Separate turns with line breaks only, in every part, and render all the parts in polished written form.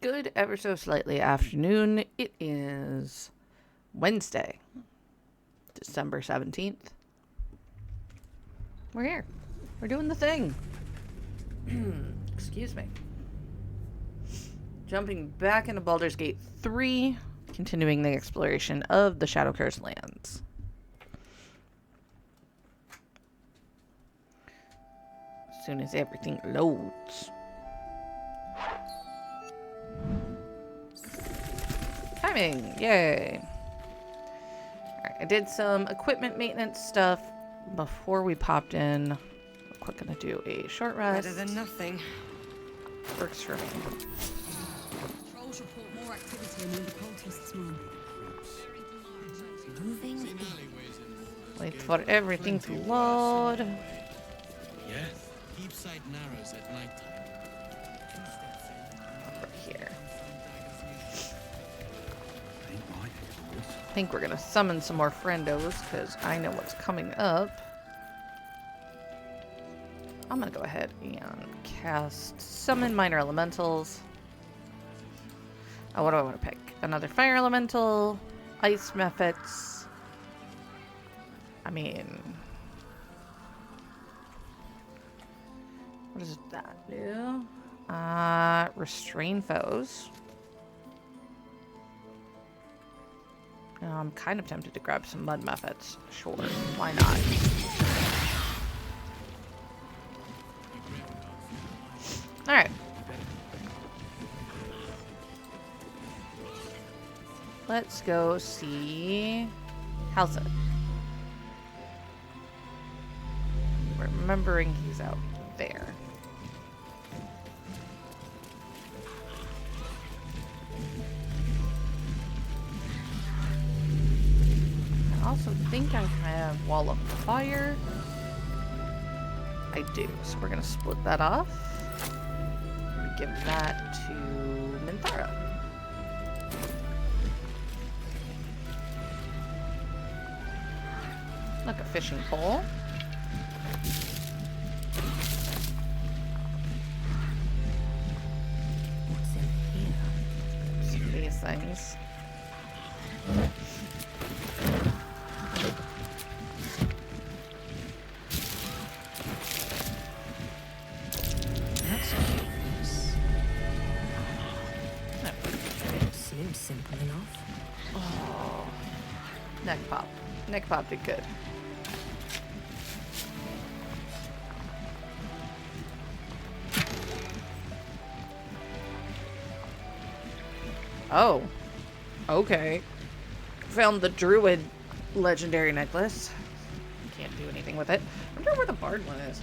Good ever so slightly afternoon. It is Wednesday, December 17th. We're here. We're doing the thing. Excuse me. Jumping back into Baldur's Gate 3, continuing the exploration of the Shadow Curse lands. As soon as everything loads. Timing! Yay! Alright, I did some equipment maintenance stuff before we popped in. I'm quick gonna do a short rest.
Better than nothing.
Works for me.
Trolls report more activity among the cultists, Mom. Moving in.
Wait for everything to load.
Yeah, Heapside narrows at nighttime.
Over here. I think we're gonna summon some more friendos because I know what's coming up. I'm gonna go ahead and cast Summon Minor Elementals. Oh, what do I want to pick? Another Fire Elemental, Ice Mephits. I mean, what does that do? Restrain foes. I'm kind of tempted to grab some Mud Mephits. Sure, why not? Alright. Let's go see Halcyon. Remembering he's out there. I also think I have Wall of Fire. I do, so we're gonna split that off. Give that to Minthara. Like a fishing pole.
What's in here?
These things.
Seems simple enough.
Oh, neck pop. Neck pop did good. Oh, okay. Found the Druid legendary necklace. Can't do anything with it. I wonder where the Bard one is.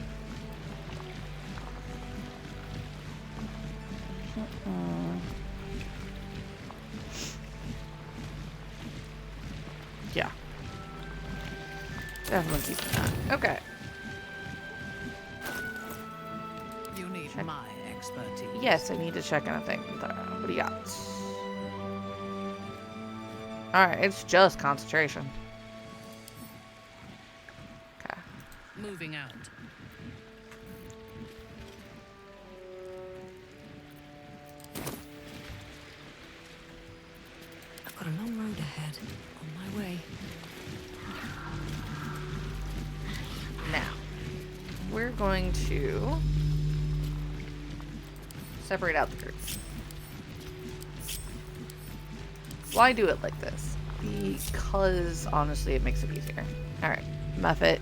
Yeah. Definitely keep that. Okay.
You need
Check.
my expertise.
Yes, I need to check on a thing. What do you got? Alright, it's just concentration. Okay.
Moving out.
I've got a long road ahead. On my way.
Now, we're going to separate out the groups. Why do it like this? Because, honestly, it makes it easier. Alright, Mephit.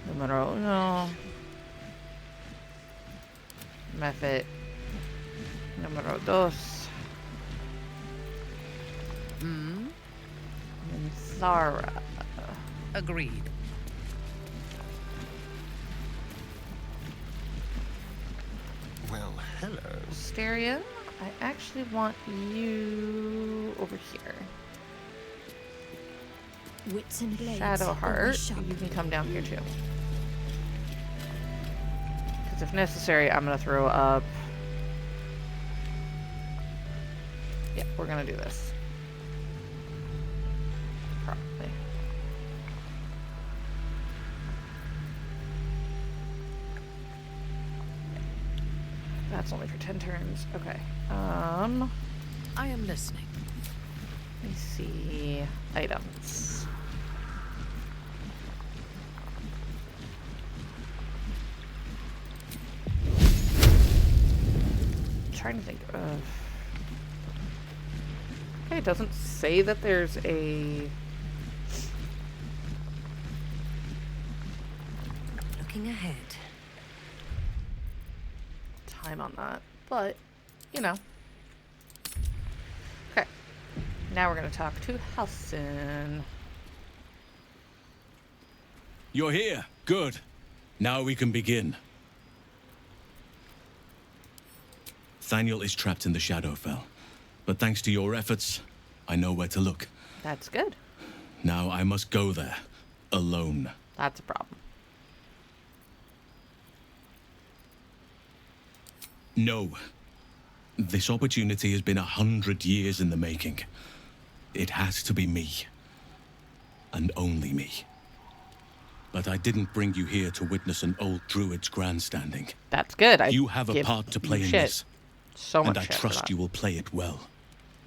Numero uno. Mephit. Numero dos. Minthara.
Agreed.
Well, hello.
Stereo. I actually want you over here.
Wits and blades.
Shadowheart, you can come down here too. Because if necessary, I'm going to throw up... Yeah, we're going to do this. Probably. That's only for 10 turns. Okay.
I am listening.
Let me see. Items. Trying to think of. Okay, it doesn't say that there's a.
Looking ahead.
Time on that, but you know. Okay, now we're gonna talk to Halsin.
You're here. Good. Now we can begin. Thaniel is trapped in the Shadowfell, but thanks to your efforts, I know where to look.
That's good.
Now I must go there, alone.
That's a problem.
No. This opportunity has been 100 years in the making. It has to be me. And only me. But I didn't bring you here to witness an old druid's grandstanding.
That's good.
You have a
give
part to play
you
in
shit.
this.
So much
And I
shit for
trust
that.
you will play it well.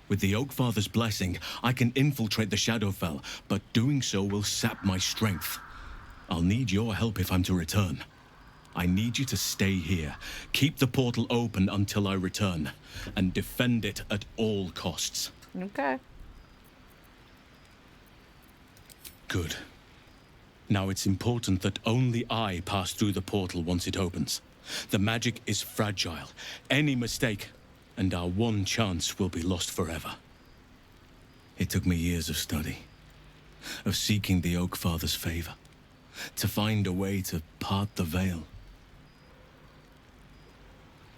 With the Oak Father's blessing, I can infiltrate the Shadowfell, but doing so will sap my strength. I'll need your help if I'm to return. I need you to stay here, keep the portal open until I return, and defend it at all costs.
Okay.
Good. Now it's important that only I pass through the portal once it opens. The magic is fragile. Any mistake, and our one chance will be lost forever. It took me years of study, of seeking the Oak Father's favor, to find a way to part the veil.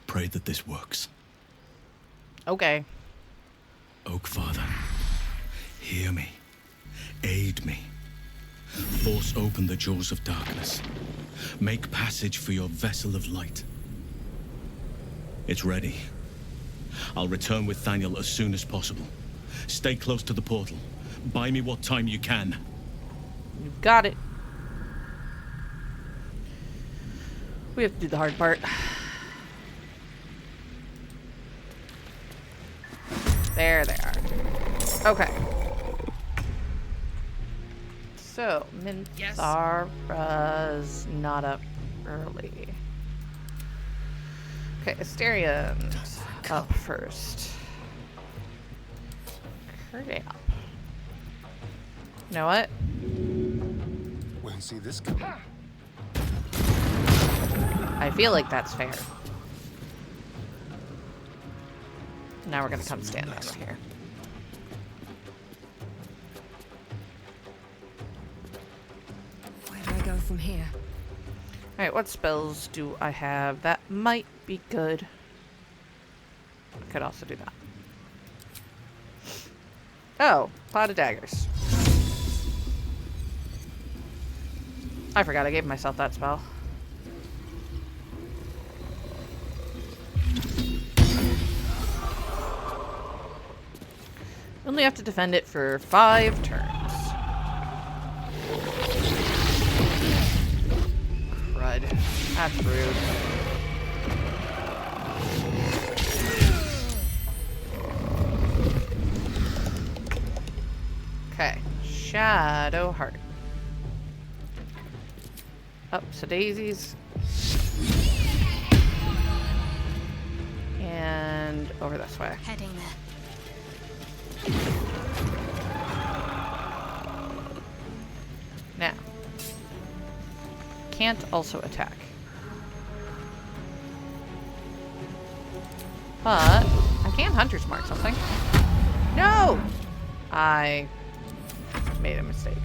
Pray that this works.
Okay.
Oak Father, hear me. Aid me. Force open the jaws of darkness. Make passage for your vessel of light. It's ready. I'll return with Thaniel as soon as possible. Stay close to the portal. Buy me what time you can.
You've got it. We have to do the hard part. There they are. Okay. So, Minthara's not up early. Okay, Asterian's up first. Hurry up. You know what?
Won't see this coming.
I feel like that's fair. Now we're gonna come stand over here.
Where do I go from here?
Alright, what spells do I have? That might be good. Could also do that. Oh, pot of daggers. I forgot I gave myself that spell. Only have to defend it for 5 turns. Crud. That's rude. Okay. Shadow Heart. Up to daisies. And over this way.
Heading there.
Now. Can't also attack. But I can Hunter's Mark something. No! I made a mistake.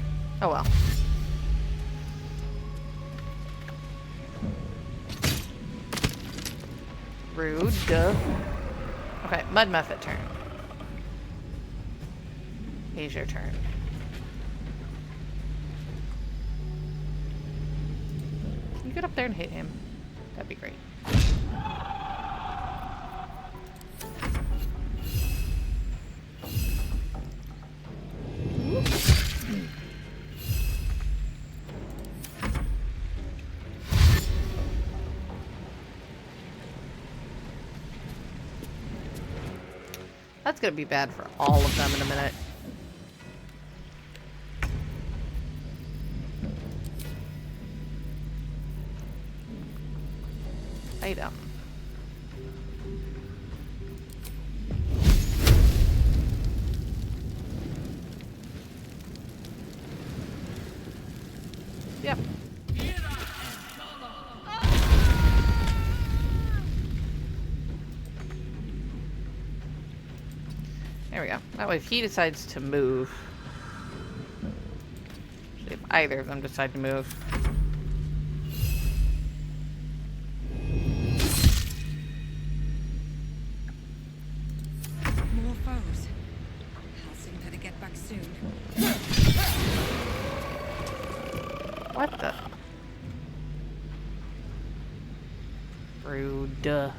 Oh well. Rude. Duh. Okay, Mud Muffet turn. Here's your turn. Can you get up there and hit him? That'd be great. That's gonna be bad for all of them in a minute. Item. Yep. There we go. That way if he decides to move, if either of them decide to move,
More foes. Helsing better get back soon.
what the? Rude.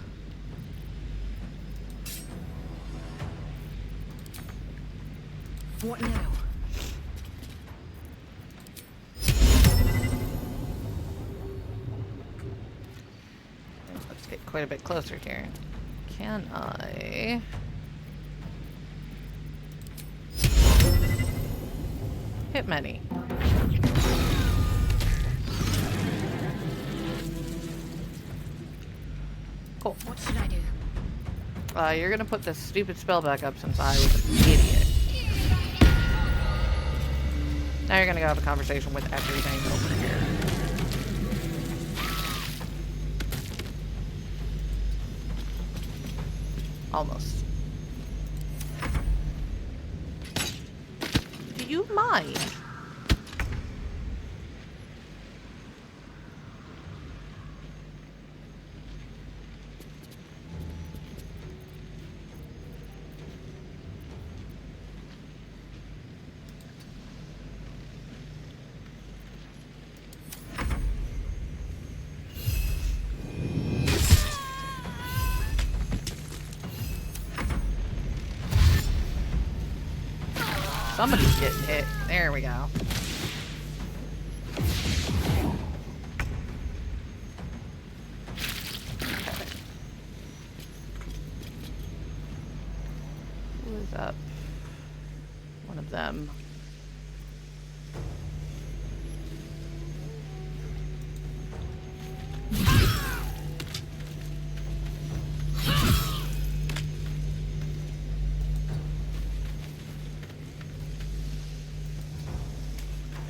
What now?
Let's get quite a bit closer here. Can I? Hit many. Cool.
What should I do?
You're gonna put this stupid spell back up since I was an idiot. Now you're gonna go have a conversation with everything over here. Almost. Do you mind? Somebody's getting hit. There we go. Okay. Who is up? One of them.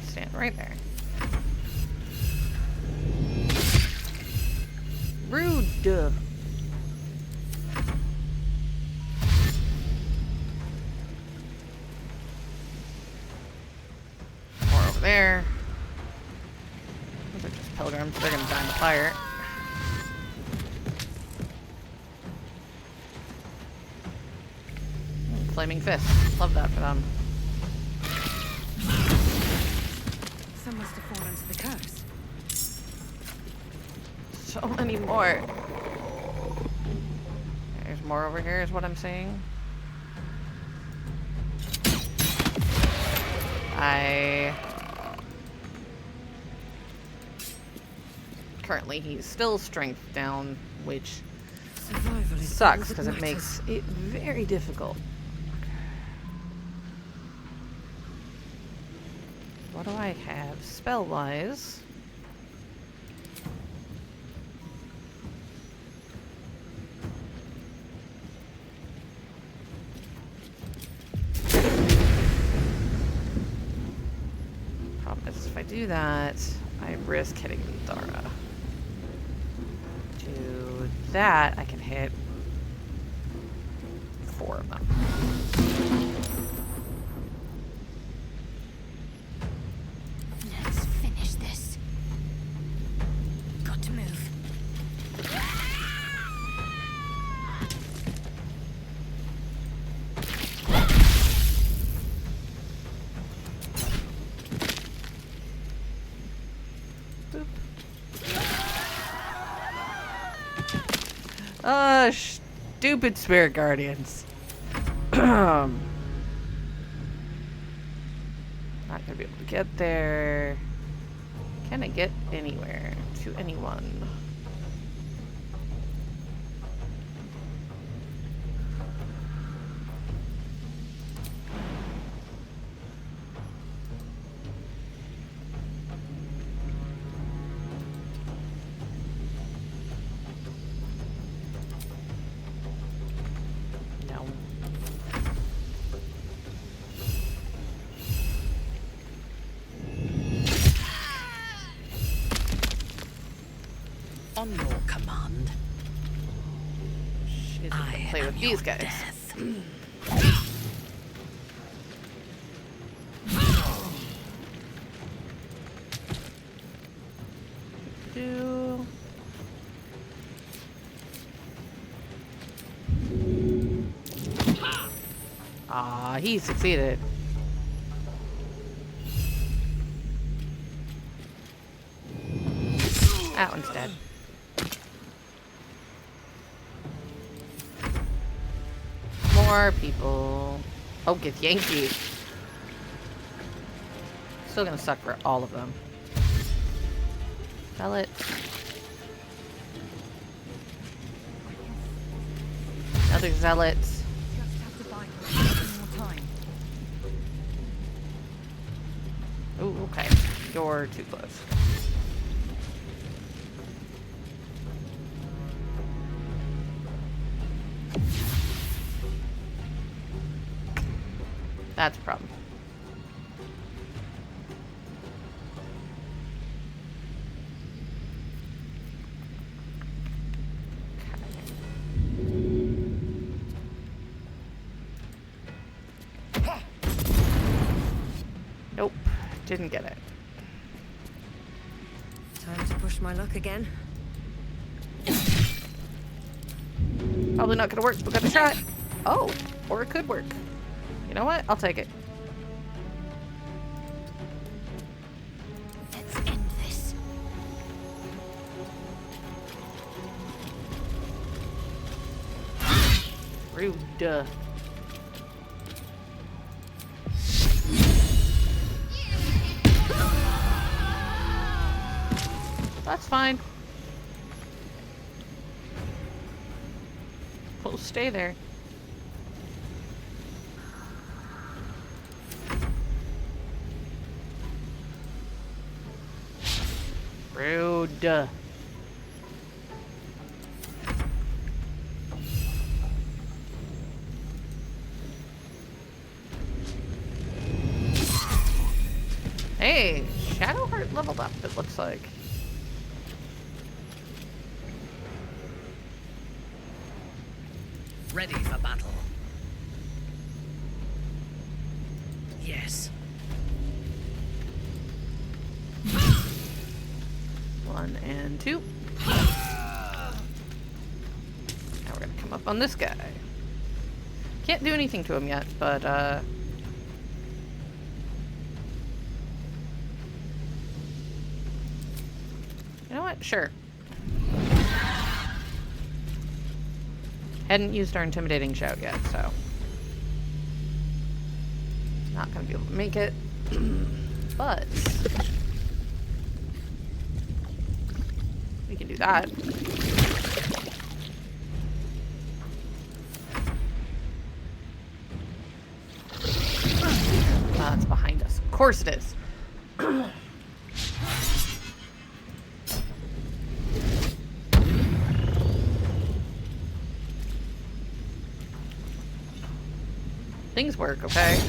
Stand right there. Rude. More over there. Those are just pilgrims. They're gonna die in the fire. Flaming fist. Love that for them.
Some must have fallen to the curse.
So many more. There's more over here is what I'm saying. Currently he's still strength down, which
Survival is
sucks
all
because
that
it
matters.
makes it very difficult. What do I have spell-wise? Problem is, if I do that, I risk hitting Thara. Do that, I can hit 4 of them.
Let's finish this. Got to move.
Stupid spirit guardians. Not gonna be able to get there. Can I get anywhere to anyone?
On your command.
She's
I
gonna play
am
with
your
these guys.
death.
Do. Ah, he succeeded. That one's dead. More people. Oh, get Yankee. Still gonna suck for all of them. Sell it. Another zealot.
Just have to buy one more time.
Ooh, okay. You're too close. That's a problem. Nope, didn't get it.
Time to push my luck again.
Probably not gonna work, but got a shot. Oh, or it could work. You know what? I'll take it.
Let's end this.
Rude. That's fine. We'll stay there. Rude. Hey, Shadowheart leveled up, it looks like.
Ready for battle. Yes.
1 and 2. Now we're gonna come up on this guy. Can't do anything to him yet, but you know what? Sure. Hadn't used our intimidating shout yet, so not gonna be able to make it. But we can do that. It's behind us. Of course it is. Things work, okay?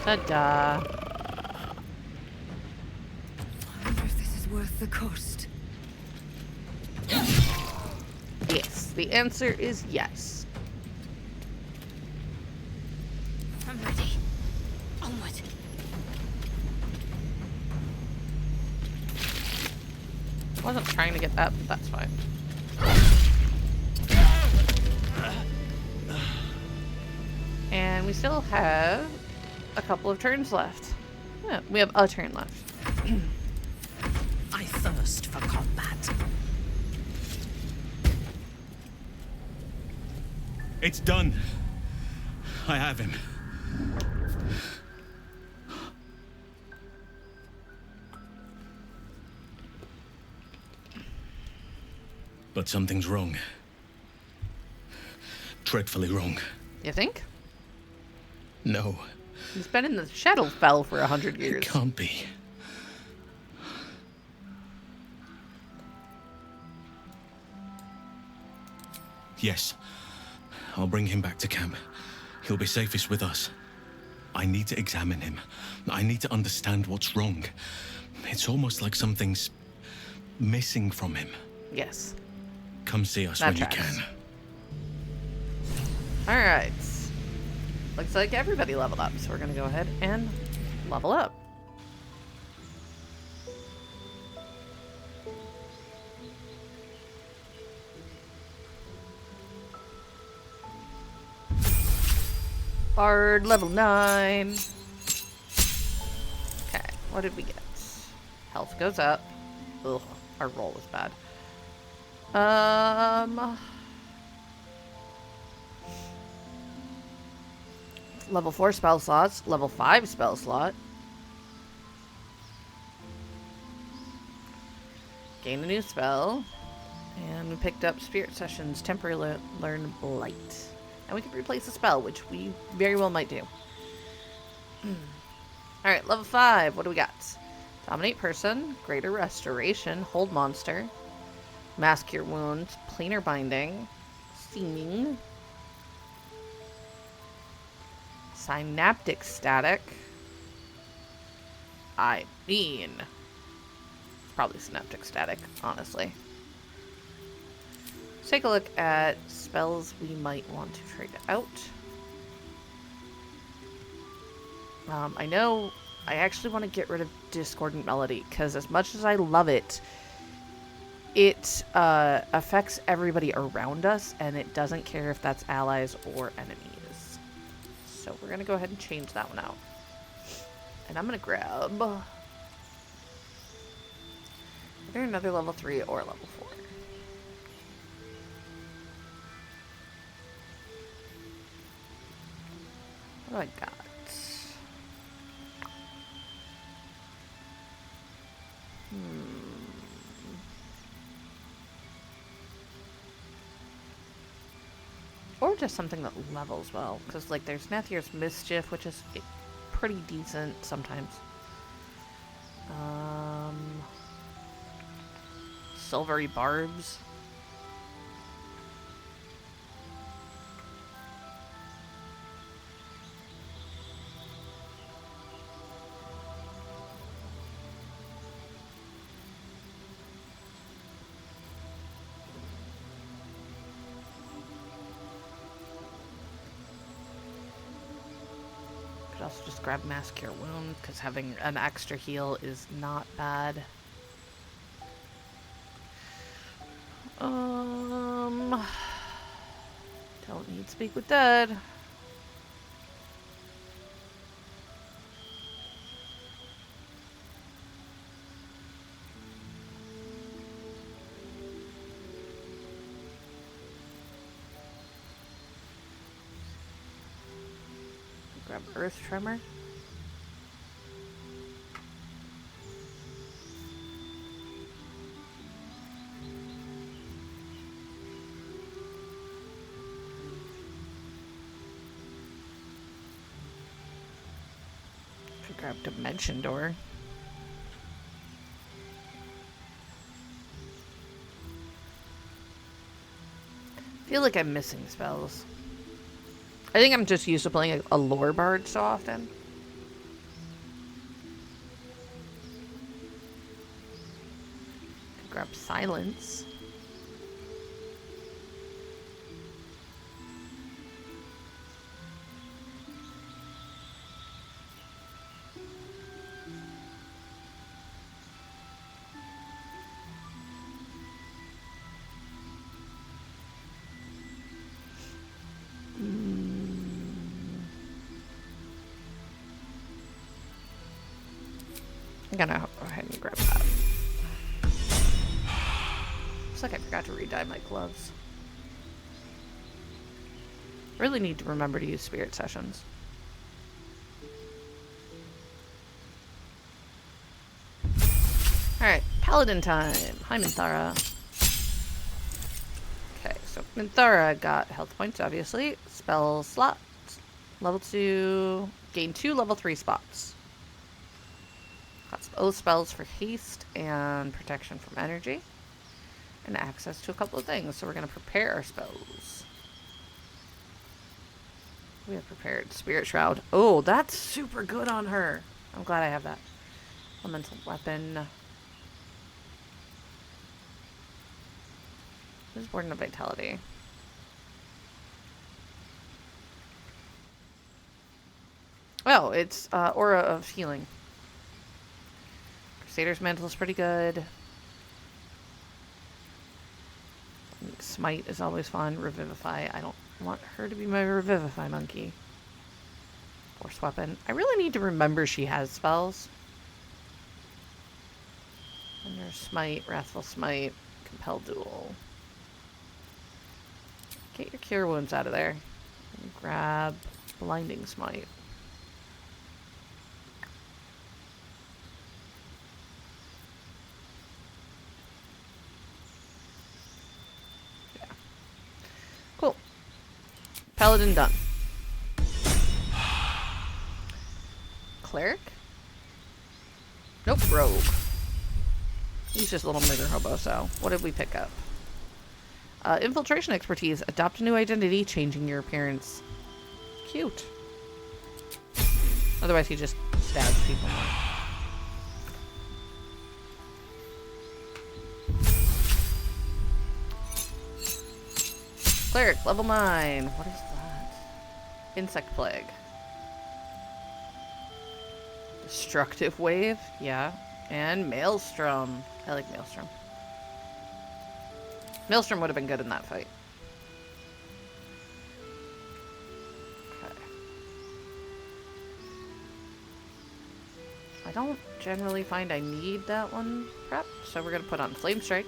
Ta-da.
I wonder if this is worth the cost.
Yes, the answer is yes.
I'm ready. Onward.
I wasn't trying to get that, but that's fine. And we still have a couple of turns left. Yeah, we have a turn left.
I thirst for combat.
It's done. I have him. But something's wrong. Dreadfully wrong.
You think?
No,
He's been in the Shadowfell for 100 years.
it can't be. Yes, I'll bring him back to camp. He'll be safest with us. I need to examine him. I need to understand what's wrong. It's almost like something's missing from him.
Yes.
Come see us
That
when
tracks.
you can.
Alright. Looks like everybody leveled up, so we're gonna go ahead and level up. Bard level 9. Okay, what did we get? Health goes up. Ugh, our roll was bad. Level 4 spell slots, level 5 spell slot. Gain a new spell. And we picked up Spirit Sessions, Temporary Learn Blight. And we can replace a spell, which we very well might do. Alright, level 5. What do we got? Dominate Person, Greater Restoration, Hold Monster, Mask Cure Wounds, Planar Binding, Seeming, Synaptic Static. I mean, it's probably Synaptic Static, honestly. Let's take a look at spells we might want to trade out. I know I actually want to get rid of Discordant Melody, because as much as I love it, it affects everybody around us, and it doesn't care if that's allies or enemies. So we're going to go ahead and change that one out. And I'm going to grab either another level 3 or level 4. What do I got? Or just something that levels well. Because, like, there's Nathier's Mischief, which is pretty decent sometimes. Silvery Barbs. Could also just grab Mass Cure Wound, because having an extra heal is not bad. Don't need Speak with Dead. Grab Earth Tremor. Could grab Dimension Door. Feel like I'm missing spells. I think I'm just used to playing a lore bard so often. Could grab Silence. I'm gonna go ahead and grab that. Looks like I forgot to re-dye my gloves. Really need to remember to use Spirit Sessions. Alright, Paladin time. Hi, Minthara. Okay, so Minthara got health points, obviously. Spell slots. Level 2. Gain 2 level 3 spots. Got both spells for haste and protection from energy. And access to a couple of things. So we're going to prepare our spells. We have prepared Spirit Shroud. Oh, that's super good on her. I'm glad I have that. Elemental weapon. This is Warden of Vitality. Oh, it's Aura of Healing. Crusader's Mantle is pretty good. Smite is always fun. Revivify. I don't want her to be my Revivify monkey. Force Weapon. I really need to remember she has spells. And there's Smite, Wrathful Smite, Compel Duel. Get your Cure Wounds out of there. And grab Blinding Smite. Yeah. Cool. Paladin done. Cleric? Nope, Rogue. He's just a little murder hobo, so what did we pick up? Infiltration expertise. Adopt a new identity, changing your appearance. Cute. Otherwise, he just stabs people. Cleric, level 9. What is that? Insect Plague. Destructive Wave. Yeah. And Maelstrom. I like Maelstrom. Maelstrom would have been good in that fight. Okay. I don't generally find I need that one prep, so we're going to put on Flame Strike.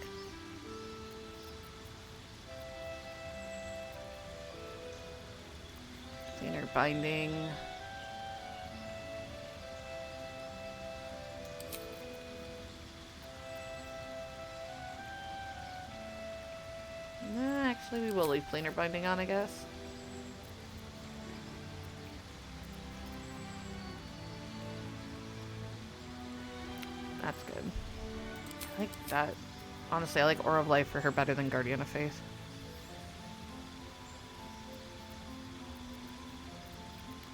Inner Binding. Actually, we will leave Planar Binding on, I guess. That's good. I like that. Honestly, I like Aura of Life for her better than Guardian of Faith.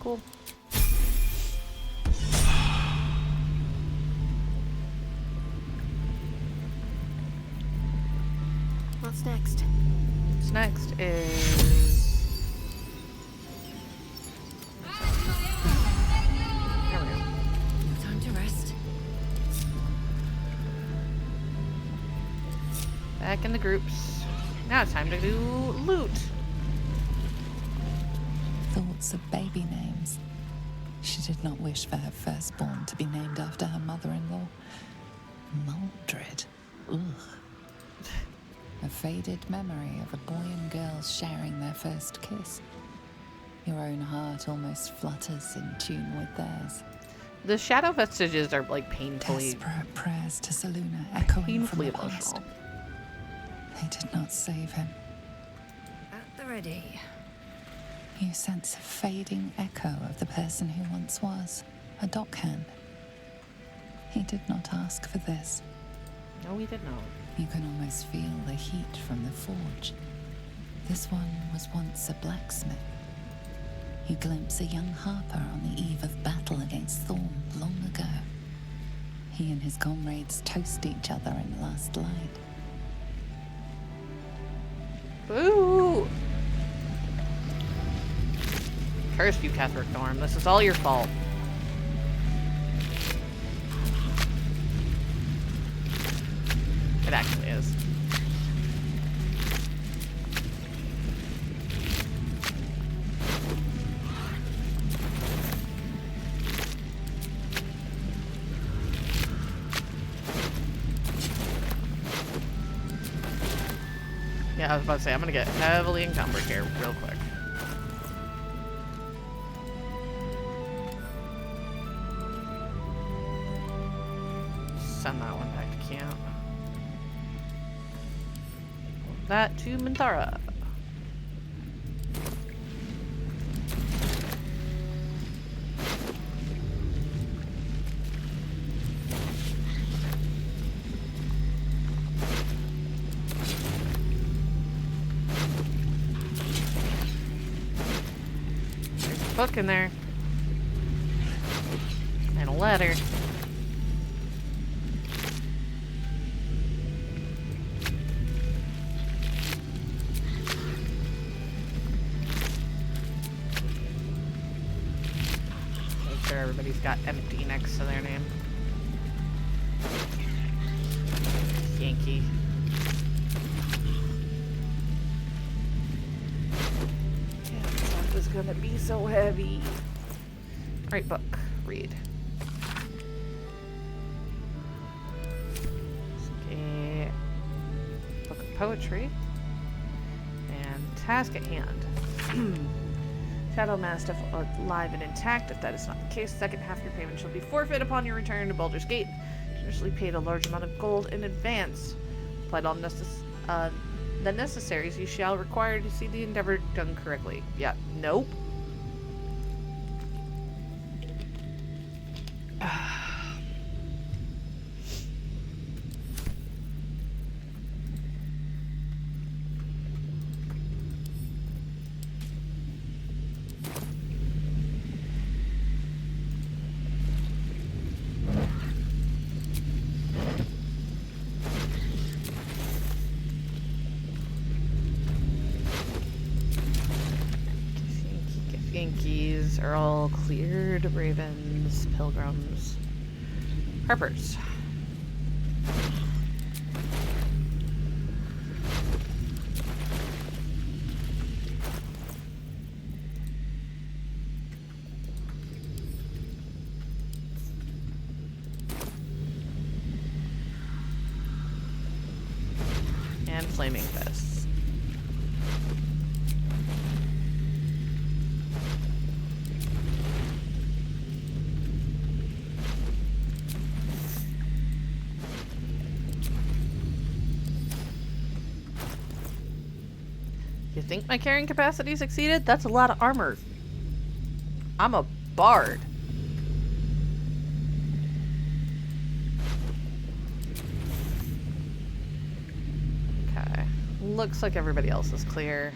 Cool.
What's next?
What's next is... There we go.
Time to rest.
Back in the groups. Now it's time to do loot.
Thoughts of baby names. She did not wish for her firstborn to be named after her mother-in-law. Maldred. Ugh. A faded memory of a boy and girl sharing their first kiss. Your own heart almost flutters in tune with theirs.
The shadow vestiges are like painfully...
Desperate prayers to Saluna echoing from
painfully
the past.
emotional.
They did not save him.
At the ready.
You sense a fading echo of the person who once was, a dockhand. He did not ask for this.
No, we did not.
You can almost feel the heat from the forge. This one was once a blacksmith. You glimpse a young harper on the eve of battle against Thorn long ago. He and his comrades toast each other in the last light.
Boo! Curse you, Catherick Norm. This is all your fault. It actually is. Yeah, I was about to say, I'm gonna get heavily encumbered here real quick. Send that one back to camp. That to Minthara. book in there. And a letter. Make sure everybody's got empty next to their name. Yankee. Yeah, this stuff is gonna be so heavy. Right book. Read. Okay. Book of poetry. And task at hand. Shadow Mastiff alive and intact. If that is not the case, second half of your payment shall be forfeit upon your return to Baldur's Gate. Initially paid a large amount of gold in advance. Applied all the necessaries you shall require to see the endeavor done correctly. Yeah, nope. Yankees are all cleared. Ravens, pilgrims, harpers. And flaming fists. You think my carrying capacity exceeded? That's a lot of armor. I'm a bard. Okay. Looks like everybody else is clear.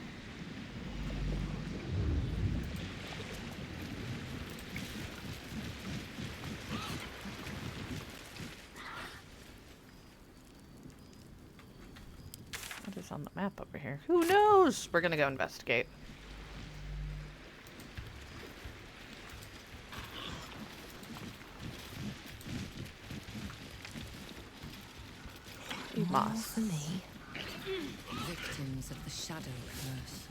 What is on the map over here? Who knows? We're gonna go investigate. Moss.
For me.
Victims of the shadow curse.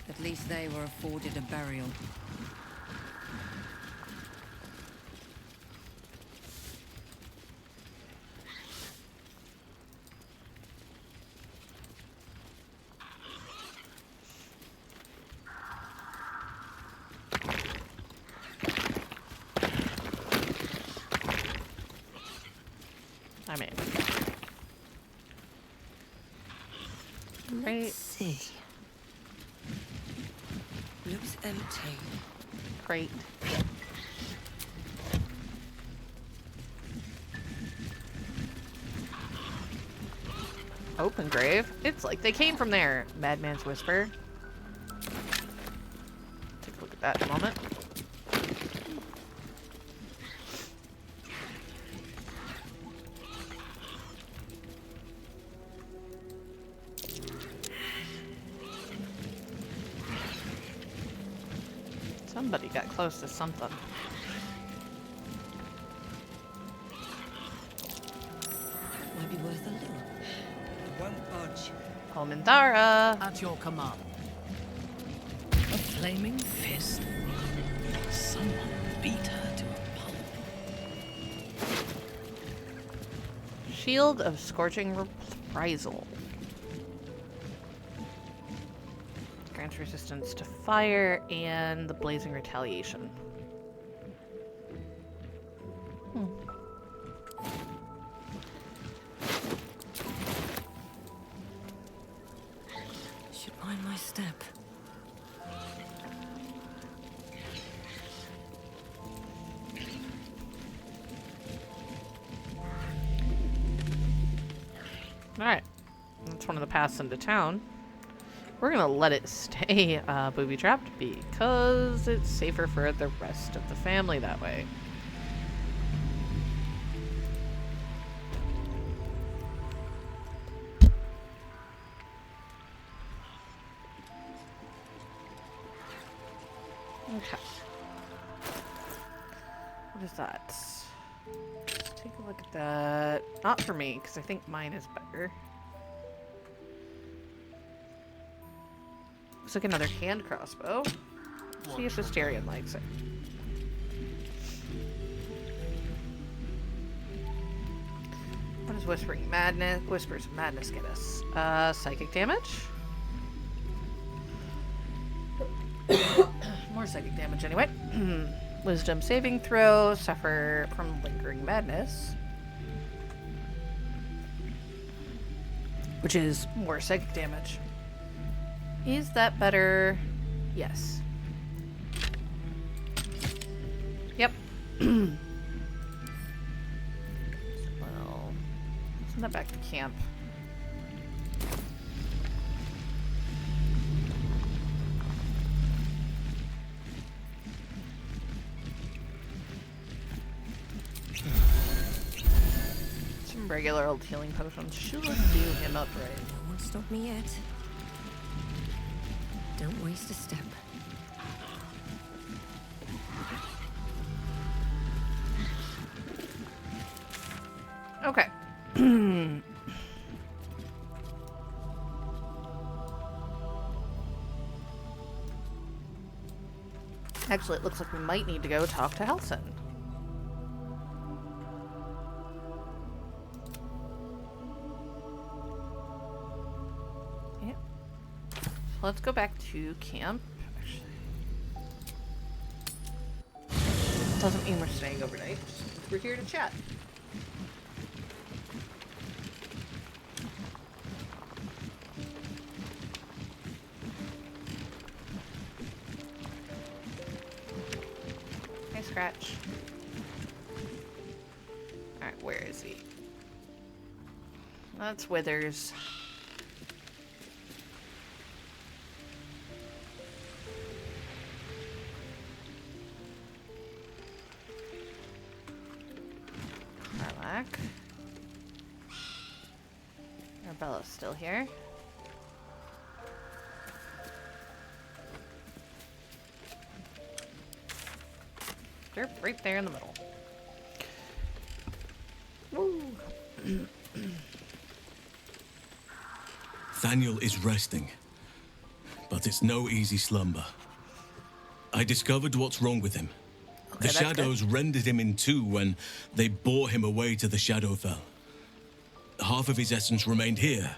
At least they were afforded a burial.
I'm in.
Let's
Right.
see.
Looks empty.
Great. Open grave? It's like they came from there. Madman's whisper. Take a look at that in a moment. Somebody got close to something.
Might be worth a little. Won't budge.
Homindara.
At your command. A flaming fist? Someone beat her to a pulp.
Shield of Scorching Reprisal. Grants resistance to fire and the Blazing Retaliation.
Should mind my step.
Alright. That's one of the paths into town. We're gonna let it stay booby-trapped because it's safer for the rest of the family that way. Okay. What is that? Let's take a look at that. Not for me, because I think mine is better. Looks like another hand crossbow. See if Astarion likes it. What does Whispering Madness? Whispers of Madness get us? Psychic damage? More psychic damage anyway. Wisdom saving throw, suffer from lingering madness. Which is more psychic damage. Is that better? Yes. Yep. Well, send that back to camp. Some regular old healing potions should do him up right.
No one stop me yet. Don't waste a step.
Okay. Actually, it looks like we might need to go talk to Helson. Yep. So let's go back to camp. Actually, doesn't mean we're staying overnight. Just means we're here to chat. Scratch. Alright, where is he? That's Withers. Carlac. Arbella's still here. They're right there in the middle. Woo!
Thaniel is resting, but it's no easy slumber. I discovered what's wrong with him.
Okay,
The shadows rendered him in two when they bore him away to the Shadowfell. Half of his essence remained here,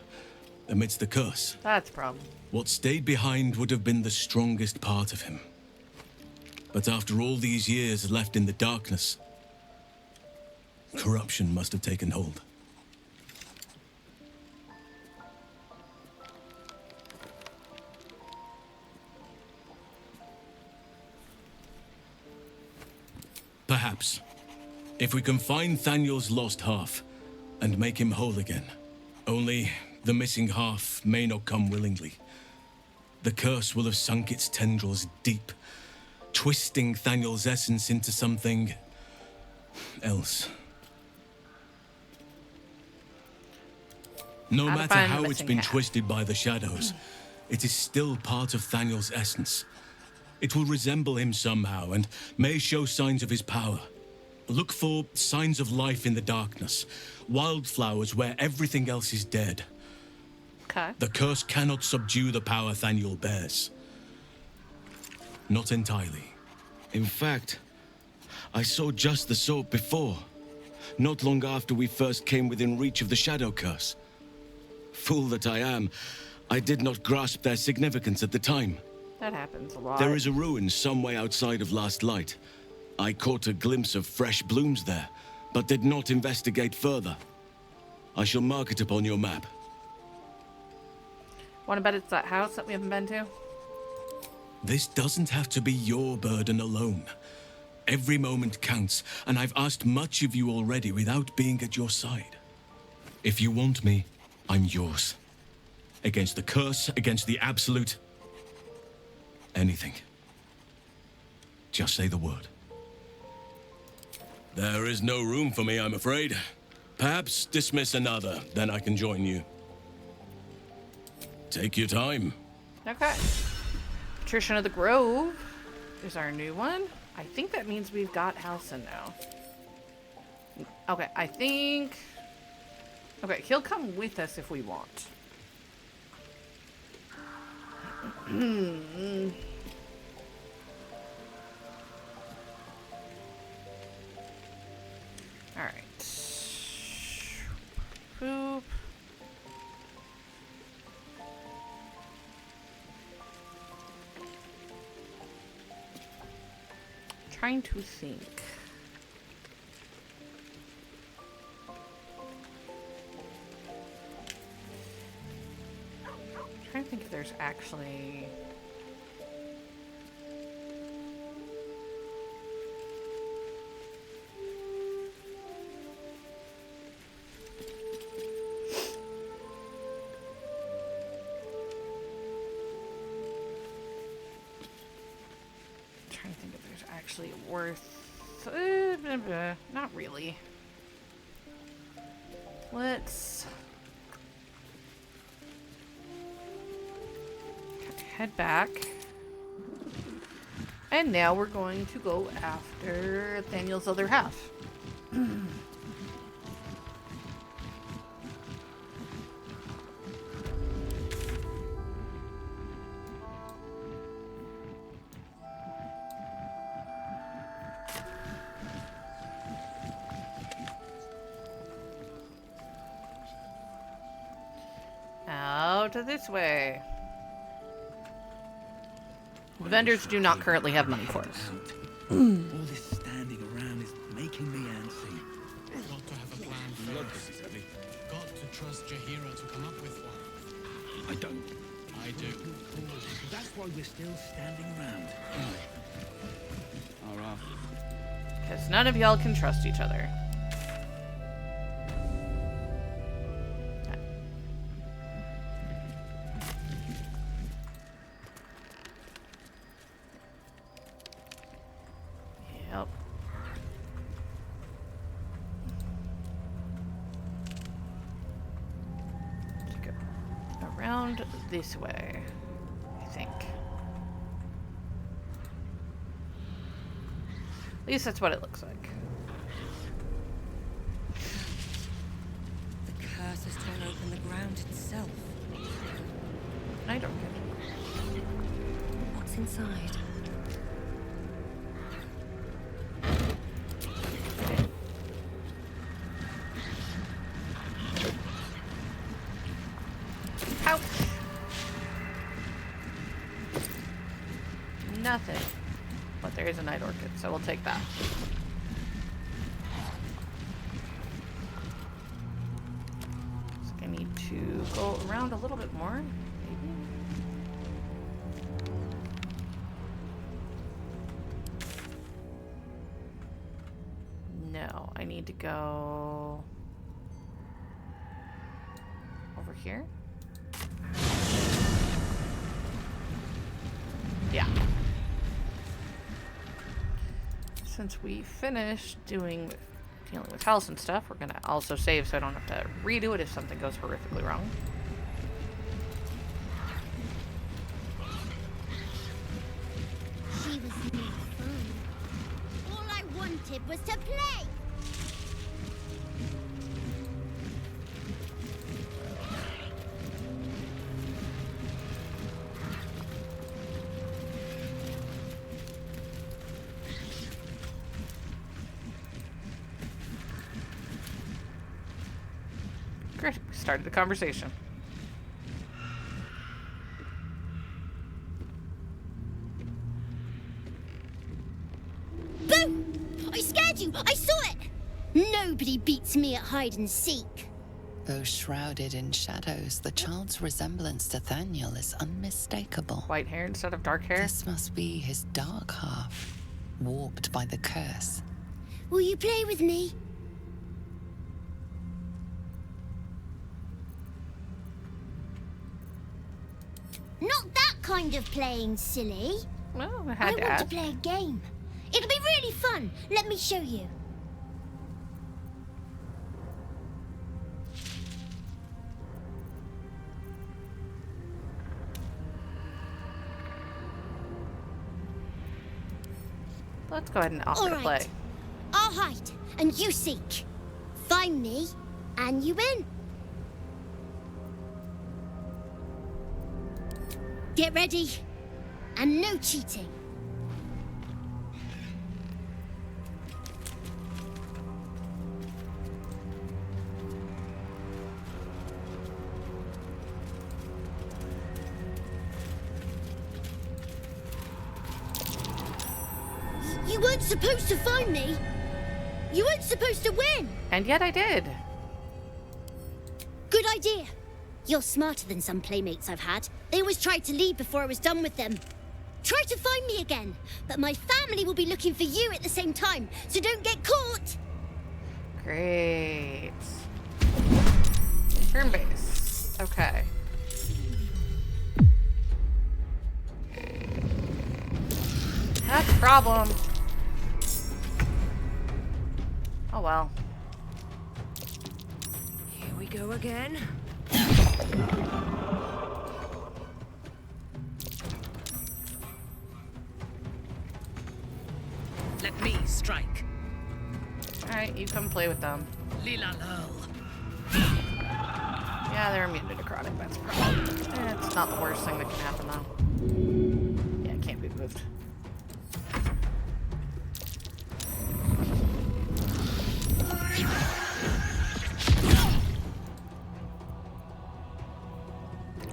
amidst the curse.
That's a problem.
What stayed behind would have been the strongest part of him. But after all these years left in the darkness, corruption must have taken hold. Perhaps, if we can find Thaniel's lost half and make him whole again. Only the missing half may not come willingly. The curse will have sunk its tendrils deep, twisting Thaniel's essence into something else. No
How to
matter
find the
how it's
missing
been
half.
twisted by the shadows, it is still part of Thaniel's essence. It will resemble him somehow and may show signs of his power. Look for signs of life in the darkness, wildflowers where everything else is dead.
Okay.
The curse cannot subdue the power Thaniel bears. Not entirely. In fact, I saw just the sort before, not long after we first came within reach of the Shadow Curse. Fool that I am, I did not grasp their significance at the time.
That happens a lot.
There is a ruin some way outside of Last Light. I caught a glimpse of fresh blooms there, but did not investigate further. I shall mark it upon your map.
Want to bet it's that house that we haven't been to?
This doesn't have to be your burden alone. Every moment counts, and I've asked much of you already without being at your side. If you want me, I'm yours. against the curse, against the absolute. Anything. Just say the word. There is no room for me, I'm afraid. Perhaps dismiss another, then I can join you. Take your time.
Okay. Patrician of the Grove is our new one. I think that means we've got Halsin now. Okay, I think... Okay, he'll come with us if we want. Alright. Boop. Trying to think. Trying to think if there's actually... Trying to think if there's actually worth... not really. Let's... head back. And now we're going to go after Nathaniel's other half. Out this way. Vendors do not currently have money for us.
All this standing around is making me antsy.
Got to have a plan first. Got to trust Jahira to come up with one.
I don't.
I do.
That's why we're still standing around. All right.
Because none of y'all can trust each other. Yep. Let's go around this way, I think. At least that's what it looks like.
The curse has torn open the ground itself.
I don't get it.
What's inside?
Ouch! Nothing. But there is a night orchid, so we'll take that. So I need to go around a little bit more, maybe. No, I need to go over here. Yeah. Since we finished dealing with house and stuff, we're gonna also save so I don't have to redo it if something goes horrifically wrong.
She was no fun. All I wanted was to play.
Great, we started the conversation.
Boo! I scared you! I saw it! Nobody beats me at hide and seek.
Though shrouded in shadows, the child's resemblance to Nathaniel is unmistakable.
White hair instead of dark hair.
This must be his dark half, warped by the curse.
Will you play with me? kind of playing silly.
Well, I
I
had to
want
ask.
to play a game. It'll be really fun. Let me show you.
Let's go ahead and offer
All
to
right.
play.
I'll hide, and you seek. Find me, and you win. Get ready, and no cheating. You weren't supposed to find me. You weren't supposed to win.
And yet I did.
Good idea. You're smarter than some playmates I've had. They always tried to leave before I was done with them. Try to find me again, but my family will be looking for you at the same time, so don't get caught.
Great. Turn base. Okay. That's a problem. Oh well.
Here we go again.
Let me strike.
Alright, you come play with them.
Lila Lurl.
Yeah, they're immune to necrotic. That's probably. It's not the worst thing that can happen, though. Yeah, it can't be moved.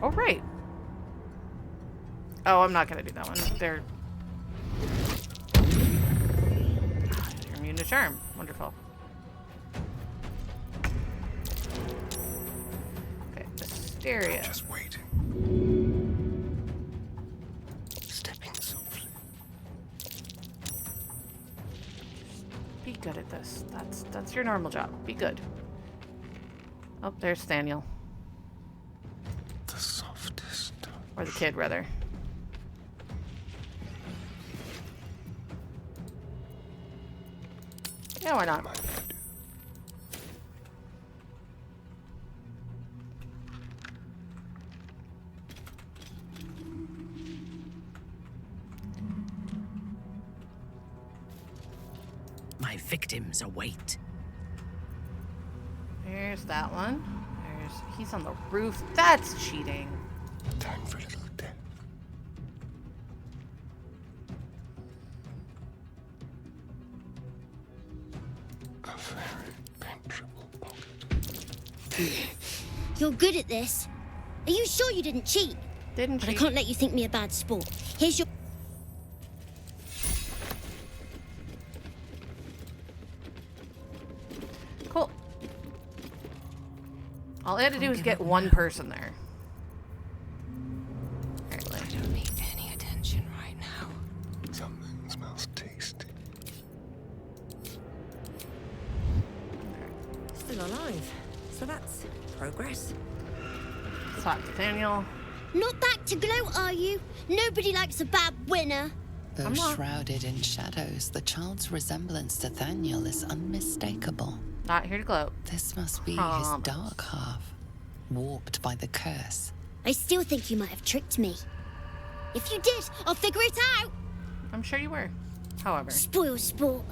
Oh, right. Oh, I'm not gonna do that one. They're you're immune to charm. Wonderful. Okay, Hysteria.
Just wait. Stepping softly.
Be good at this. That's your normal job. Be good. Oh, there's Daniel.
The softest.
Or the kid, rather. Yeah, why not?
My victims await.
There's that one. He's on the roof. That's cheating.
Time for a little death. A very penetrable pocket.
You're good at this. Are you sure you didn't cheat?
Didn't
But I
cheat.
can't let you think me a bad sport. Here's your...
Cool. All I had to do was get one person there. Apparently.
I don't need any attention right now.
Something smells tasty.
Still alive. So that's progress.
Let's talk to Daniel.
Not back to gloat, are you? Nobody likes a bad winner.
Though
I'm not.
shrouded in shadows, the child's resemblance to Thaniel is unmistakable.
Not here to gloat.
This must be his
Promise.
dark half, warped by the curse.
I still think you might have tricked me. If you did, I'll figure it out.
I'm sure you were. However.
Spoil sport.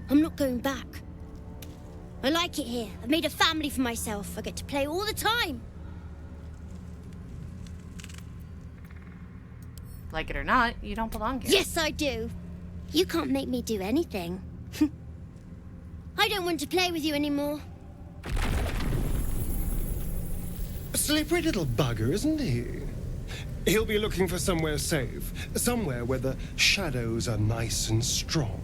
I'm not going back. I like it here. I've made a family for myself. I get to play all the time.
Like it or not, you don't belong here.
Yes, I do. You can't make me do anything. I don't want to play with you anymore.
A slippery little bugger, isn't he? He'll be looking for somewhere safe. Somewhere where the shadows are nice and strong.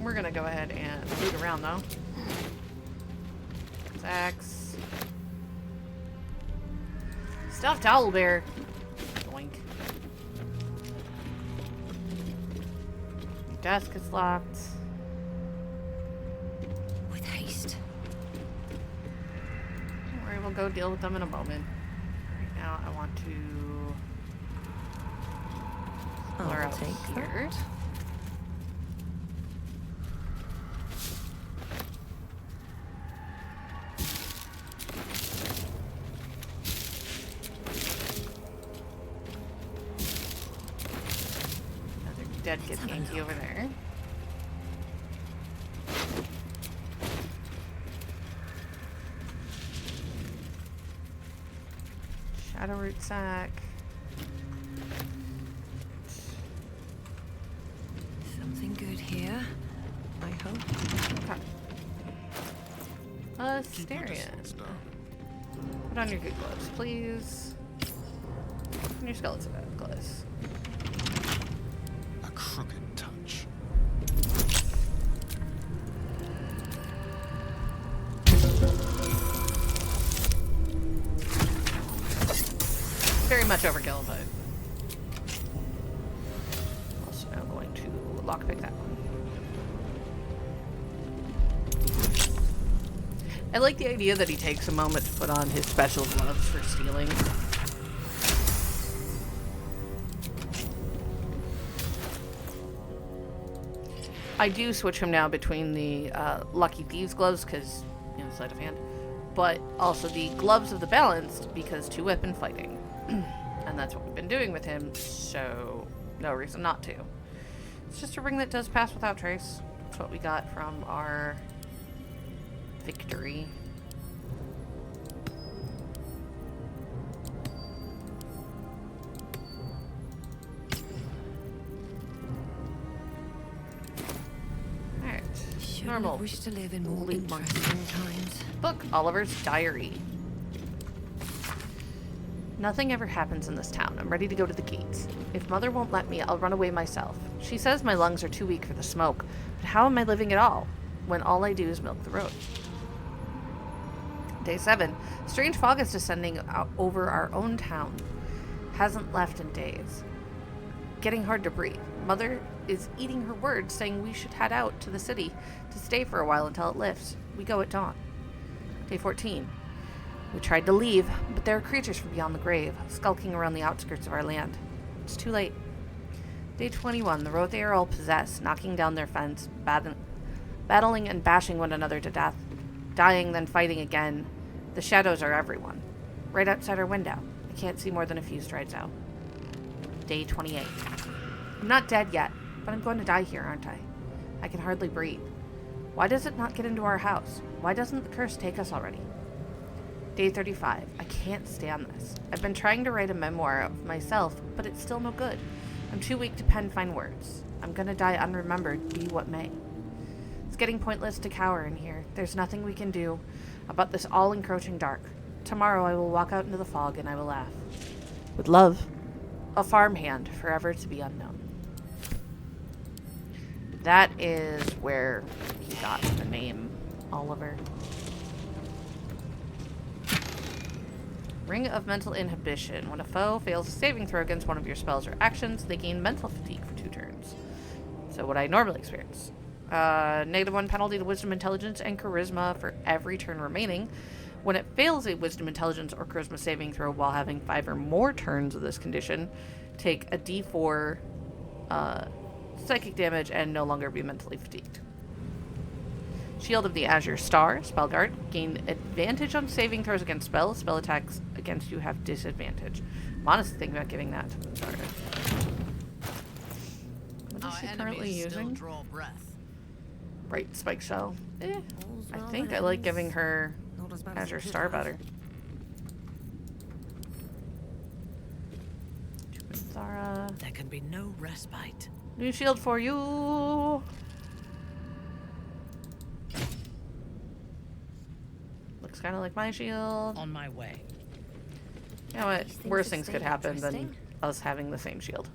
We're gonna go ahead and loot around though. Axe. Stuffed owlbear. Doink. Desk is locked.
With haste.
Don't worry, we'll go deal with them in a moment. now I want to blur out
take
here.
that.
Another dead kid Yankee over there. Shadow root sack.
Something good here, I hope.
Okay. Asterion. Put on your good gloves, please. And your skeleton necklace.
A crooked touch.
Very much overkill, but also now going to lockpick that one. I like the idea that he takes a moment to put on his special gloves for stealing. I do switch him now between the Lucky Thieves gloves because, you know, sleight of hand, but also the gloves of the Balanced because two-weapon fighting. And that's what we've been doing with him, so no reason not to. It's just a ring that does pass without trace. That's what we got from our victory. Alright. Normal.
Wish to live in more
Loot monster.
interesting times.
Book Oliver's diary. Nothing ever happens in this town. I'm ready to go to the gates. If Mother won't let me, I'll run away myself. She says my lungs are too weak for the smoke. But how am I living at all, when all I do is milk the road? Day 7. Strange fog is descending over our own town. Hasn't left in days. Getting hard to breathe. Mother is eating her words, saying we should head out to the city to stay for a while until it lifts. We go at dawn. Day 14. We tried to leave, but there are creatures from beyond the grave, skulking around the outskirts of our land. It's too late. Day 21. The road they are all possessed, knocking down their fence, battling and bashing one another to death, dying, then fighting again. The shadows are everyone. Right outside our window. I can't see more than a few strides out. Day 28. I'm not dead yet, but I'm going to die here, aren't I? I can hardly breathe. Why does it not get into our house? Why doesn't the curse take us already? Day 35. I can't stand this. I've been trying to write a memoir of myself, but it's still no good. I'm too weak to pen fine words. I'm gonna die unremembered, be what may. It's getting pointless to cower in here. There's nothing we can do about this all-encroaching dark. Tomorrow I will walk out into the fog and I will laugh. With love, a farmhand, forever to be unknown. That is where he got the name Oliver. Ring of Mental Inhibition. When a foe fails a saving throw against one of your spells or actions, they gain mental fatigue for 2 turns. So what I normally experience. -1 penalty to Wisdom, Intelligence, and Charisma for every turn remaining. When it fails a Wisdom, Intelligence, or Charisma saving throw while having 5 or more turns of this condition, take a d4 psychic damage and no longer be mentally fatigued. Shield of the Azure Star, Spellguard. Gain advantage on saving throws against spells. Spell attacks against you have disadvantage. I'm honestly thinking about giving that to Baldur. What is she currently using?
Draw breath.
Right, Spike Shell. I
well
think
that
I like
ends.
giving her
Not as bad as
Azure
it could
Star
have.
better. Zara.
There can be no respite.
New shield for you! Looks kind of like my shield.
On my way.
You know what?
These things
Worse
have
things could
stayed
happen than
interesting.
us having the same shield.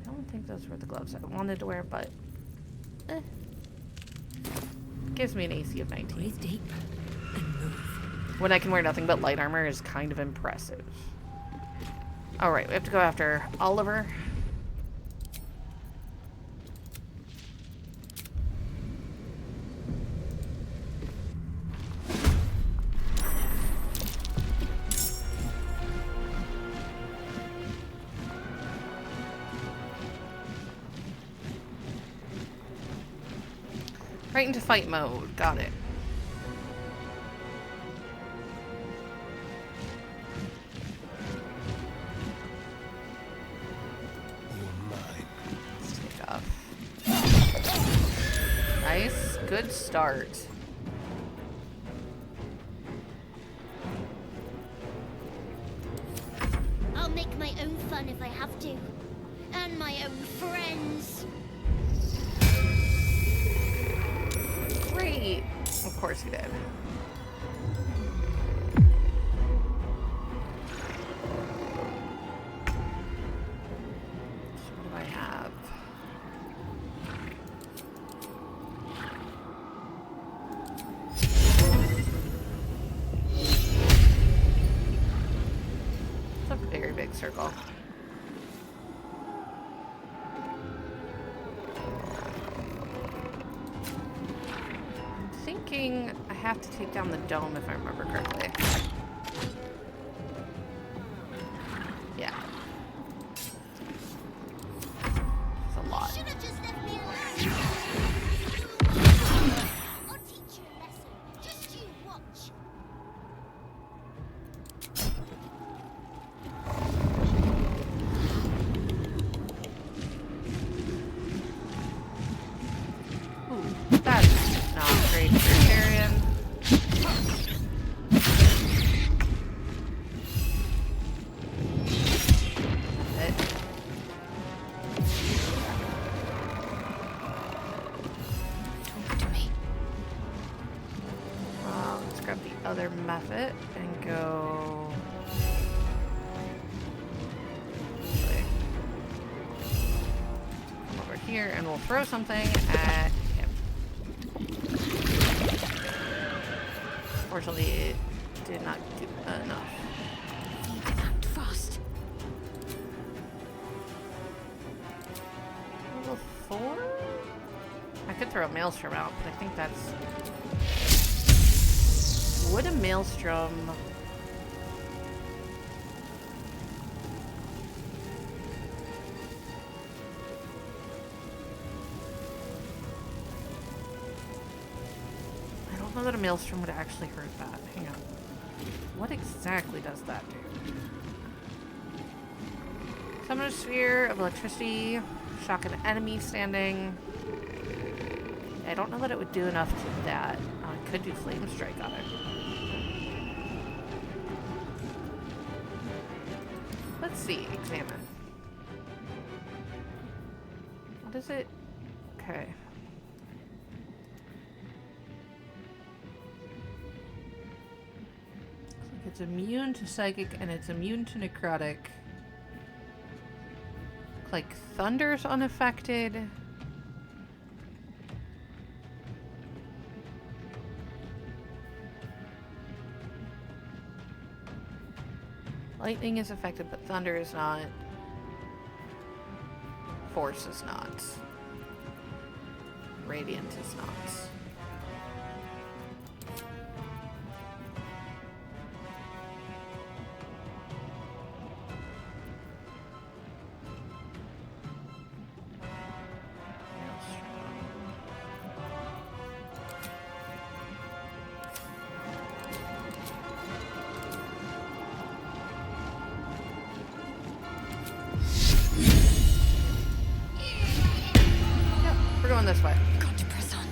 I don't think those were the gloves I wanted to wear, but gives me an AC of 19.
Breathe deep and move.
When I can wear nothing but light armor is kind of impressive. Alright, we have to go after Oliver. Right into fight mode. Got it. Let's take off. Nice. Good start.
I'll make my own fun if I have to. And my own friends.
Great. Of course he did. So what do I have? It's a very big circle. Thinking I have to take down the dome if I remember correctly. Yeah. It's a lot.
Should have just left me alone. I'll teach you a lesson. Just you watch.
Ooh, that's not great for Tyrion.
Talk to me.
Let's grab the other method and go. Come over here and we'll throw something at him. Fortunately, it did not do enough.
Need to act fast.
Level 4? I could throw a maelstrom out, but I think that's... Would a maelstrom... I don't know that a maelstrom would actually hurt that. Hang on. What exactly does that do? Summon a sphere of electricity, shock an enemy standing. I don't know that it would do enough to that. I could do flame strike on it. Let's see, examine. What is it? Okay. Looks like it's immune to psychic and it's immune to necrotic. Looks like thunder's unaffected. Lightning is affected, but thunder is not. Force is not. Radiant is not. We're going this way.
Got to press on.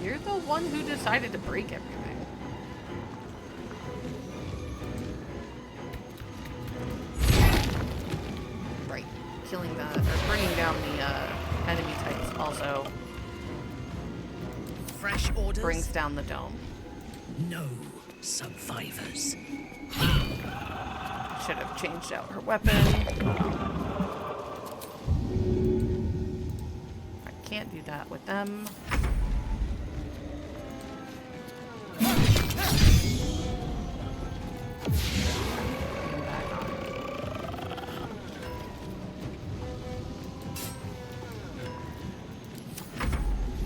You're the one who decided to break everything. Right. Killing the, or bringing down the enemy types also
Fresh orders?
brings down the dome.
No survivors.
should have changed out her weapon. I can't do that with them.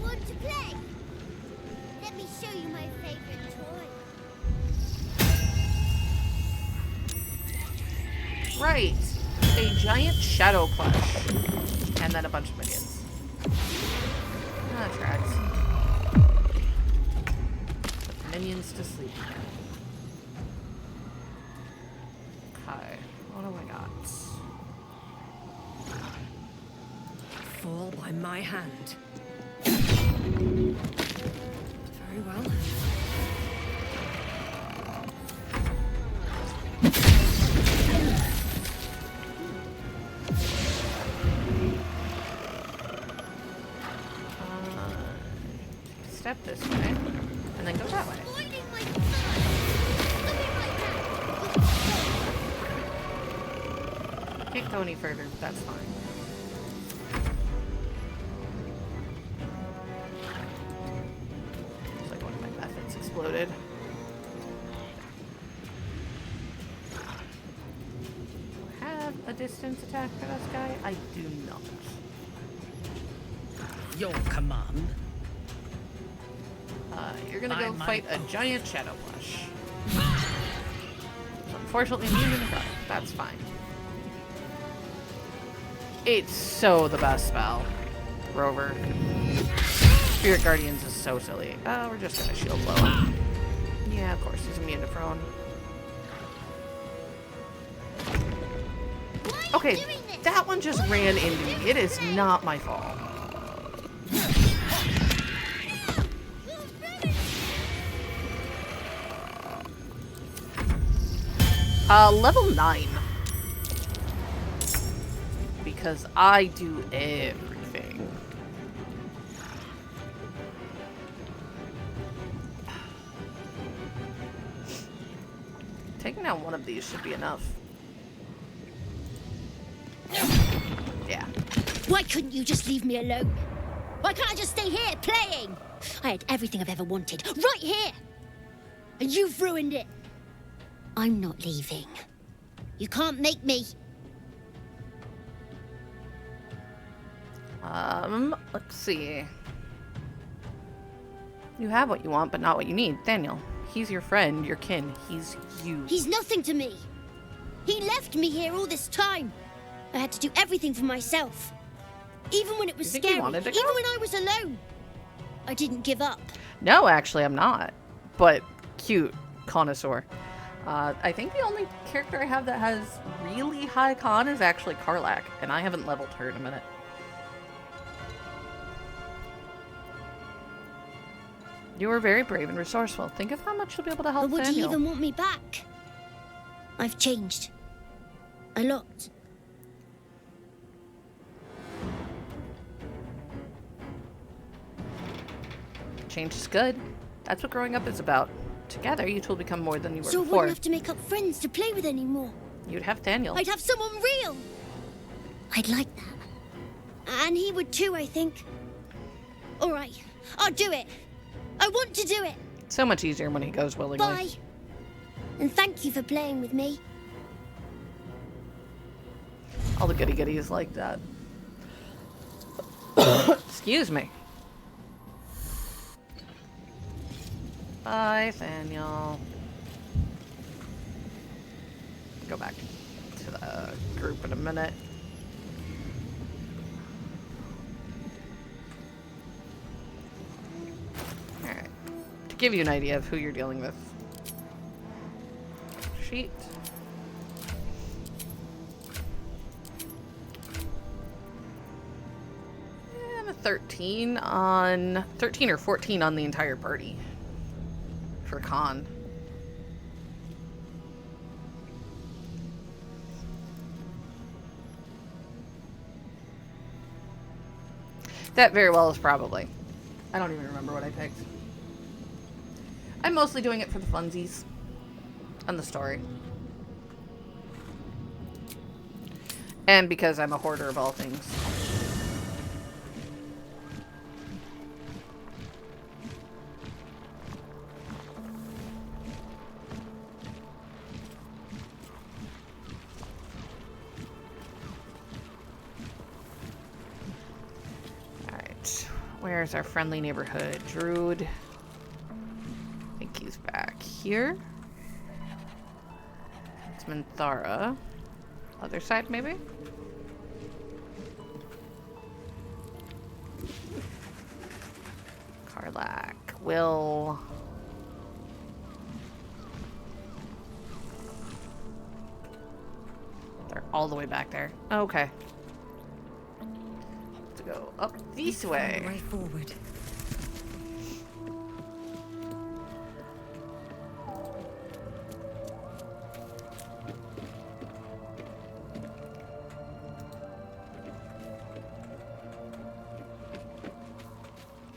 Want to play? Let me show you my favorite toy.
Right. A giant shadow plush. And then a bunch of minions. That tracks. Put the minions to sleep. Okay. What do I got?
Fall by my hand. Very well.
Step this way. And then go that way.
Avoiding my fur. I'll be right back.
Can't go any further, but that's fine. Looks like one of my methods exploded. Do I have a distance attack for this guy? I do not.
Your command.
You're gonna
By
go
my
fight a
oath.
giant shadow plush. So unfortunately, immune to necrotic. That's fine. It's so the best spell. Rover. Spirit Guardians is so silly. We're just gonna shield blow him. Yeah, of course, he's immune to prone.
Why are you
Okay,
doing this?
that one just ran into me. It is not my fault. Level 9. Because I do everything. Taking out one of these should be enough. Yeah.
Why couldn't you just leave me alone? Why can't I just stay here playing? I had everything I've ever wanted, right here! And you've ruined it. I'm not leaving. You can't make me.
Let's see. You have what you want, but not what you need. Daniel, he's your friend, your kin. He's you.
He's nothing to me. He left me here all this time. I had to do everything for myself. Even when it was
You think he
scary,
wanted to
even
go?
when I was alone. I didn't give up.
No, actually, I'm not. But cute connoisseur. I think the only character I have that has really high con is actually Karlach, and I haven't leveled her in a minute. You were very brave and resourceful. Think of how much you'll be able to help
But would he
Daniel.
even want me back? I've changed. A lot.
Change is good. That's what growing up is about. Together, you two will become more than you were
So I
before.
wouldn't have to make up friends to play with anymore.
You'd have Daniel.
I'd have someone real. I'd like that. And he would too, I think. All right, I'll do it. I want to do it.
So much easier when he goes willingly.
Bye. And thank you for playing with me.
All the goody goodies like that. Excuse me. Bye, Daniel. Go back to the group in a minute. Alright. To give you an idea of who you're dealing with. Sheet. And a 13 or 14 on the entire party. For con. That very well is probably. I don't even remember what I picked. I'm mostly doing it for the funsies and the story. And because I'm a hoarder of all things. Alright. Where's our friendly neighborhood? Druid. I think he's back here. It's Minthara. Other side, maybe? Karlak. Will. They're all the way back there. Okay. Let's go up this way.
Way forward.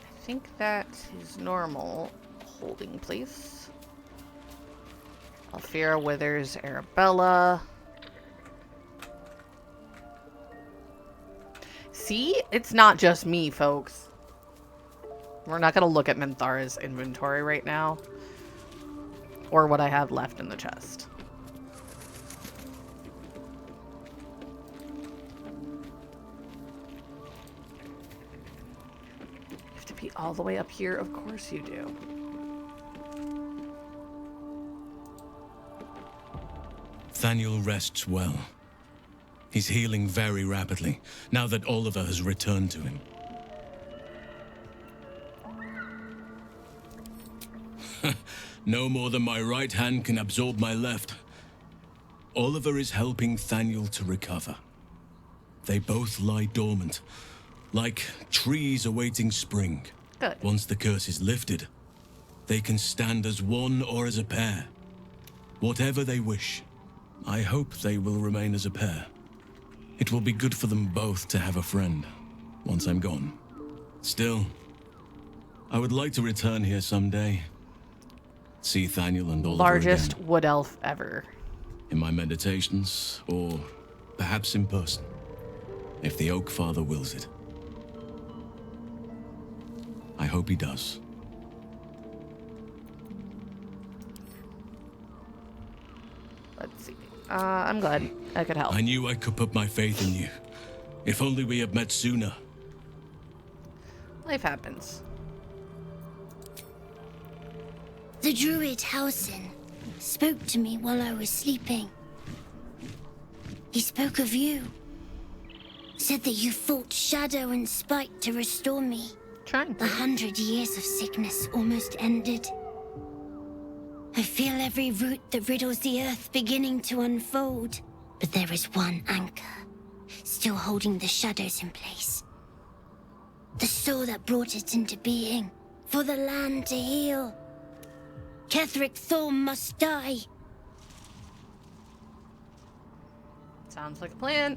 I think that is normal holding place. Alfira withers Arabella. See? It's not just me, folks. We're not gonna look at Minthara's inventory right now. Or what I have left in the chest. Be all the way up here? Of course you do.
Thaniel rests well. He's healing very rapidly, now that Oliver has returned to him. No more than my right hand can absorb my left. Oliver is helping Thaniel to recover. They both lie dormant, like trees awaiting spring.
Good.
Once the curse is lifted, they can stand as one or as a pair. Whatever they wish. I hope they will remain as a pair. It will be good for them both to have a friend, once I'm gone. Still, I would like to return here someday. See Thaniel and Oliver
Largest
again.
wood elf ever.
In my meditations, or perhaps in person, if the Oak Father wills it. I hope he does.
Let's see. I'm glad I could help.
I knew I could put my faith in you. If only we had met sooner.
Life happens.
The druid Halsin spoke to me while I was sleeping. He spoke of you. Said that you fought shadow and spite to restore me.
Trying to.
100 years of sickness almost ended. I feel every root that riddles the earth beginning to unfold. But there is one anchor, still holding the shadows in place. The soul that brought it into being, for the land to heal. Ketheric Thorm must die.
Sounds like a plan.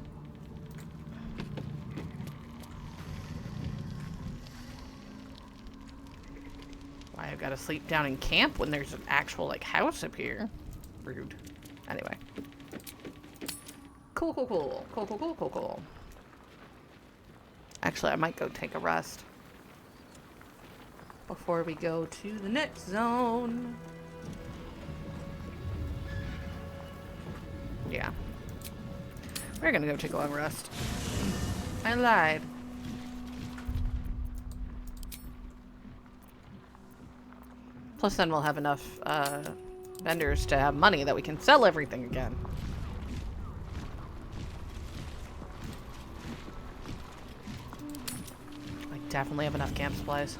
Why I've got to sleep down in camp when there's an actual, like, house up here. Rude. Anyway. Cool, cool, cool. Cool, cool, cool, cool, cool. Actually, I might go take a rest before we go to the next zone. Yeah. We're gonna go take a long rest. I lied. Plus then we'll have enough vendors to have money that we can sell everything again. I definitely have enough camp supplies.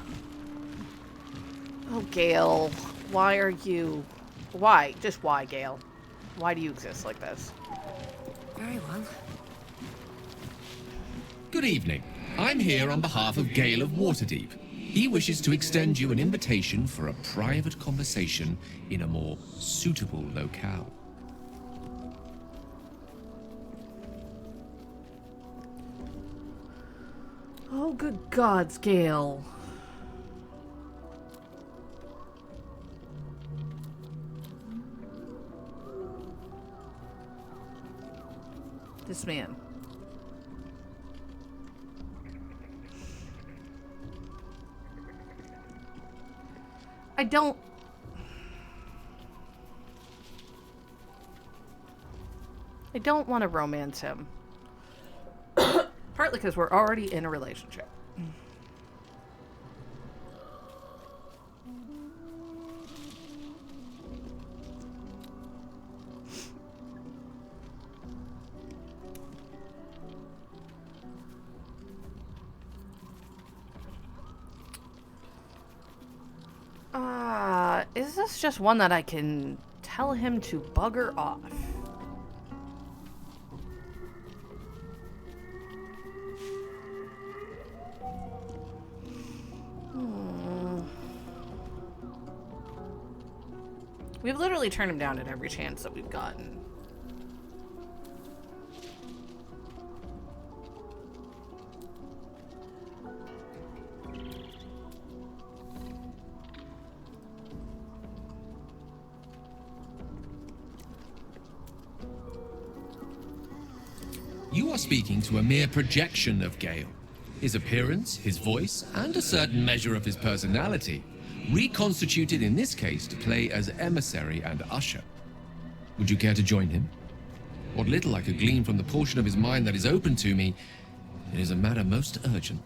Oh, Gale. Why are you... Why? Just why, Gale? Why do you exist like this?
Very well.
Good evening. I'm here on behalf of Gale of Waterdeep. He wishes to extend you an invitation for a private conversation in a more suitable locale.
Oh, good gods, Gale. This man. I don't want to romance him. Partly because we're already in a relationship. Is this just one that I can tell him to bugger off? We've literally turned him down at every chance that we've gotten.
You are speaking to a mere projection of Gale. His appearance, his voice, and a certain measure of his personality, reconstituted in this case to play as emissary and usher. Would you care to join him? What little I could glean from the portion of his mind that is open to me, it is a matter most urgent.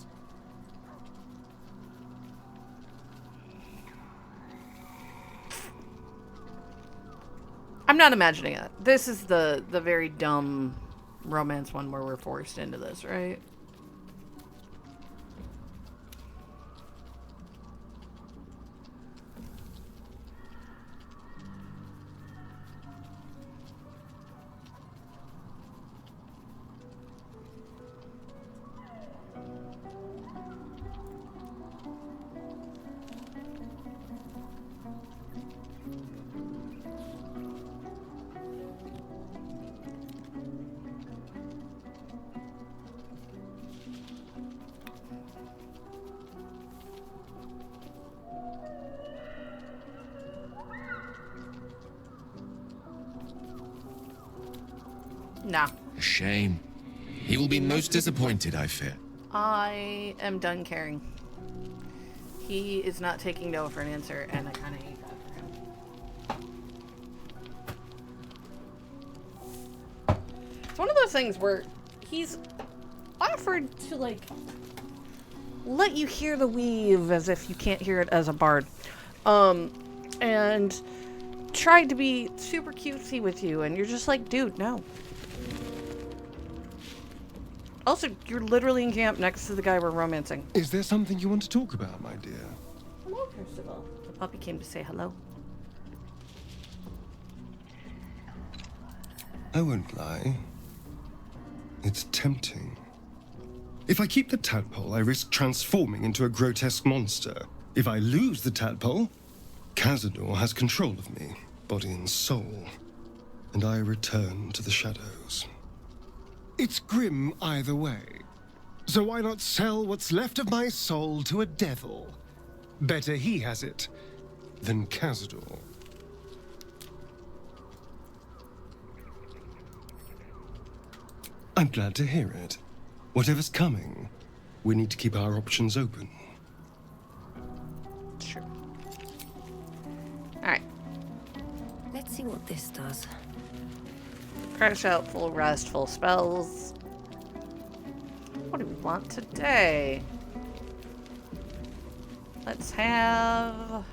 I'm not imagining it. This is the very dumb romance one where we're forced into this, right? Nah.
A shame. He will be most disappointed, I fear.
I am done caring. He is not taking no for an answer, and I kind of hate that for him. It's one of those things where he's offered to, like, let you hear the weave as if you can't hear it as a bard. And tried to be super cutesy with you, and you're just like, dude, no. Also, you're literally in camp next to the guy we're romancing.
Is there something you want to talk about, my dear?
Hello, Percival. The puppy came to say hello.
I won't lie. It's tempting. If I keep the tadpole, I risk transforming into a grotesque monster. If I lose the tadpole, Cazador has control of me, body and soul, and I return to the shadows. It's grim either way. So why not sell what's left of my soul to a devil? Better he has it than Cazador. I'm glad to hear it. Whatever's coming, we need to keep our options open.
Sure. Alright.
Let's see what this does.
Crash out, full rest, full spells. What do we want today? Let's have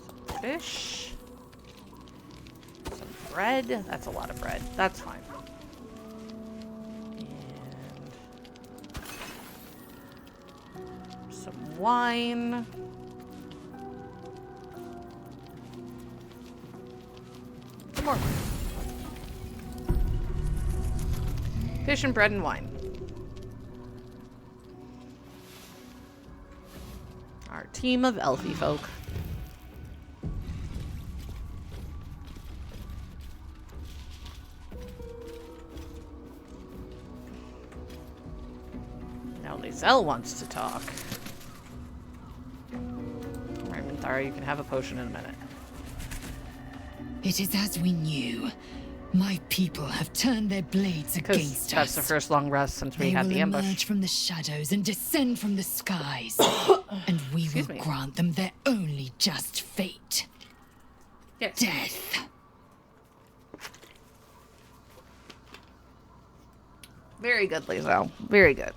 some fish. Some bread. That's a lot of bread. That's fine. And some wine. More. Fish and bread and wine. Our team of elfie folk. Now Lizelle wants to talk. Alright, Minthara, you can have a potion in a minute.
It is as we knew.
My people have turned their blades
Because
against
that's
us.
the first long rest since we
They
had
will
the ambush.
emerge from the shadows and descend from the skies. And we
Excuse
will
me.
grant them their only just fate.
Yes.
Death.
Very good, Lizzo. Very good.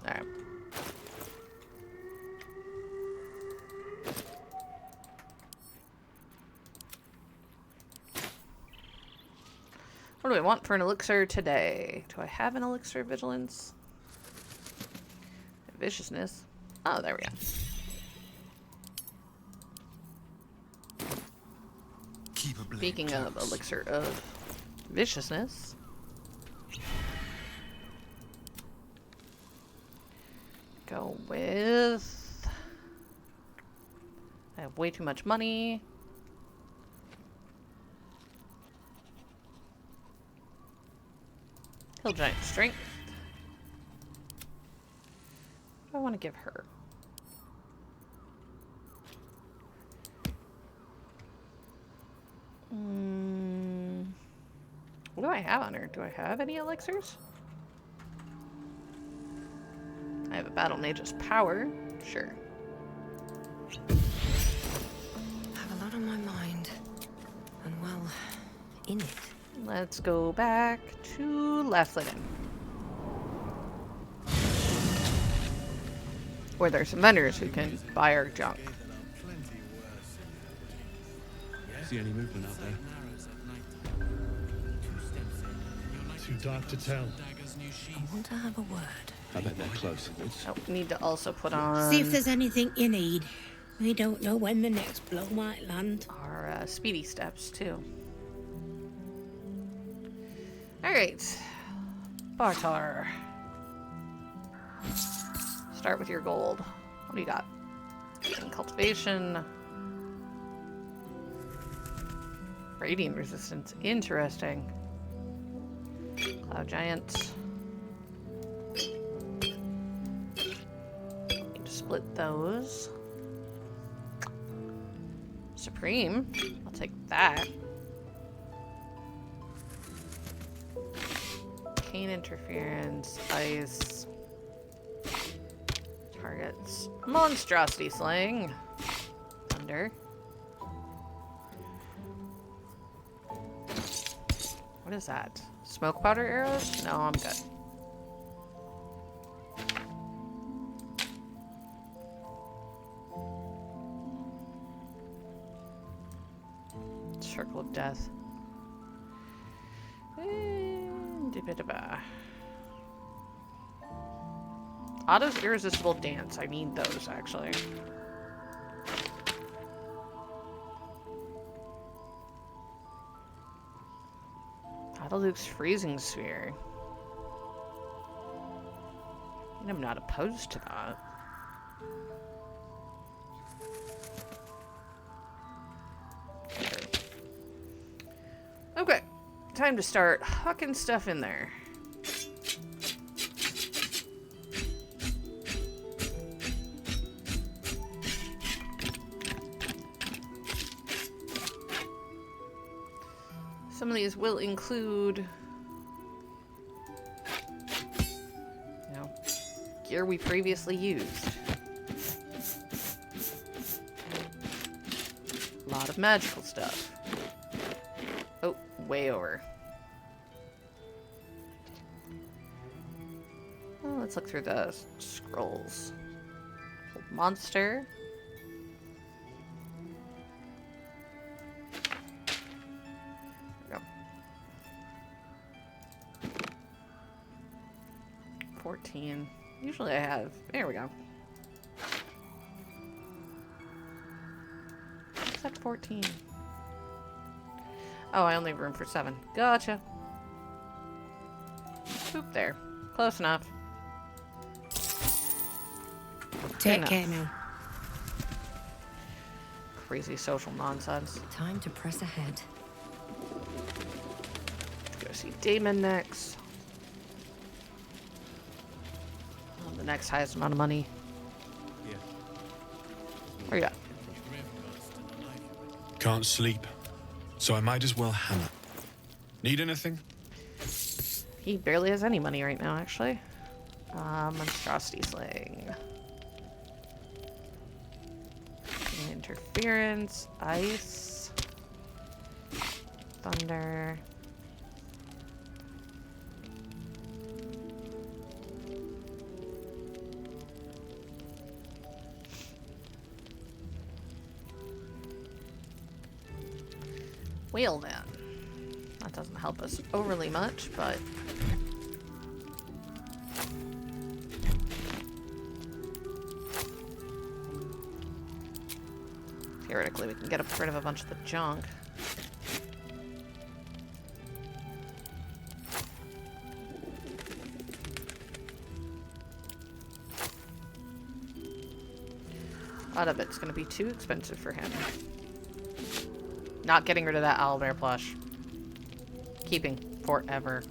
Alright. What do I want for an elixir today? Do I have an elixir of vigilance? Viciousness. Oh, there we go. Speaking of elixir of viciousness. Go with... I have way too much money. Hill Giant Strength. What do I want to give her? What do I have on her? Do I have any elixirs? I have a Battle Mage's Power. Sure.
I have a lot on my mind. And well, in it.
Let's go back to Leflin. Where there's some vendors who can buy our junk.
See any movement out there?
Too dark to tell.
I want to have a word.
I bet they're close.
Oh, we need to also put on
See if there's anything you need. We don't know when the next blow might land.
our speedy steps too. Alright. Bartar. Start with your gold. What do you got? Cultivation. Radiant resistance. Interesting. Cloud Giant. Need to split those. Supreme. I'll take that. Cane interference. Ice. Targets. Monstrosity sling. Thunder. What is that? Smoke powder arrows? No, I'm good. Circle of Death. Otto's Irresistible Dance. I need those, actually. Luke's Freezing Sphere. I'm not opposed to that. Okay, time to start hucking stuff in there. Some of these will include, you know, gear we previously used. A lot of magical stuff. Oh, way over. Well, let's look through the scrolls. Monster. There we go. 14. Usually I have. There we go. What's that 14? Oh, I only have room for 7. Gotcha. Oop, there. Close enough.
Take care now.
Crazy social nonsense.
Time to press ahead.
Go see Damon next. Oh, the next highest amount of money.
Yeah.
Where you at?
Can't sleep, so I might as well hammer.
Need anything?
He barely has any money right now, actually. Monstrosity Sling. Interference, ice, thunder. Well then, that doesn't help us overly much, but theoretically we can get rid of a bunch of the junk. A lot of it's going to be too expensive for him. Not getting rid of that owlbear plush. Keeping forever.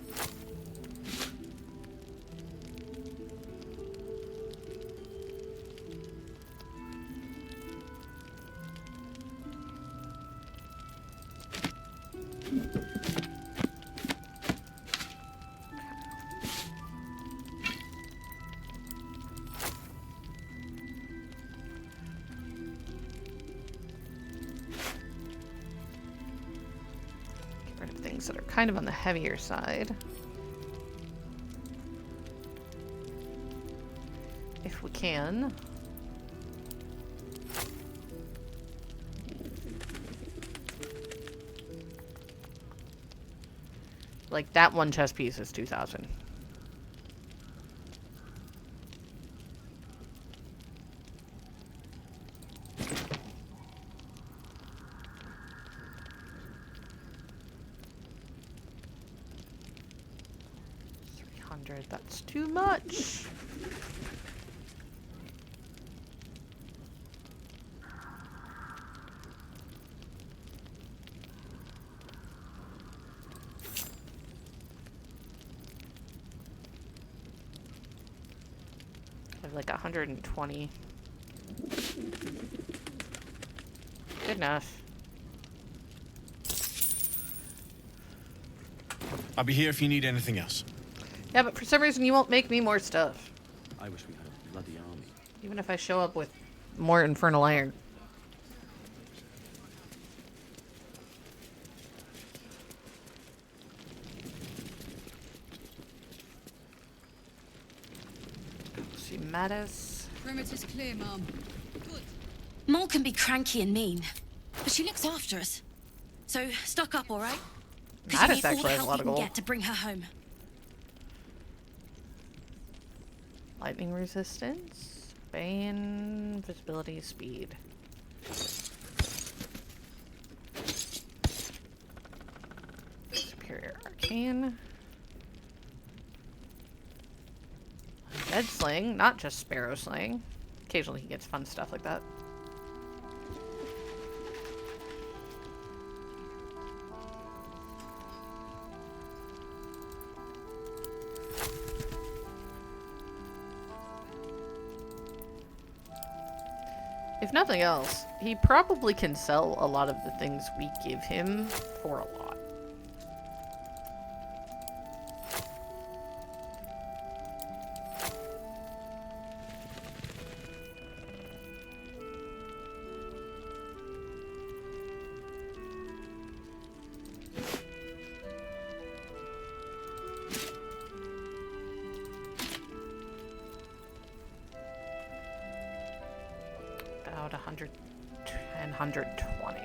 That are kind of on the heavier side. If we can. Like that one chess piece is 2,000. That's too much. I have like 120. Good enough.
I'll be here if you need anything else.
Yeah, but for some reason you won't make me more stuff.
I wish we had a bloody army.
Even if I show up with more infernal iron. See, Mattis.
Perimeter's clear, Mom. Good.
Mol can be cranky and mean, but she looks after us. So, stock up, all right? 'Cause you
Mattis
need all
actually
the
has a
help
lot
you
of
can
gold.
get to bring her home.
Lightning resistance, bane, visibility, speed. Superior arcane. Dead sling, not just sparrow sling. Occasionally he gets fun stuff like that. If nothing else, he probably can sell a lot of the things we give him for a lot. About 110, 120.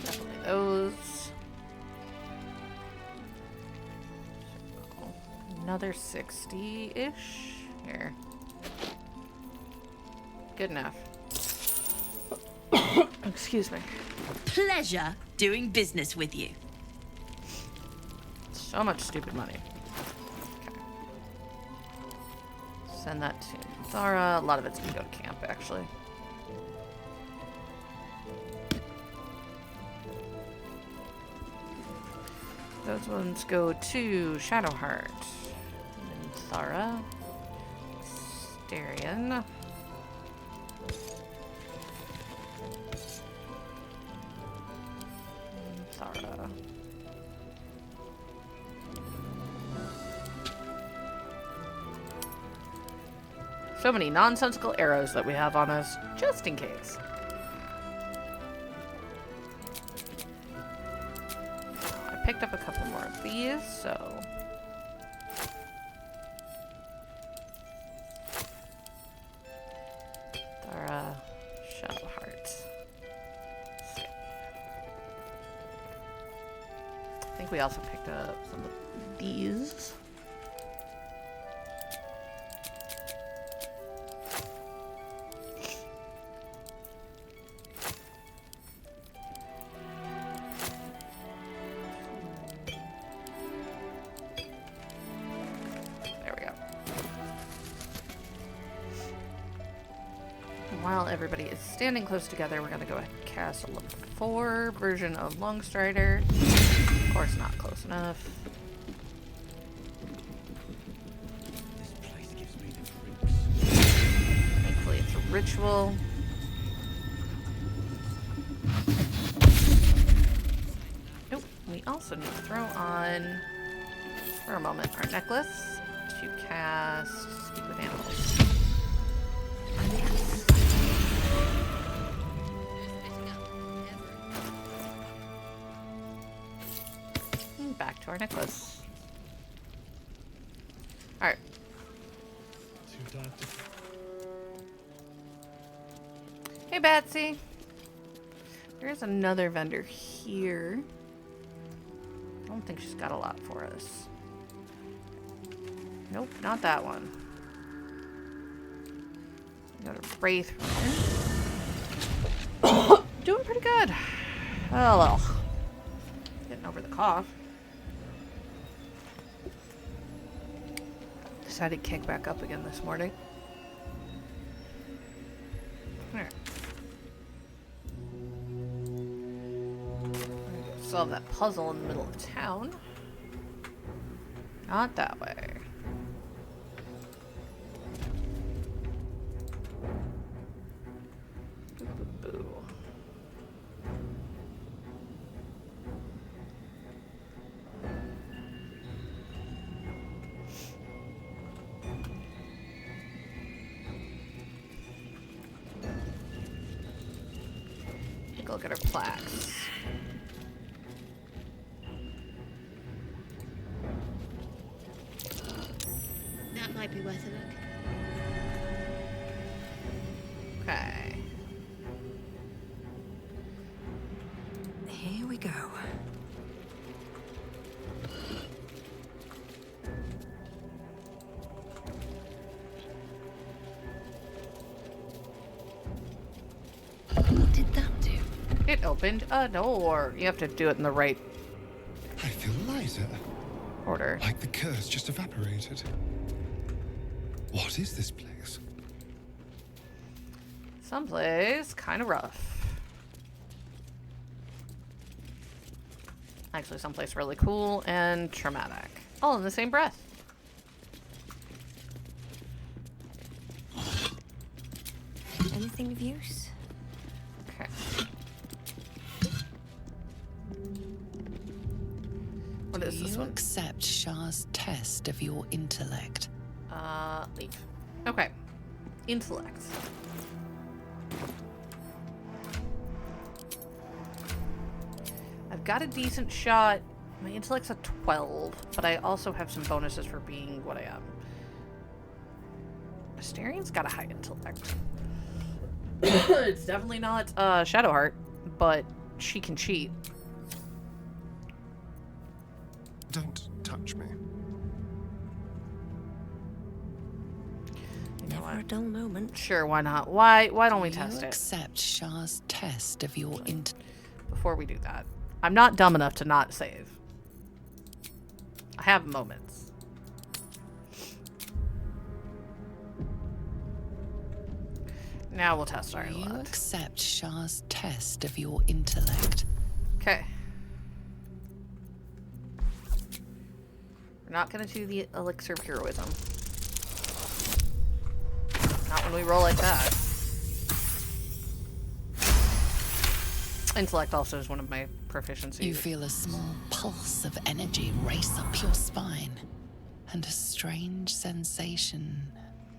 Definitely those. So, another 60-ish. Here. Good enough. Excuse me.
Pleasure doing business with you.
So much stupid money. Okay. Send that to Zara. A lot of it's gonna go to camp, actually. those ones go to Shadowheart. Thara. Starion. Thara. So many nonsensical arrows that we have on us, just in case. I picked up a couple more of these, so... Thara, Shadowheart. I think we also picked up some of these. While everybody is standing close together, we're going to go ahead and cast a level 4 version of Longstrider. Of course, not close enough.
This place gives me the creeps.
Thankfully, it's a ritual. Oh, we also need to throw on, for a moment, our necklace to cast Speak with Animals. Back to our necklace. Alright. Hey, Batsy. There's another vendor here. I don't think she's got a lot for us. Nope, not that one. Got a Wraith runner. Doing pretty good. Oh, well. Getting over the cough. Decided to kick back up again this morning. Alright. Solve that puzzle in the middle of town. Not that way. Boo. Take a look at our plaques.
That might be worth a look.
Okay.
Here we go. What did that do?
It opened a door. You have to do it in the right
I feel lighter.
order.
Like the curse just evaporated. What is this place?
Someplace kind of rough. Actually, someplace really cool and traumatic. All in the same breath.
Anything of use?
Okay. What is this
You
one?
accept Shah's test of your intellect.
Leave. Okay. Intellect. I've got a decent shot. My intellect's a 12, but I also have some bonuses for being what I am. Astarion's got a high intellect. It's definitely not Shadowheart, but she can cheat.
Don't touch me.
You know
Never a
what?
dull moment.
Sure, why not? Why don't we
You
test it
accept Shah's test of your intellect.
before we do that? I'm not dumb enough to not save. I have moments. Now we'll test our
You
luck.
accept Shah's test of your intellect.
Okay. We're not gonna do the elixir of heroism. Not when we roll like that. Intellect also is one of my proficiencies.
You feel a small pulse of energy race up your spine, and a strange sensation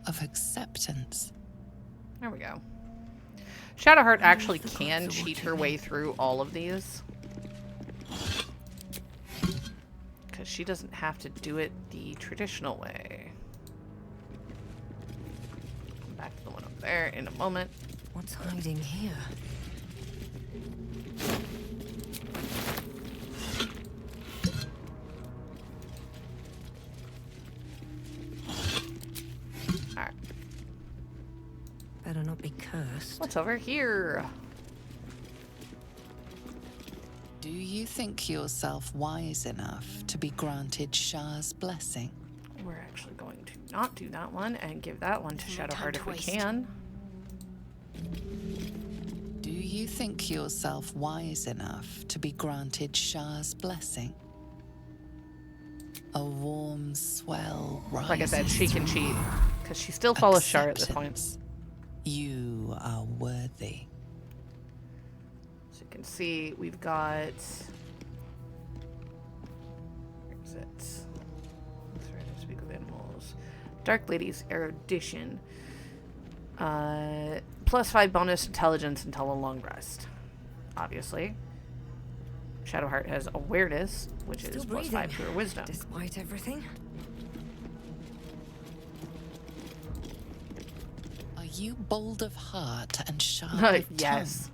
of acceptance.
There we go. Shadowheart actually can cheat her way through all of these. Because she doesn't have to do it the traditional way. Come back to the one up there in a moment.
What's hiding here?
Alright.
Better not be cursed.
What's over here?
Do you think yourself wise enough to be granted Shah's blessing?
We're actually going to not do that one and give that one to
No time
Shadowheart
to
if we
waste.
can.
Do you think yourself wise enough to be granted Shah's blessing? A warm swell rises.
Like I said, she can cheat. Because she still follows Shar at this point.
Acceptance. You are worthy.
So you can see we've got... Where's it? Let's try to speak with animals. Dark Lady's erudition. +5 bonus intelligence until a long rest. Obviously. Shadowheart has awareness, which is
Still
+5
breathing,
to her wisdom.
despite everything.
Are you bold of heart and sharp of
Yes.
tongue?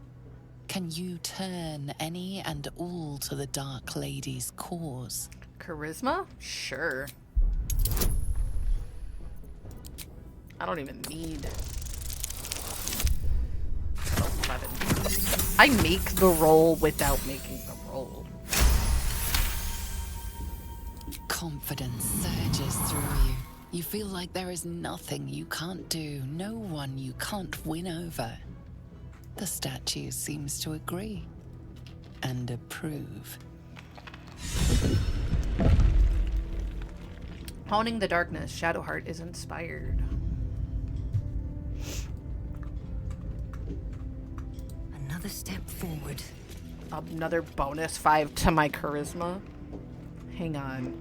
Can you turn any and all to the Dark Lady's cause?
Charisma? Sure. I don't even need... 11. I make the roll without making the roll.
Confidence surges through you. You feel like there is nothing you can't do, no one you can't win over. The statue seems to agree and approve.
Honing the darkness, Shadowheart is inspired.
Another step forward.
Another bonus 5 to my charisma. Hang on.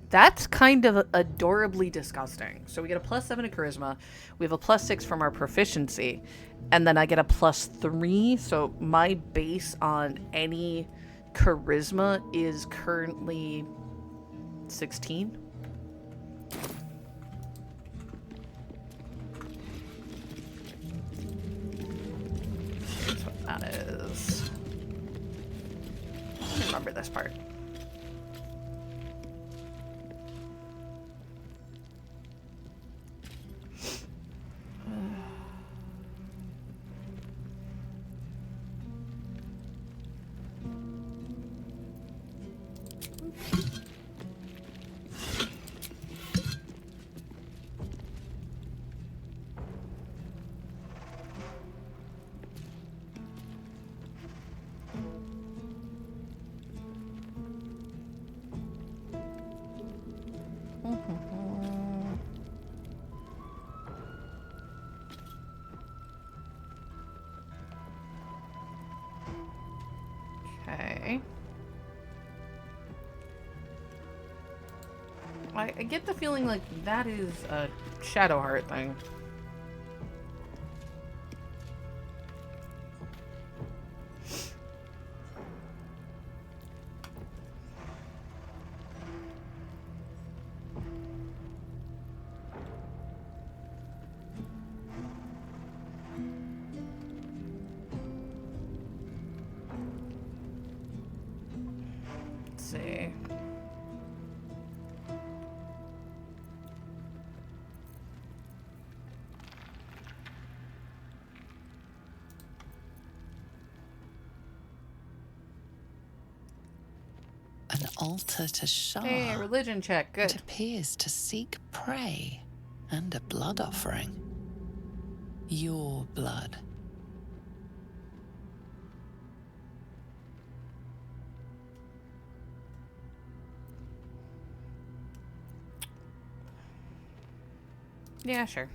That's kind of adorably disgusting. So we get a +7 to charisma. We have a +6 from our proficiency. And then I get a +3. So my base on any charisma is currently 16. That's what that is. I remember this part. Okay. I get the feeling like that is a Shadowheart thing. Let's see.
An altar to Shah.
Hey, religion check. Good.
It appears to seek prey and a blood offering. Your blood.
Yeah, sure.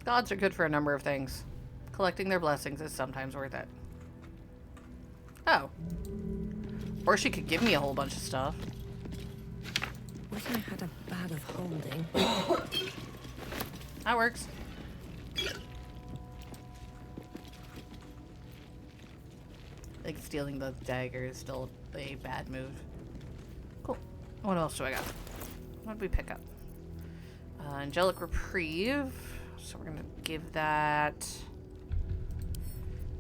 Gods are good for a number of things. Collecting their blessings is sometimes worth it. Oh. Or she could give me a whole bunch of stuff.
Wish I had a bag of holding.
That works. I think stealing the dagger is still a bad move. Cool. What else do I got? What did we pick up? Angelic Reprieve. So we're gonna give that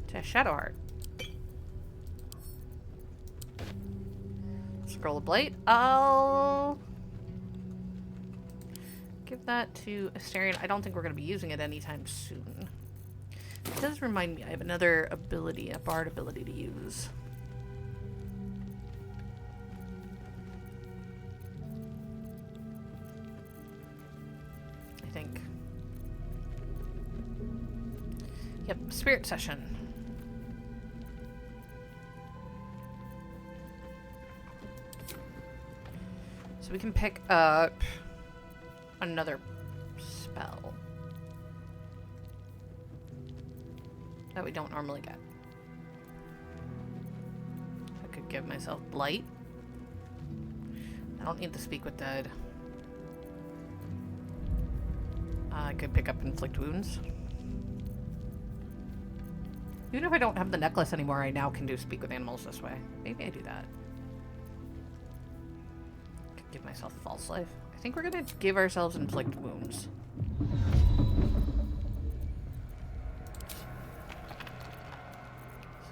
to Shadowheart. Scroll of Blight. I'll give that to Asterion. I don't think we're gonna be using it anytime soon. It does remind me I have another ability, a bard ability to use. I think. Yep, Spirit Session. So we can pick up another spell that we don't normally get. I could give myself Blight. I don't need to Speak with Dead. I could pick up Inflict Wounds. Even if I don't have the necklace anymore, I now can do Speak with Animals this way. Maybe I do that. Could give myself False Life. I think we're gonna give ourselves Inflict Wounds.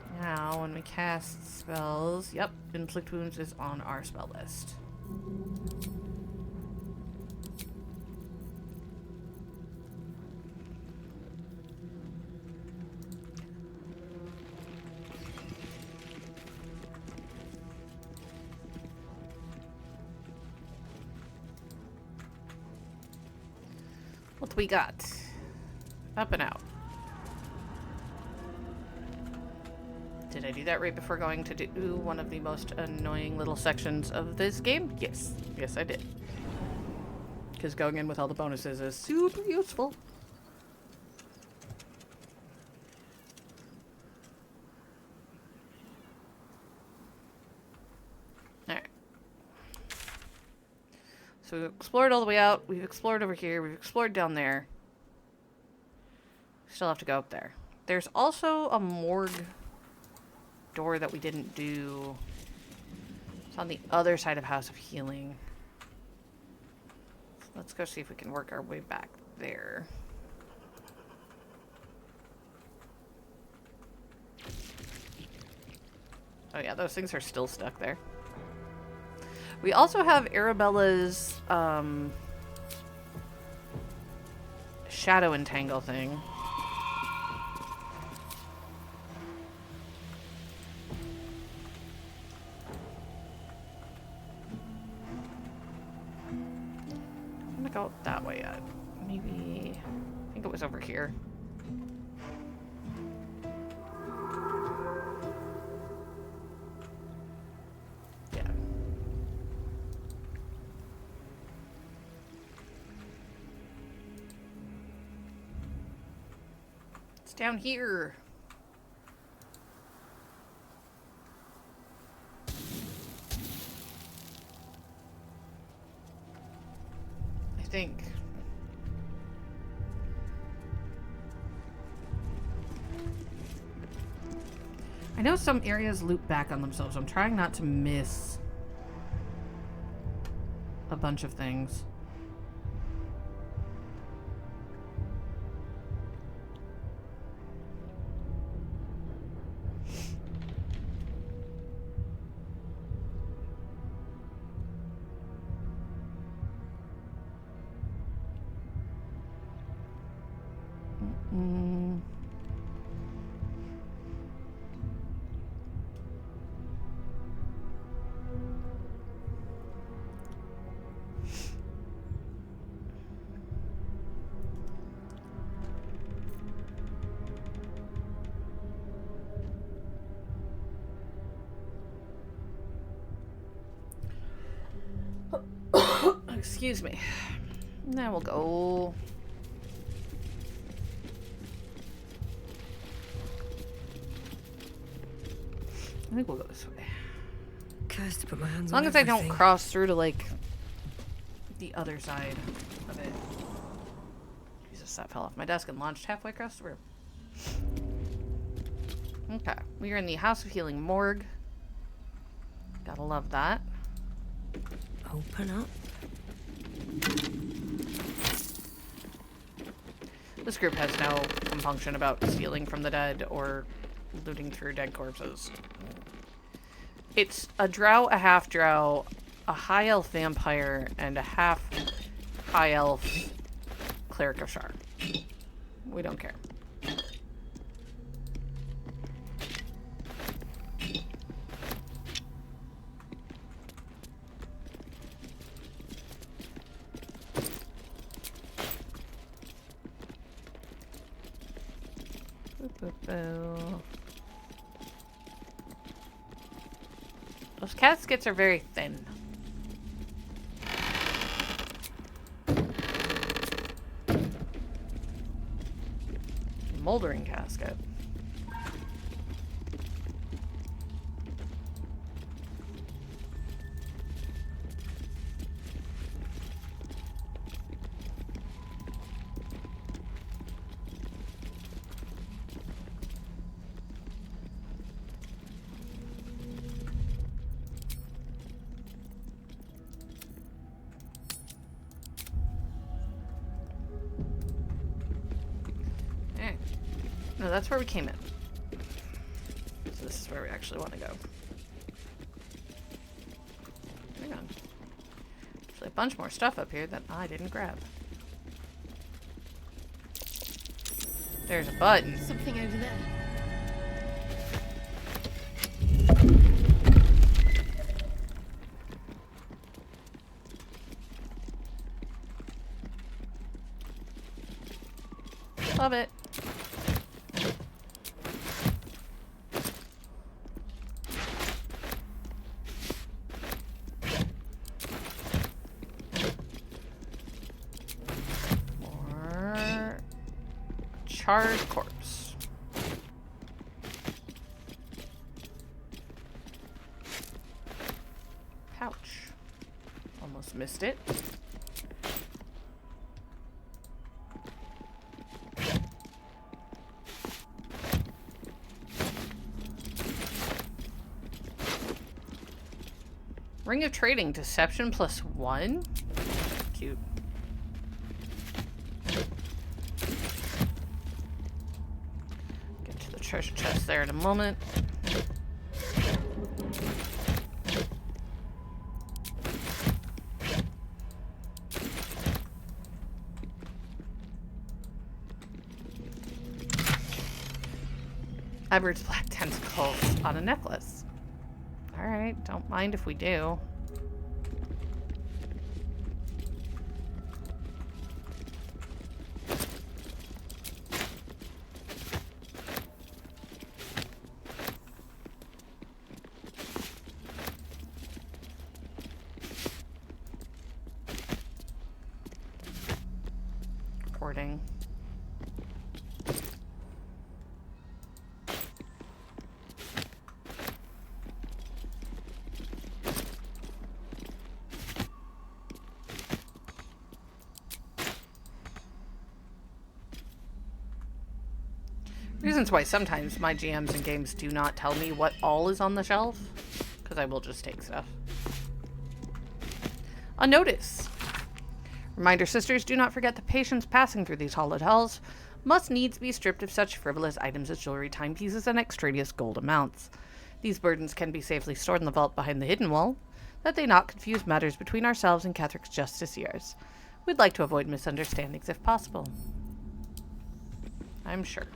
So now, when we cast spells, yep, Inflict Wounds is on our spell list. What we got? Up and out. Did I do that right before going to do one of the most annoying little sections of this game? Yes. Yes, I did. Because going in with all the bonuses is super useful. Alright. So we've explored all the way out. We've explored over here. We've explored down there. Still have to go up there. There's also a morgue door that we didn't do. It's on the other side of House of Healing. Let's go see if we can work our way back there. Oh yeah, those things are still stuck there. We also have Arabella's Shadow Entangle thing. I'm gonna go that way yet. Maybe, I think it was over here. Yeah. It's down here. I think. I know some areas loop back on themselves. I'm trying not to miss a bunch of things. Mm. Excuse me. Now we'll go. I think we'll go this way.
Cursed to put my hands
As long
on
as I don't
everything.
cross through to, like, the other side of it. Jesus, that fell off my desk and launched halfway across the room. Okay, we are in the House of Healing morgue. Gotta love that.
Open up.
This group has no compunction about stealing from the dead or looting through dead corpses. It's a drow, a half drow, a high elf vampire, and a half high elf cleric of Shar. We don't care. Those caskets are very thin. Moldering casket. No, that's where we came in. So this is where we actually want to go. Hang on. There's a bunch more stuff up here that I didn't grab. There's a button.
Something over there.
Love it. More charred corpse. Pouch. Almost missed it. Ring of Trading, Deception +1? Cute. Get to the treasure chest there in a moment. Edward's black tentacles on a necklace. Alright, don't mind if we do. Recording. Reasons why sometimes my GMs in games do not tell me what all is on the shelf, because I will just take stuff. A notice. Reminder, sisters, do not forget the patients passing through these hallowed halls must needs be stripped of such frivolous items as jewelry, timepieces, and extraneous gold amounts. These burdens can be safely stored in the vault behind the hidden wall, that they not confuse matters between ourselves and Catheric's justiciars. We'd like to avoid misunderstandings if possible. I'm sure.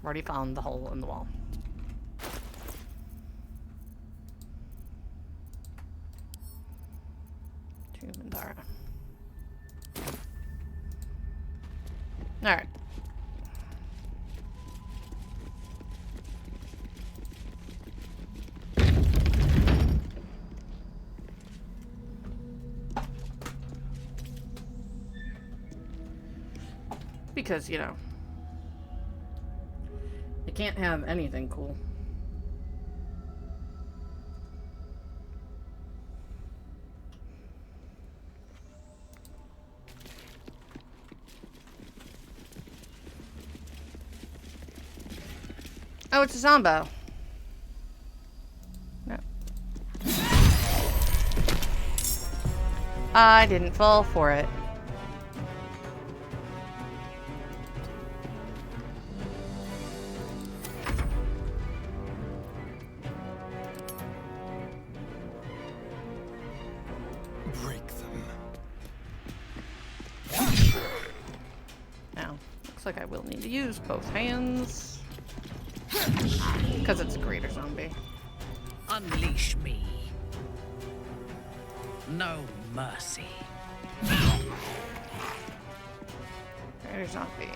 Already found the hole in the wall. To Mandara. Alright. Because, you know, you can't have anything cool. Oh, it's a Zombo. No. I didn't fall for it.
Break them.
Now, looks like I will need to use both hands. Because it's a greater zombie.
Unleash me. No mercy.
Greater zombie.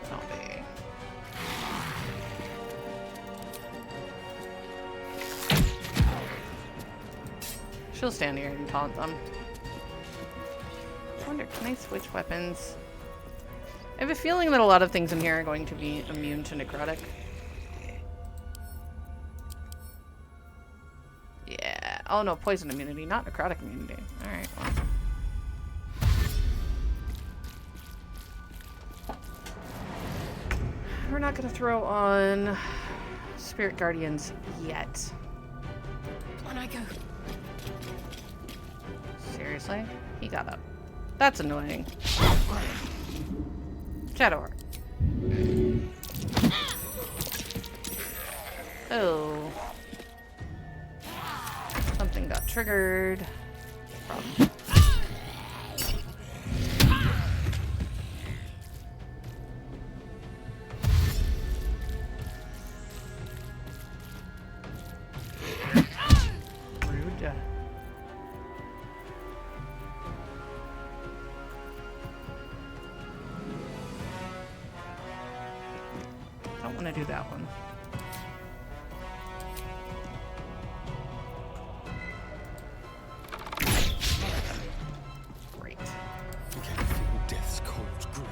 Zombie. She'll stand here and taunt them. I wonder, can I switch weapons? I have a feeling that a lot of things in here are going to be immune to necrotic. Yeah. Oh no, poison immunity, not necrotic immunity. Alright, well. We're not gonna throw on Spirit Guardians yet.
On I go.
Seriously? He got up. That's annoying. Shadowheart. Oh. Something got triggered. Problem. Rude. Don't want to do that one. Great.
I can feel death's cold grip.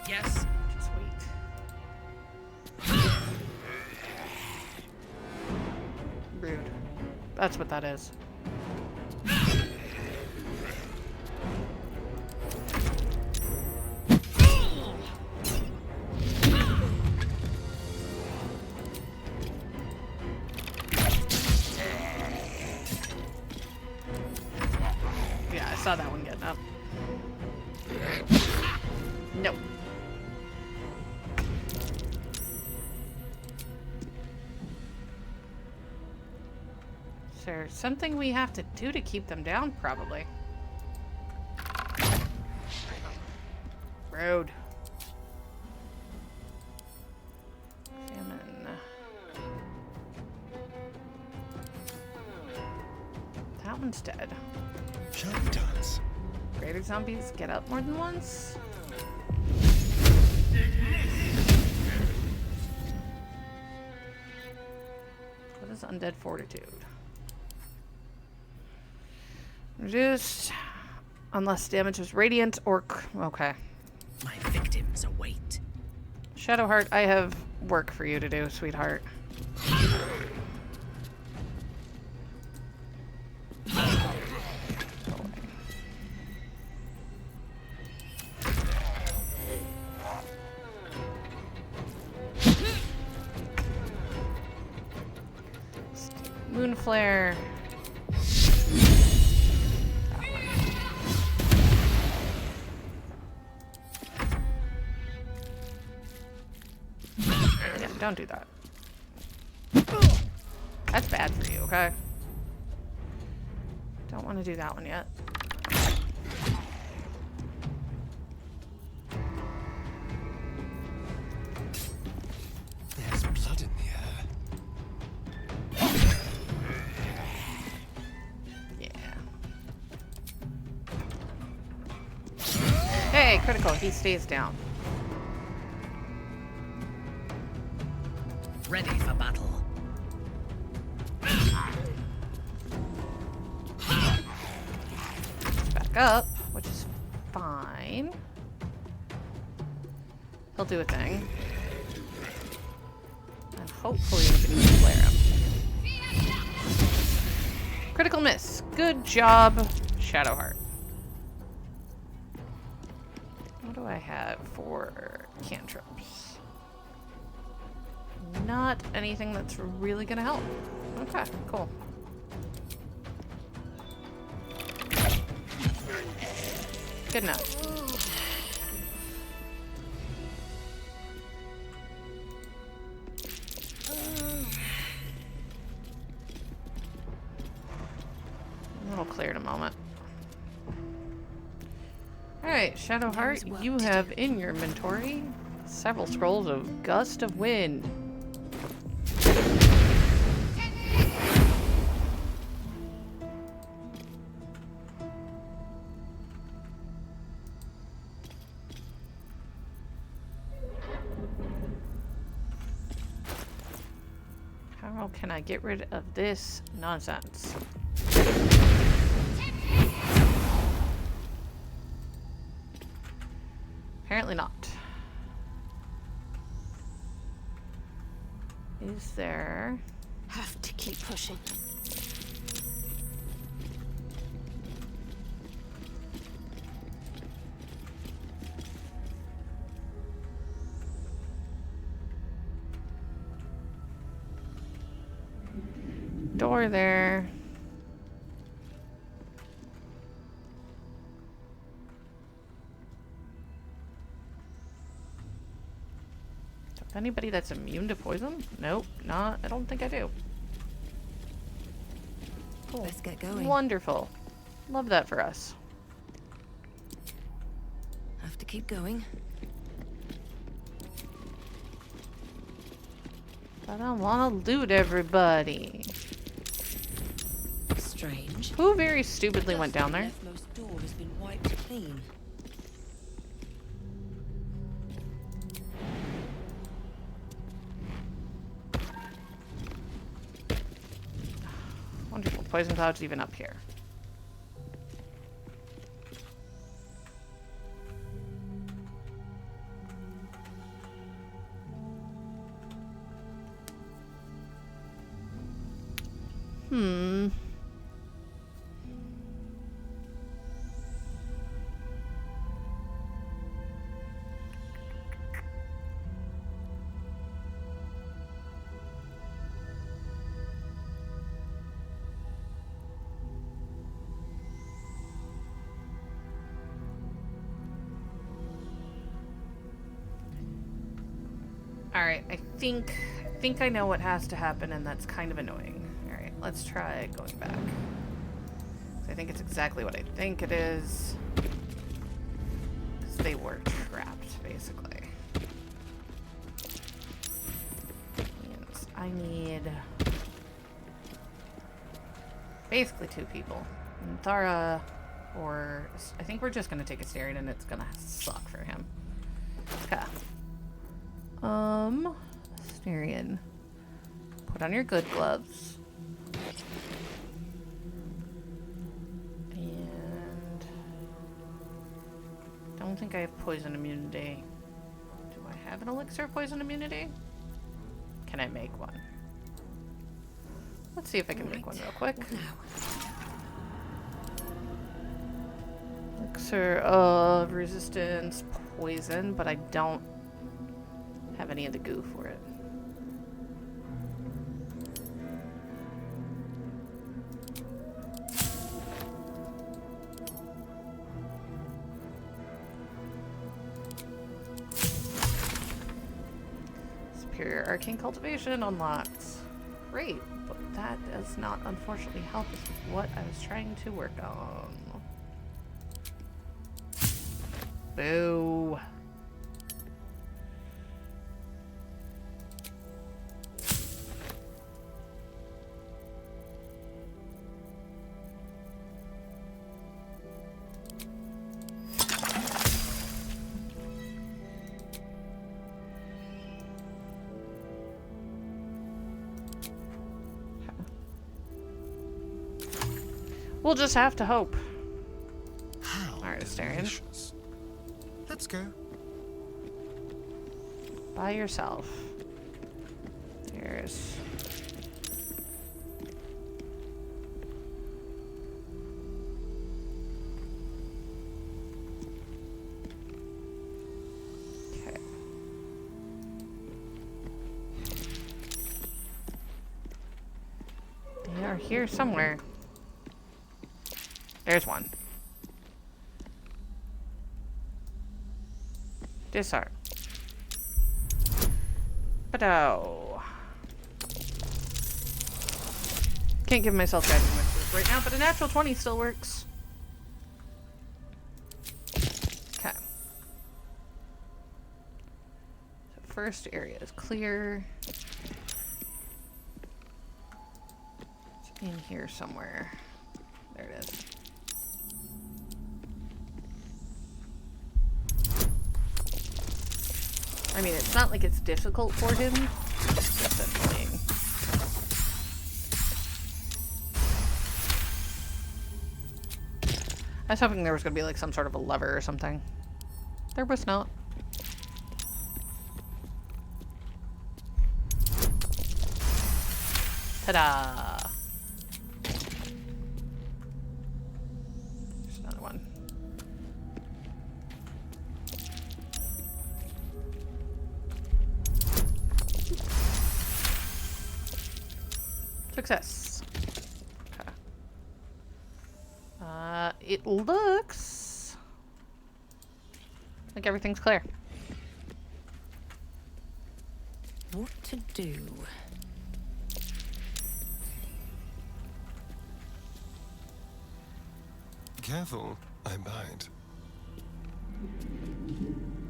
Yes.
Just wait. Rude. That's what that is. Yeah, I saw that one getting up. Nope. Is there something we have to do to keep them down? Probably. Road. Famine. That one's dead.
Shall we dance?
Greater zombies get up more than once? What is undead fortitude? Reduced unless damage is radiant or okay.
My victims await.
Shadowheart, I have work for you to do, sweetheart. Moon flare. Yeah, don't do that. That's bad for you, okay? Don't want to do that one yet.
There's blood in the air.
Hey, critical. He stays down.
ready for battle.
Back up, which is fine. He'll do a thing. And hopefully we can flare him. Critical miss. Good job, Shadowheart. What do I have for cantrips? Not anything that's really gonna help. Okay, cool. Good enough. It'll clear in a moment. Alright, Shadowheart, you have in your inventory several scrolls of Gust of Wind. How can I get rid of this nonsense? Apparently not. Is there...
Have to keep pushing.
door there? Anybody that's immune to poison? Nope, not. I don't think I do. Cool.
Let's get going.
Wonderful. Love that for us.
Have to keep going.
I don't want to loot everybody.
Strange.
Who very stupidly went down there?
The leftmost door has been wiped clean.
Wonderful. Poison cloud's even up here. Alright, I think I know what has to happen, and that's kind of annoying. Alright, let's try going back. I think it's exactly what I think it is. Because they were trapped, basically. Means I need basically two people. Thara, or I think we're just gonna take Astarion, and it's gonna suck for him. Okay. Astarion. Put on your good gloves. And don't think I have poison immunity. Do I have an elixir of poison immunity? Can I make one? Let's see if I can make one real quick. Elixir of resistance poison, but I don't have any of the goo for it. Superior arcane cultivation unlocked. Great, but that does not unfortunately help us with what I was trying to work on. Boo. We'll just have to hope.
How
Alright, Astarion.
delicious. Let's go.
By yourself. There's... Okay. They are here somewhere. There's one. Disarm. But can't give myself guiding whispers right now, but a natural 20 still works. Okay. So first area is clear. It's in here somewhere. There it is. I mean, it's not like it's difficult for him. It's just annoying. I was hoping there was going to be like some sort of a lever or something. There was not. Ta-da! There's another one. Success. Okay. It looks like everything's clear.
What to do?
Careful, I bite.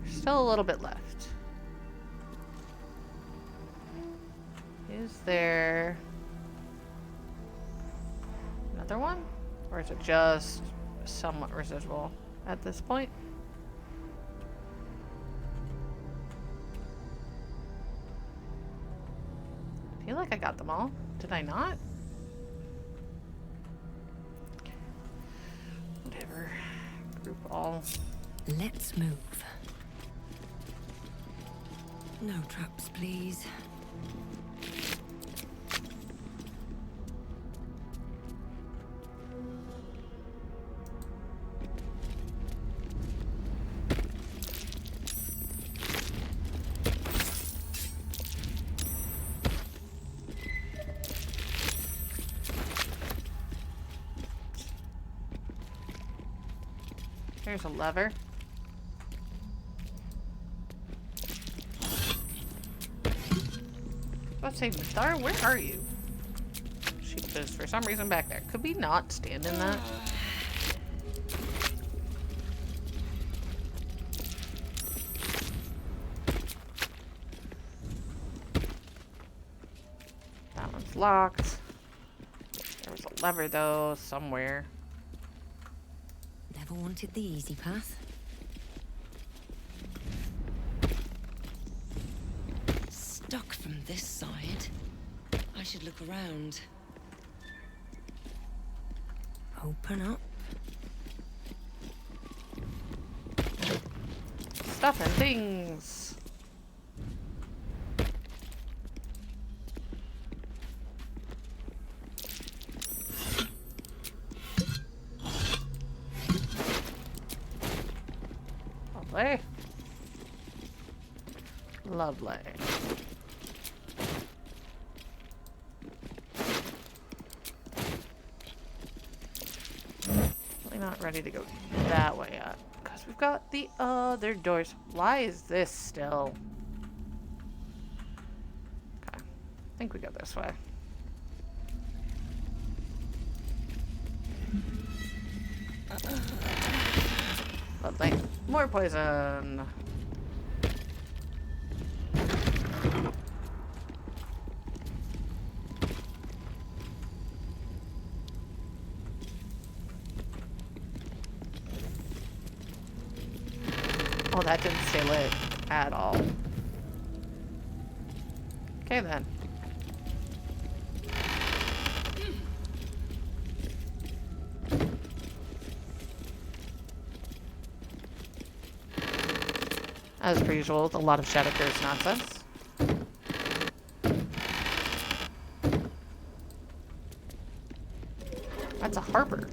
Still a little bit left. Is there another one? Or is it just somewhat residual at this point? I feel like I got them all. Did I not? Whatever. Group all.
Let's move. No traps, please.
There's a lever. Let's say, Thar, where are you? She was for some reason back there. Could we not stand in that? That one's locked. There was a lever though, somewhere.
Never wanted the easy path. Stuck from this side. I should look around. Open up.
Stuff and things. Lovely. Lovely. Really not ready to go that way yet. Because we've got the other doors. Why is this still? Okay. I think we go this way. Lovely. More poison. Oh, that didn't stay lit at all. Okay then. As per usual, with a lot of Shadow Curse nonsense. That's a harbor.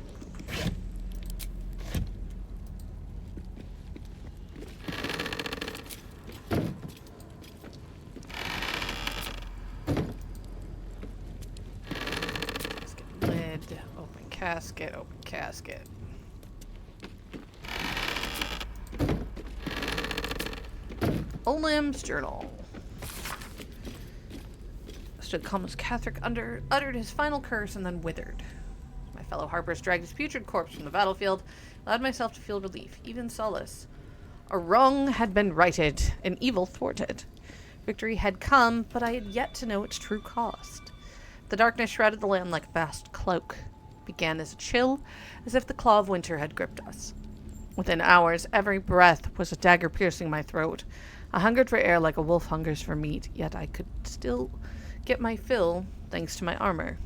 Let's get lid, open casket, open casket. Olim's journal. Stood calm as Catherick uttered his final curse and then withered. My fellow harpers dragged his putrid corpse from the battlefield, allowed myself to feel relief, even solace. A wrong had been righted, an evil thwarted. Victory had come, but I had yet to know its true cost. The darkness shrouded the land like a vast cloak. It began as a chill, as if the claw of winter had gripped us. Within hours, every breath was a dagger piercing my throat. I hungered for air like a wolf hungers for meat, yet I could still get my fill thanks to my armor.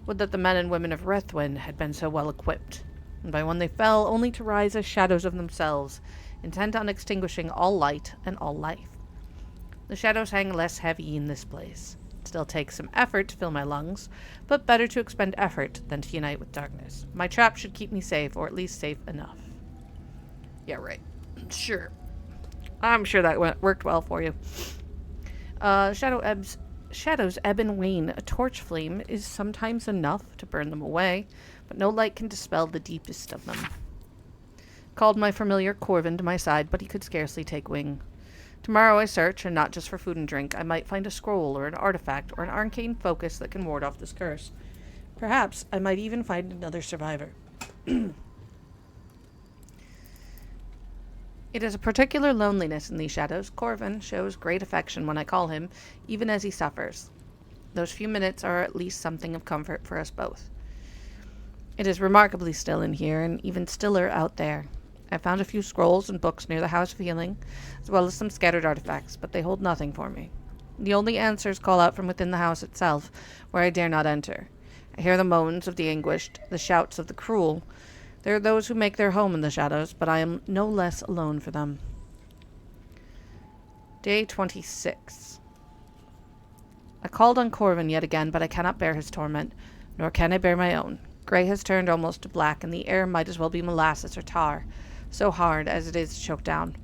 Would that the men and women of Rethwin had been so well equipped, and by when they fell, only to rise as shadows of themselves, intent on extinguishing all light and all life. The shadows hang less heavy in this place. It still takes some effort to fill my lungs, but better to expend effort than to unite with darkness. My trap should keep me safe, or at least safe enough. Yeah, right. Sure. I'm sure that worked well for you. Shadows ebb and wane. A torch flame is sometimes enough to burn them away, but no light can dispel the deepest of them. Called my familiar Corvin to my side, but he could scarcely take wing. Tomorrow I search, and not just for food and drink. I might find a scroll or an artifact or an arcane focus that can ward off this curse. Perhaps I might even find another survivor. It is a particular loneliness in these shadows. Corvin shows great affection when I call him, even as he suffers. Those few minutes are at least something of comfort for us both. It is remarkably still in here, and even stiller out there. I found a few scrolls and books near the House of Healing, as well as some scattered artifacts, but they hold nothing for me. The only answers call out from within the house itself, where I dare not enter. I hear the moans of the anguished, the shouts of the cruel. There are those who make their home in the shadows, but I am no less alone for them. Day 26. I called on Corvin yet again, but I cannot bear his torment, nor can I bear my own. Grey has turned almost to black, and the air might as well be molasses or tar, so hard as it is to choke down.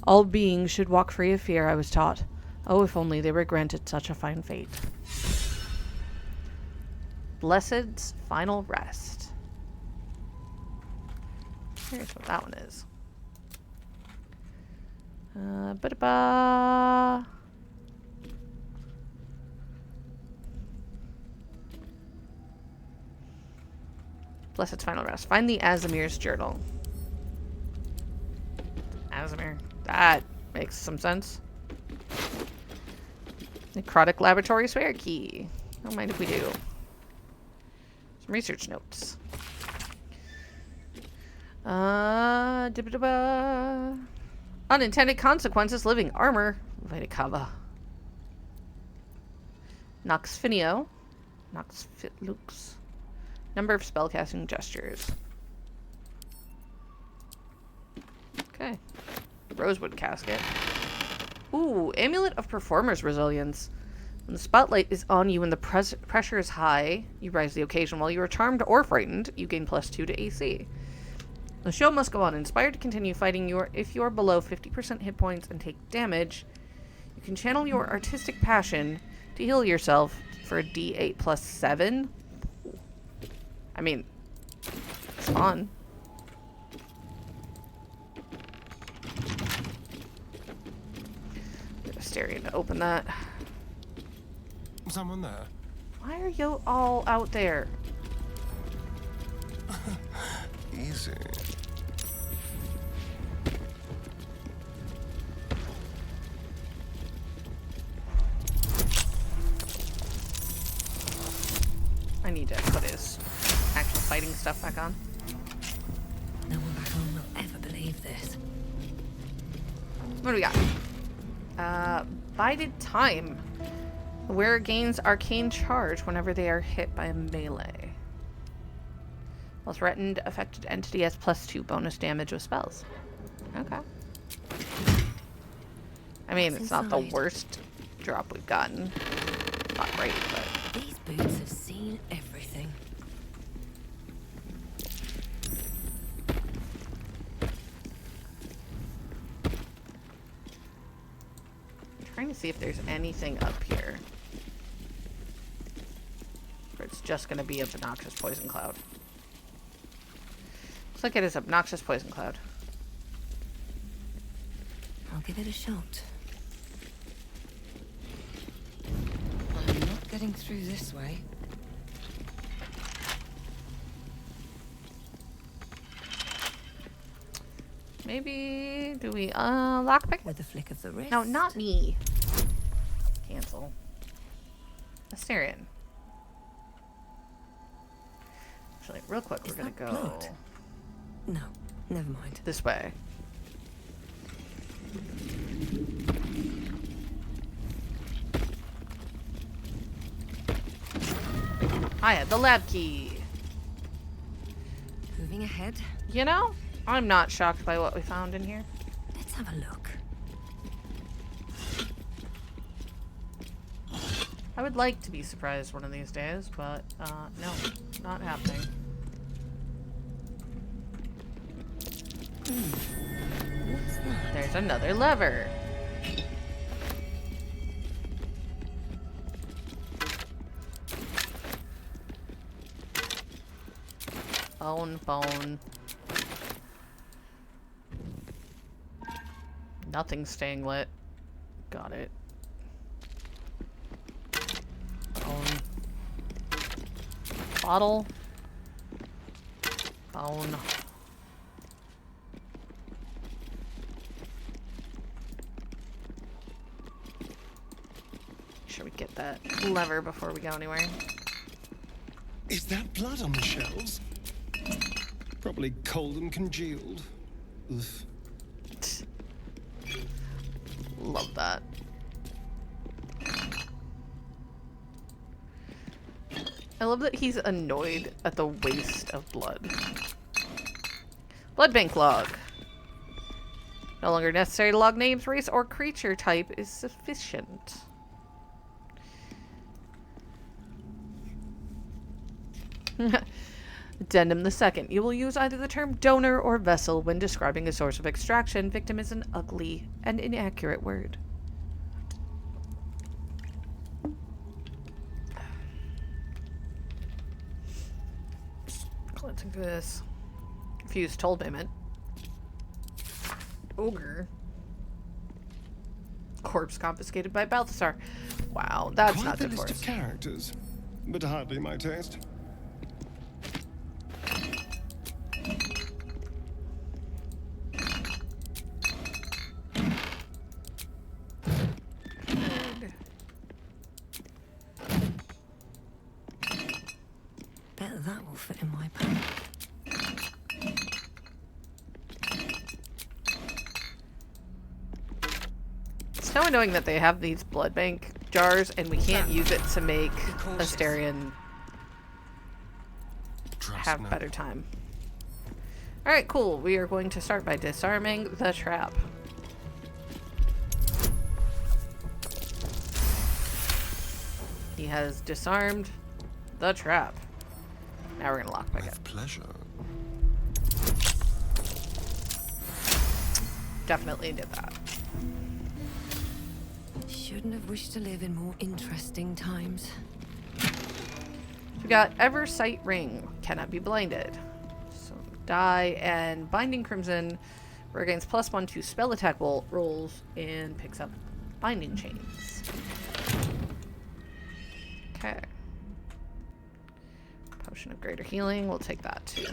All beings should walk free of fear, I was taught. Oh, if only they were granted such a fine fate. Blessed's final rest. Here's what that one is. Ba-da-ba. Blessed's final rest. Find the Azimir's journal. Azimir. That makes some sense. Necrotic laboratory swear key. Don't mind if we do. Some research notes. Unintended consequences, living armor. Vitakava. Nox Finio. Nox Fitlux. Number of spellcasting gestures. Okay. Rosewood casket. Ooh, Amulet of Performer's Resilience. When the spotlight is on you and the pressure is high, you rise to the occasion. While you are charmed or frightened, you gain +2 to AC. The show must go on. Inspired to continue fighting, if you're below 50% hit points and take damage, you can channel your artistic passion to heal yourself for a D8 +7. I mean, it's fun. Get Asterion to open that.
Someone there?
Why are you all out there?
Easy.
I need to put his actual fighting stuff back on.
No one back home will ever believe this.
What do we got? Bided time. The wearer gains arcane charge whenever they are hit by a melee. While threatened, affected entity has +2 bonus damage with spells. Okay. I mean,
What's
it's not the
inside?
worst drop we've gotten. Not great, but...
These boots have seen everything.
Trying to see if there's anything up here. Or it's just going to be a obnoxious poison cloud. Looks like it is obnoxious poison cloud.
I'll give it a shot. I'm not getting through this way.
Maybe... Do we, lockpick?
With a flick of the wrist.
No, not me. Cancel. Asterion. Actually, real quick, we're gonna go...
blood? No, never mind.
This way. I had the lab key.
Moving ahead.
You know, I'm not shocked by what we found in here.
Let's have a look.
I would like to be surprised one of these days, but, no, not happening.
What's that?
There's another lever. Phone. Nothing's staying lit. Got it. Phone. Bottle. Phone. Make sure we get that lever before we go anywhere.
Is that blood on the shelves? Probably cold and congealed. Ugh.
Love that. I love that he's annoyed at the waste of blood. Blood bank log. No longer necessary to log names, race, or creature type is sufficient. Addendum the second. You will use either the term donor or vessel when describing a source of extraction. Victim is an ugly and inaccurate word. Glancing through this. Refused toll payment. Ogre. Corpse confiscated by Balthasar. Wow, that's
Quite
not
the
good for
list
us.
of characters, but hardly my taste.
Bet that will fit in my pack.
It's so annoying that they have these blood bank jars and we can't use it to make Asterion have better time. Alright, cool. We are going to start by disarming the trap. He has disarmed the trap. Now we're gonna lock back up.
Pleasure.
Definitely did that.
Shouldn't have wished to live in more interesting times.
We got Eversight Ring. Cannot be blinded. So die and Binding Crimson regains +1 to spell attack rolls and picks up Binding Chains. Okay. Potion of Greater Healing. We'll take that too.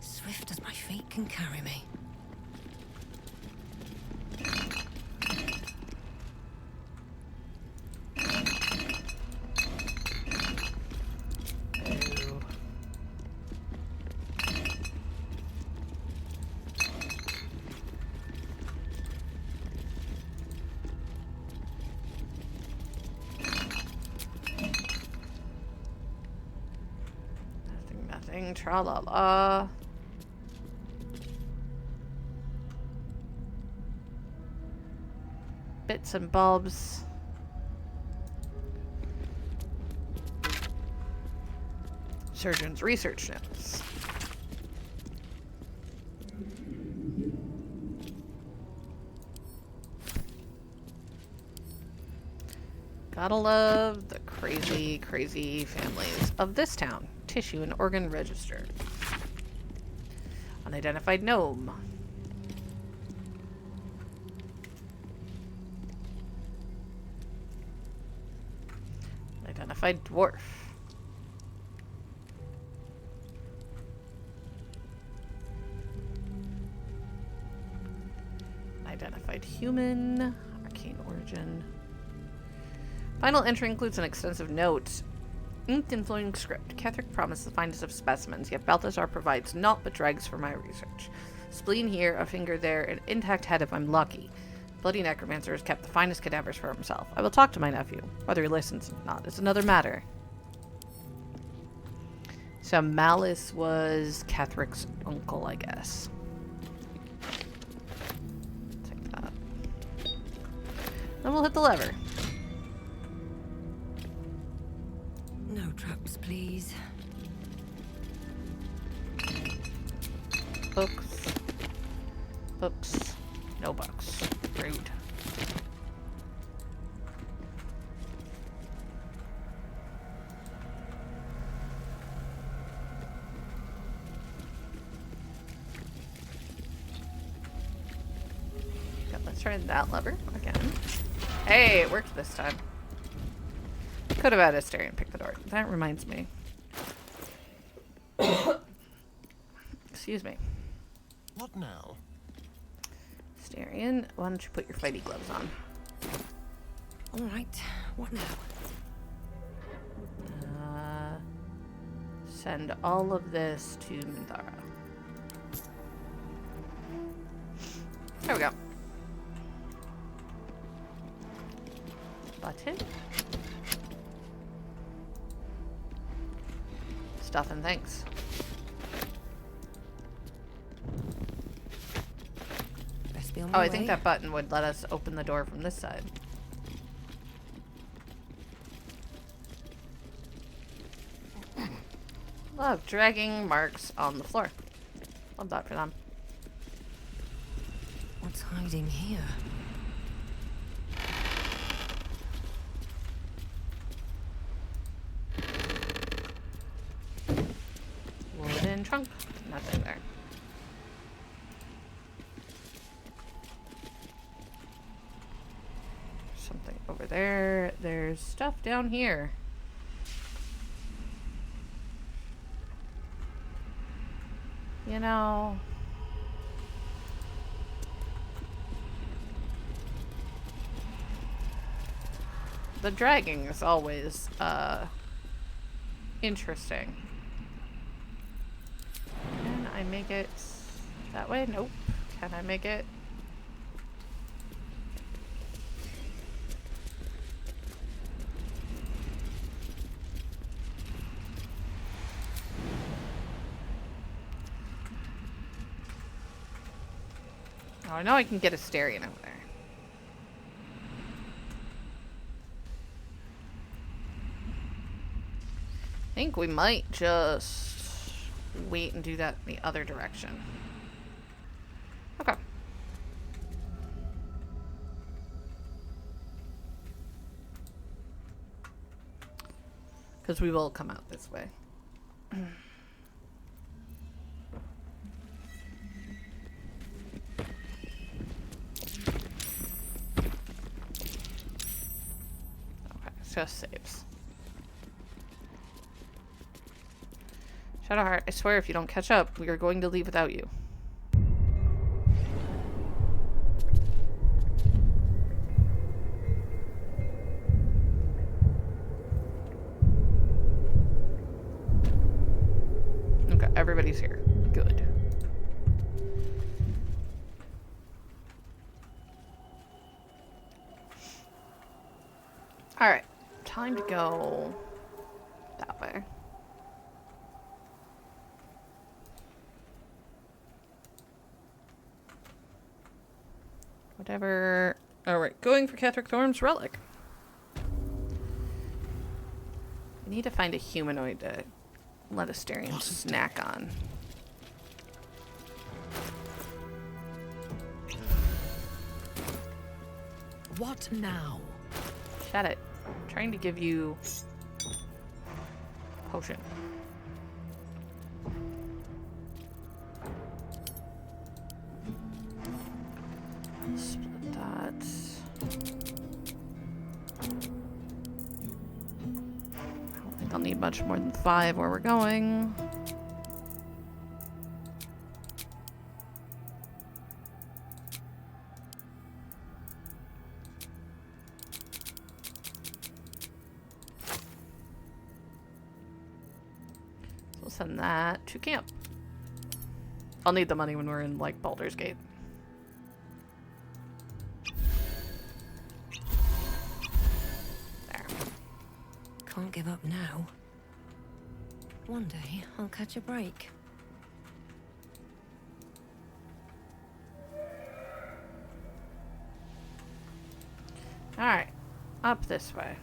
Swift as my feet can carry me.
Ew. Nothing, tra-la-la. bits and bobs. Surgeon's research notes. Gotta love the crazy, crazy families of this town. Tissue and organ register. Unidentified gnome. Unidentified dwarf. Unidentified human. Arcane origin. Final entry includes an extensive note. Inked in flowing script. Ketheric promised the finest of specimens, yet Balthazar provides naught but dregs for my research. Spleen here, a finger there, an intact head if I'm lucky. Bloody Necromancer has kept the finest cadavers for himself. I will talk to my nephew. Whether he listens or not is another matter. So Malice was Ketheric's uncle, I guess. Take that. Then we'll hit the lever.
No traps, please.
Books. Books. No books. Rude. Okay, let's try that lever again. Hey, it worked this time. Could have had Asterion pick the door. That reminds me. Excuse me.
What now?
Asterion, why don't you put your fighty gloves on?
All right. What now?
Send all of this to Minthara. There we go. Button. Stuff and thanks.
Best be on
Oh,
my
I think
way.
that button would let us open the door from this side. Love dragging marks on the floor. Love that for them.
What's hiding here?
Wooden trunk. Nothing there. Something over there. There's stuff down here. You know... the dragging is always, interesting. Can I make it that way? Nope. Can I make it? Oh, I know I can get Asterion over there. I think we might just wait and do that in the other direction. Okay. Because we will come out this way. Okay, it's just saves. Shadowheart, I swear if you don't catch up, we are going to leave without you. Okay, everybody's here. Good. Alright, time to go that way. Whatever Alright, going for Catherick Thorm's relic. We need to find a humanoid to let Asterion snack on.
What now?
Shut it. I'm trying to give you potion. Split that. I don't think I'll need much more than 5 where we're going. We'll send that to camp. I'll need the money when we're in, like, Baldur's Gate. There.
Can't give up now. One day, I'll catch a break.
Alright. Up this way.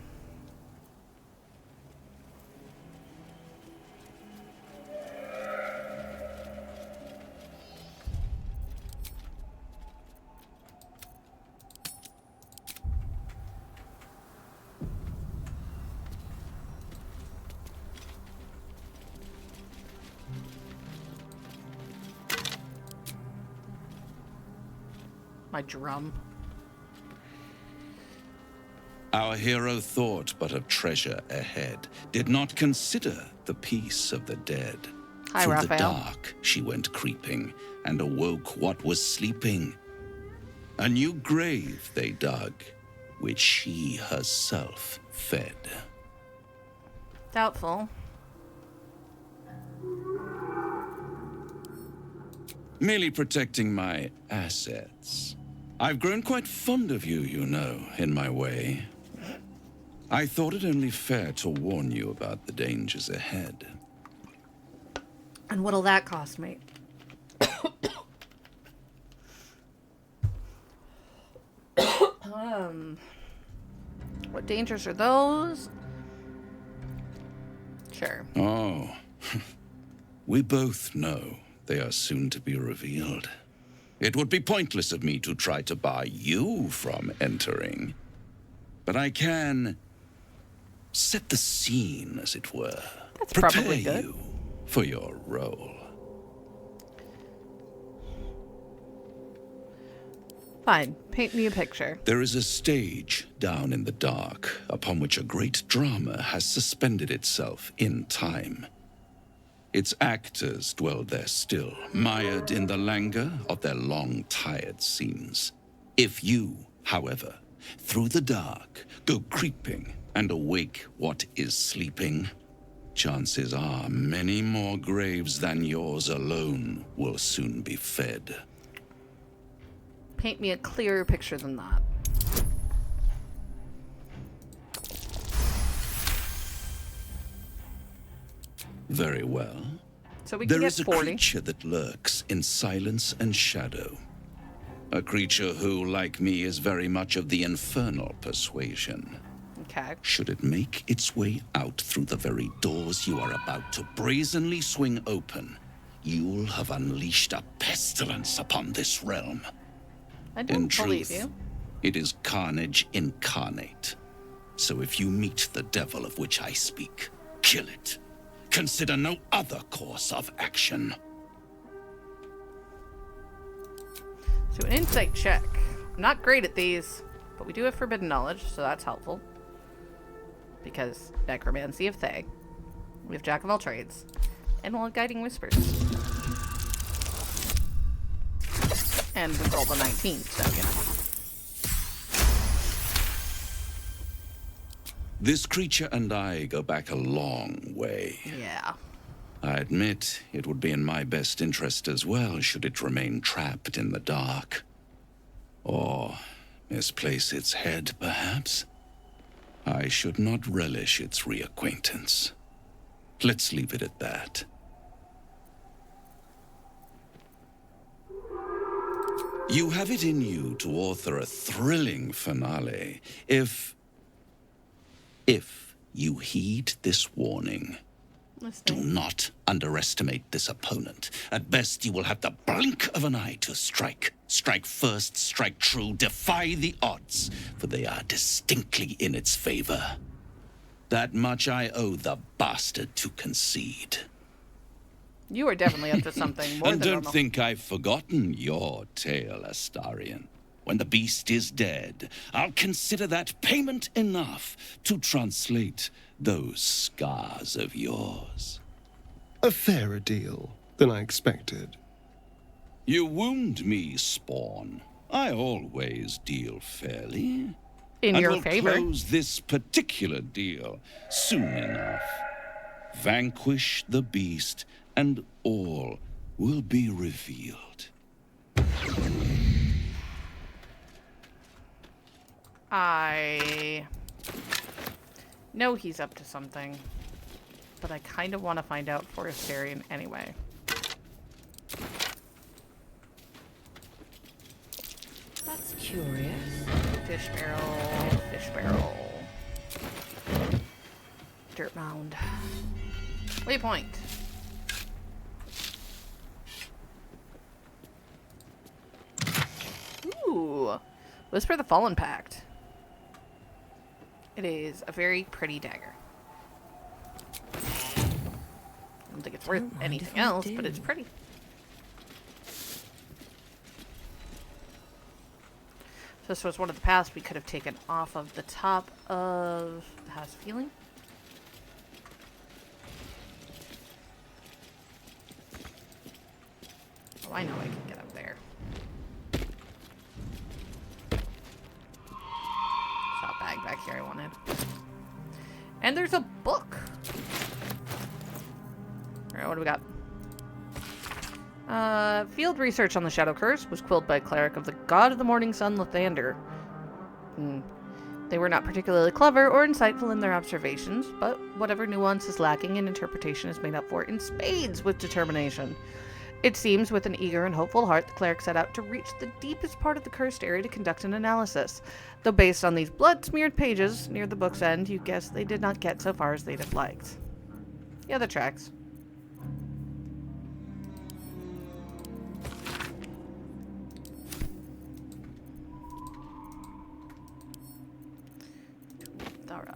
My drum.
Our hero thought but of treasure ahead, did not consider the peace of the dead.
Hi,
Through
Raphael.
the dark she went creeping, and awoke what was sleeping. A new grave they dug, which she herself fed.
Doubtful.
Merely protecting my assets. I've grown quite fond of you, you know, in my way. I thought it only fair to warn you about the dangers ahead.
And what'll that cost me? What dangers are those? Sure.
Oh, we both know they are soon to be revealed. It would be pointless of me to try to bar you from entering. But I can set the scene, as it were.
That's
Prepare
probably good.
you for your role.
Fine. Paint me a picture.
There is a stage down in the dark upon which a great drama has suspended itself in time. Its actors dwell there still, mired in the languor of their long, tired scenes. If you, however, through the dark, go creeping and awake what is sleeping, chances are many more graves than yours alone will soon be fed.
Paint me a clearer picture than that.
Very well.
So we can
There
get
is a
40.
creature that lurks in silence and shadow. A creature who, like me, is very much of the infernal persuasion.
Okay.
Should it make its way out through the very doors you are about to brazenly swing open, you'll have unleashed a pestilence upon this realm.
I
In
don't believe
truth,
you.
it is carnage incarnate. So if you meet the devil of which I speak, kill it. Consider no other course of action.
So an insight check. I'm not great at these, but we do have forbidden knowledge, so that's helpful. Because necromancy of Thay. We have jack of all trades. And we'll have guiding whispers. And we rolled a 19, so you know.
This creature and I go back a long way.
Yeah.
I admit it would be in my best interest as well should it remain trapped in the dark. Or misplace its head, perhaps. I should not relish its reacquaintance. Let's leave it at that. You have it in you to author a thrilling finale if you heed this warning. Do not underestimate this opponent. At best, you will have the blink of an eye to strike. Strike first, strike true, defy the odds, for they are distinctly in its favor. That much I owe the bastard to concede.
You are definitely up to something more
And
than
don't
normal.
think I've forgotten your tale, Astarion. When the beast is dead, I'll consider that payment enough to translate those scars of yours.
A fairer deal than I expected.
You wound me, Spawn. I always deal fairly.
In
and
your
we'll
favor.
Close this particular deal soon enough. Vanquish the beast, and all will be revealed.
I know he's up to something, but I kind of want to find out for Astarion anyway.
That's curious.
Fish barrel, fish barrel. Dirt mound. Waypoint. Ooh. Whisper the Fallen Pact. It is a very pretty dagger. I don't think it's worth anything else, but it's pretty. So this was one of the paths we could have taken off of the top of the house feeling. Oh, I know I can get up there. Shop bag back here I wanted. And there's a book. Alright, what do we got? Field research on the Shadow Curse was quilled by a cleric of the god of the morning sun, Lathander. They were not particularly clever or insightful in their observations, but whatever nuance is lacking in interpretation is made up for in spades with determination. It seems, with an eager and hopeful heart, the cleric set out to reach the deepest part of the cursed area to conduct an analysis. Though based on these blood-smeared pages near the book's end, you guess they did not get so far as they'd have liked. Yeah, that tracks. Thara.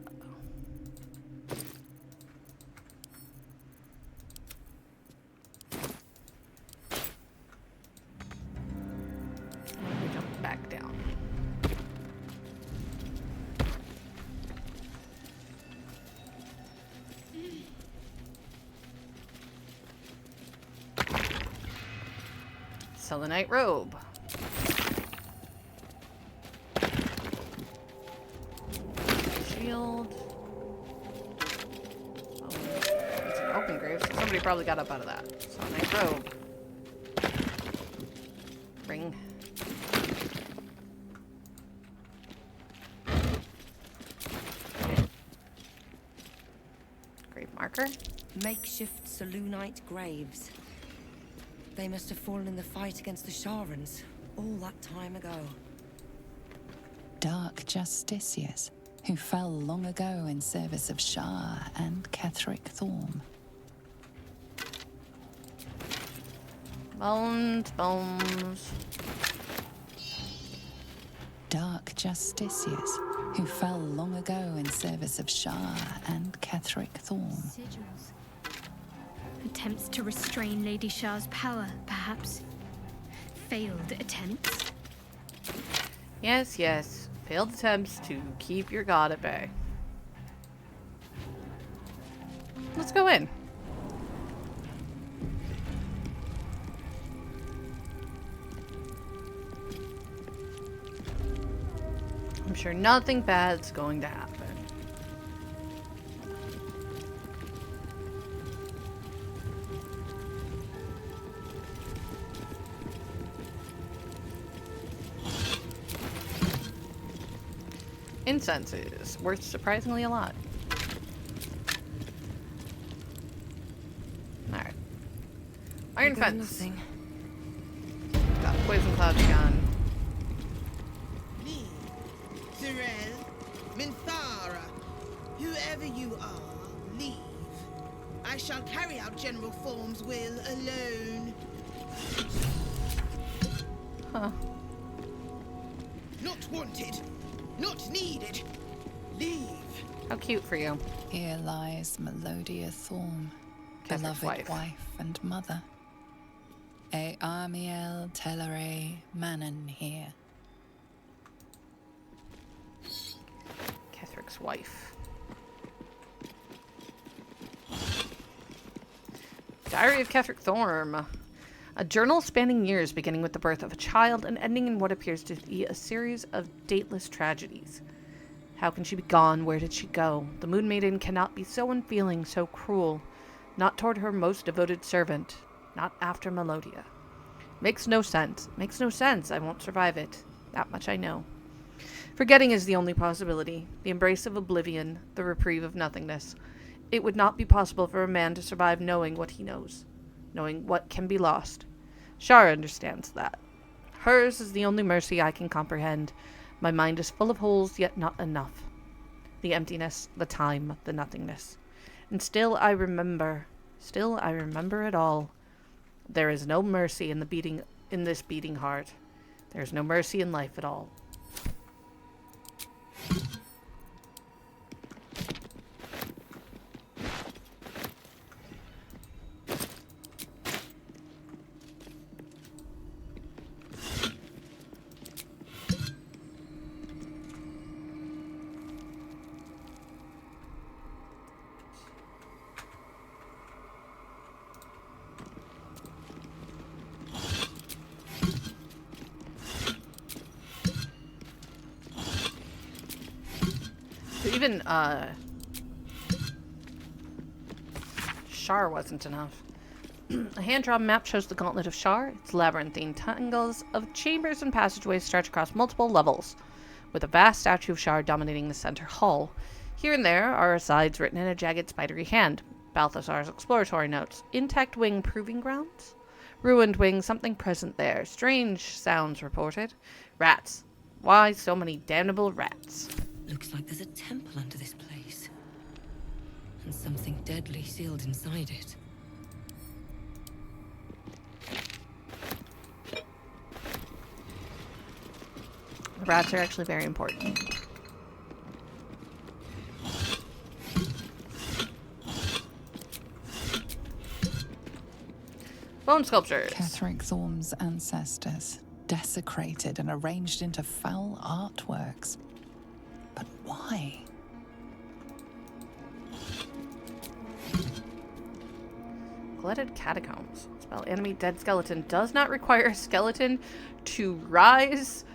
And we jump back down. Selenite robe. Shield. Oh, it's an open grave, so somebody probably got up out of that. Selenite robe. Ring. Grave marker.
Makeshift Selûnite graves. They must have fallen in the fight against the Sharans all that time ago.
Dark justiciars who fell long ago in service of Shah and Ketheric Thorm.
Bones, bones.
Dark justiciars who fell long ago in service of Shah and Ketheric Thorm.
Sigils. Attempts to restrain Lady Shah's power, perhaps. Failed attempts.
Yes, yes. Failed attempts to keep your god at bay. Let's go in. I'm sure nothing bad's going to happen. Incense is worth surprisingly a lot. Alright. Iron
Bigger than
fence.
nothing.
Got poison cloud gun.
Tyrell, Minthara, whoever you are, leave. I shall carry out General Form's will alone.
Huh.
Not wanted. Not needed. Leave.
How cute for you.
Here lies Melodia Thorm,
Catherick's
beloved
wife.
and mother. E Amiel Telere Manon here.
Catherick's wife. Diary of Catherick Thorm. A journal spanning years, beginning with the birth of a child and ending in what appears to be a series of dateless tragedies. How can she be gone? Where did she go? The Moon Maiden cannot be so unfeeling, so cruel. Not toward her most devoted servant. Not after Melodia. Makes no sense. Makes no sense. I won't survive it. That much I know. Forgetting is the only possibility. The embrace of oblivion. The reprieve of nothingness. It would not be possible for a man to survive knowing what he knows. Knowing what can be lost. Shar understands that. Hers is the only mercy I can comprehend. My mind is full of holes, yet not enough. The emptiness, the time, the nothingness. And still I remember it all. There is no mercy in this beating heart. There is no mercy in life at all. Even, Shar wasn't enough. A hand-drawn map shows the Gauntlet of Shar. Its labyrinthine tangles of chambers and passageways stretch across multiple levels, with a vast statue of Shar dominating the center hall. Here and there are asides written in a jagged, spidery hand. Balthazar's exploratory notes. Intact wing proving grounds? Ruined wing, something present there. Strange sounds reported. Rats. Why so many damnable rats?
Looks like there's a temple under this place. And something deadly sealed inside it.
The rats are actually very important. Bone sculptures.
Catherick Thorm's ancestors, desecrated and arranged into foul artworks. But why?
Glutted catacombs. Spell enemy dead skeleton does not require a skeleton to rise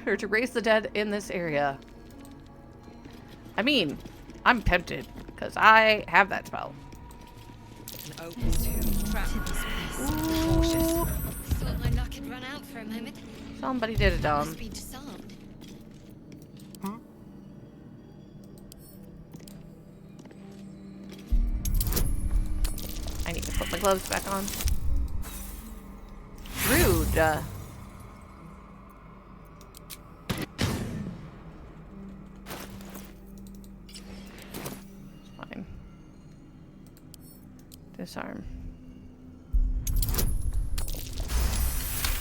or to raise the dead in this area. I mean, I'm tempted because I have that spell.
An open tomb trap in this place. Be cautious.
Thought my luck had run out for a moment.
Somebody did it,
Must be disarmed.
I need to put my gloves back on. Rude. Fine. Disarm.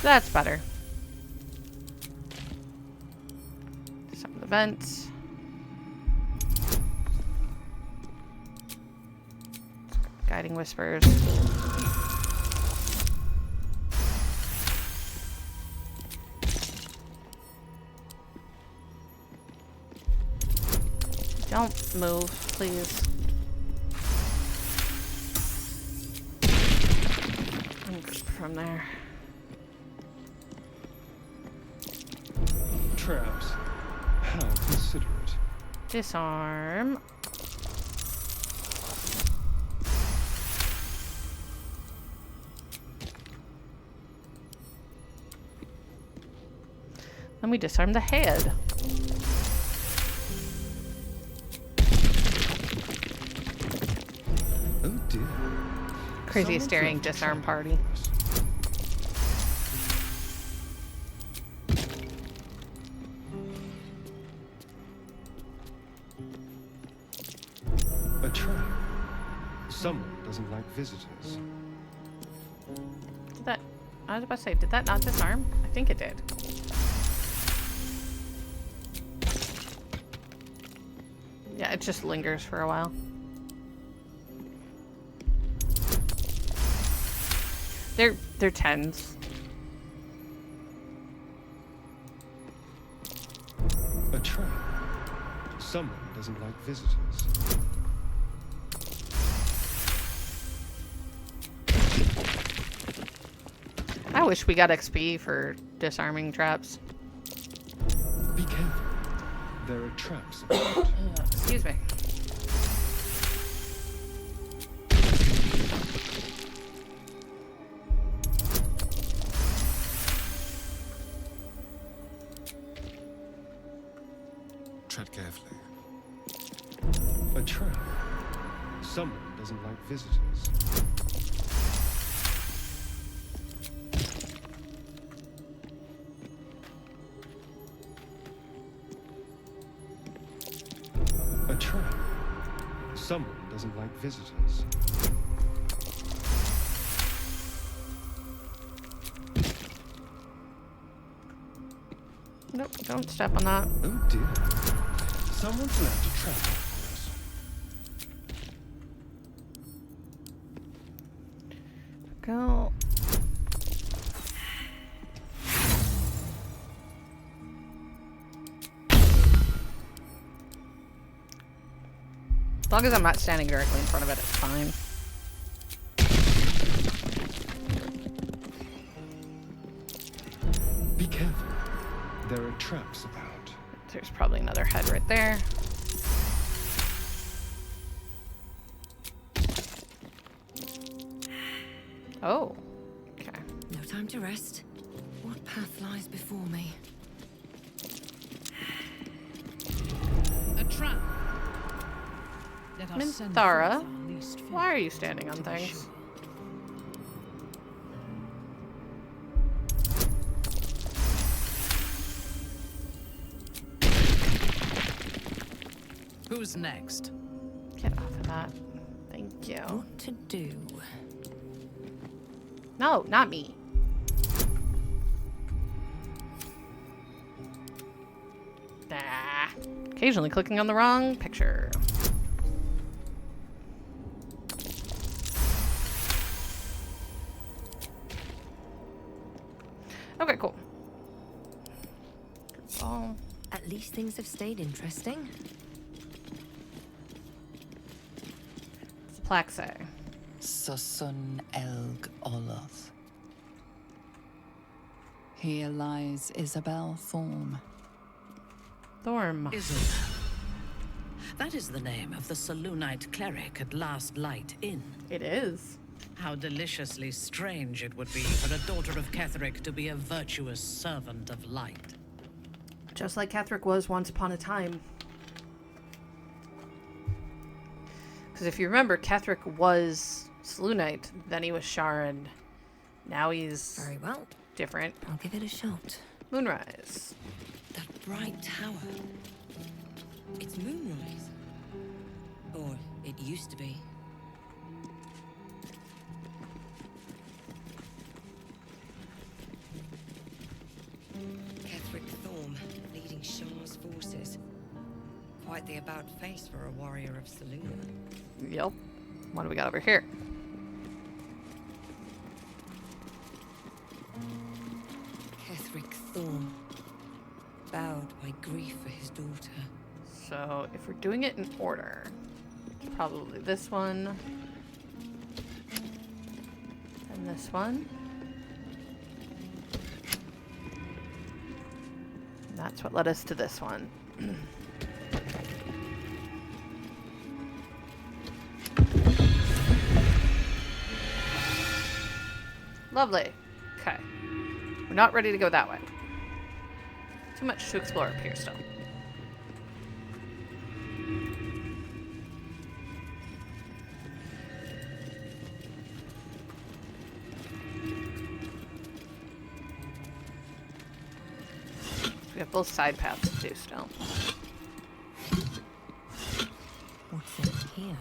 That's better. Disarm the vents. Guiding whispers. Don't move, please. And group from there.
Traps. How considerate.
Disarm. Then we disarm the head.
Oh dear.
Crazy
Someone's
staring
left a
disarm
trap
party.
for us. A trap. Someone doesn't like visitors.
Did that... I was about to say, did that not disarm? I think it did. Yeah, it just lingers for a while. They're 10s.
A trap. Someone doesn't like visitors.
I wish we got XP for disarming traps.
Be careful. There are traps about.
Excuse me.
Tread carefully. A trap. Someone doesn't like visitors. A trap. Someone doesn't like visitors.
Nope, don't step on that.
Oh dear. Someone's left a trap for us.
Go. As long as I'm not standing directly in front of it, it's fine.
Be careful. There are traps about.
There's probably another head right there. Oh. Okay.
No time to rest. What path lies before me?
A trap. Let us send
Minthara,
forth our least fear
why are you standing on
to be
things?
sure. Who's next?
Get off of that. Thank you.
What to do?
No, not me. Ah. Occasionally clicking on the wrong picture. Okay, cool. Oh.
At least things have stayed interesting.
What's the plaque say?
Susun Elg Oloth. Here lies Isabel Thorm.
Thorm.
Isabel. That is the name of the Selûnite cleric at Last Light Inn.
It is.
How deliciously strange it would be for a daughter of Ketheric to be a virtuous servant of light.
Just like Ketheric was once upon a time. Because if you remember, Ketheric was Selûnite, then he was Sharan. Now he's...
Very well.
Different.
I'll give it a shot.
Moonrise.
That bright tower. It's Moonrise. Or it used to be. Ketheric Thorm, leading Shah's forces. Quite the about face for a warrior of Selûne.
Yep. What do we got over here?
Ketheric Thorm, bowed by grief for his daughter.
So, if we're doing it in order, it's probably this one. And this one. And that's what led us to this one. Lovely. Okay. We're not ready to go that way. Too much to explore up here still. We have both side paths to do still.
What's in here?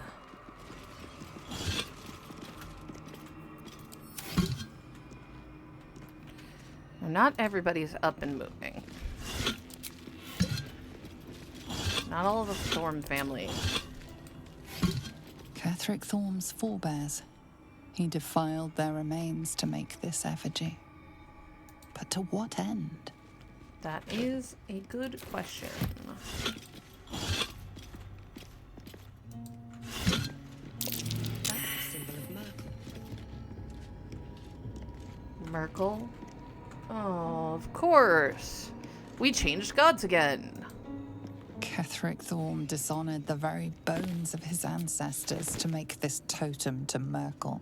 Now, not everybody's up and moving. Not all of the Thorm family.
Catherick Thorm's forebears. He defiled their remains to make this effigy. But to what end?
That is a good question.
That's the symbol of Merkel.
Merkel? Oh, of course. We changed gods again.
Catherick Thorm dishonored the very bones of his ancestors to make this totem to Merkel.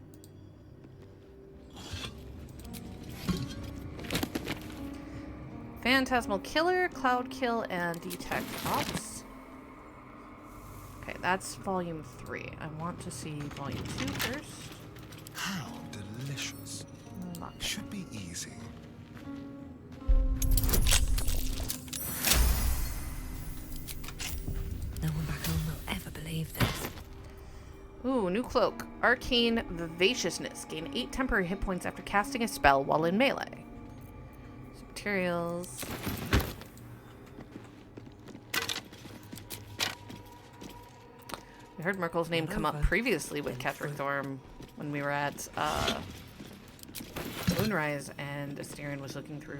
Phantasmal Killer, Cloud Kill, and Detect Ops. Okay, that's volume 3. I want to see volume 2 first.
How delicious. Should be easy.
No one back home will ever believe this.
Ooh, new cloak. Arcane Vivaciousness. Gain 8 temporary hit points after casting a spell while in melee. So materials. We heard Merkel's name come up previously with Catherick Thorm when we were at Moonrise, and Asterion was looking through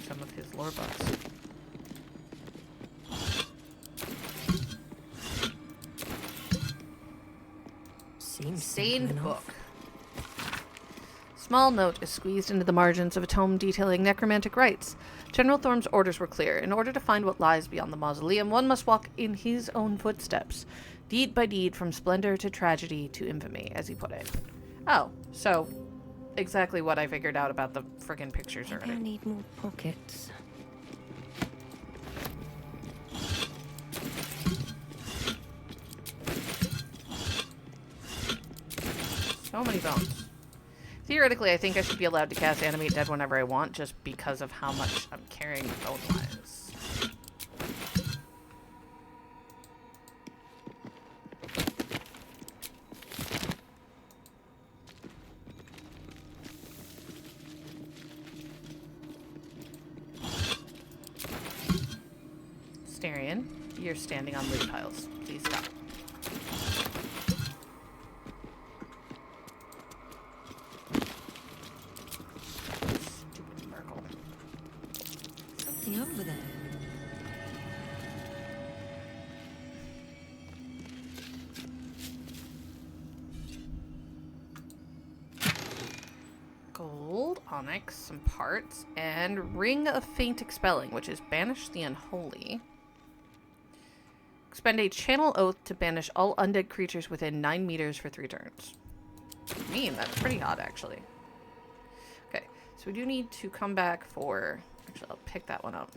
some of his lore books. Stained book. Small note is squeezed into the margins of a tome detailing necromantic rites. General Thorm's orders were clear. In order to find what lies beyond the mausoleum, one must walk in his own footsteps. Deed by deed, from splendor to tragedy to infamy, as he put it. Oh, so exactly what I figured out about the friggin' pictures
Maybe
already.
I need more pockets.
So many bones. Theoretically, I think I should be allowed to cast Animate Dead whenever I want, just because of how much I'm carrying bone-wise. Asterion, you're standing on loot piles. Please stop. Stupid Merkel.
Something over there.
Gold, onyx, some parts, and Ring of Faint Expelling, which is Banish the Unholy. Expend a Channel Oath to banish all undead creatures within 9 meters for 3 turns. I mean, that's pretty odd, actually. Okay, so we do need to come back for... Actually, I'll pick that one up.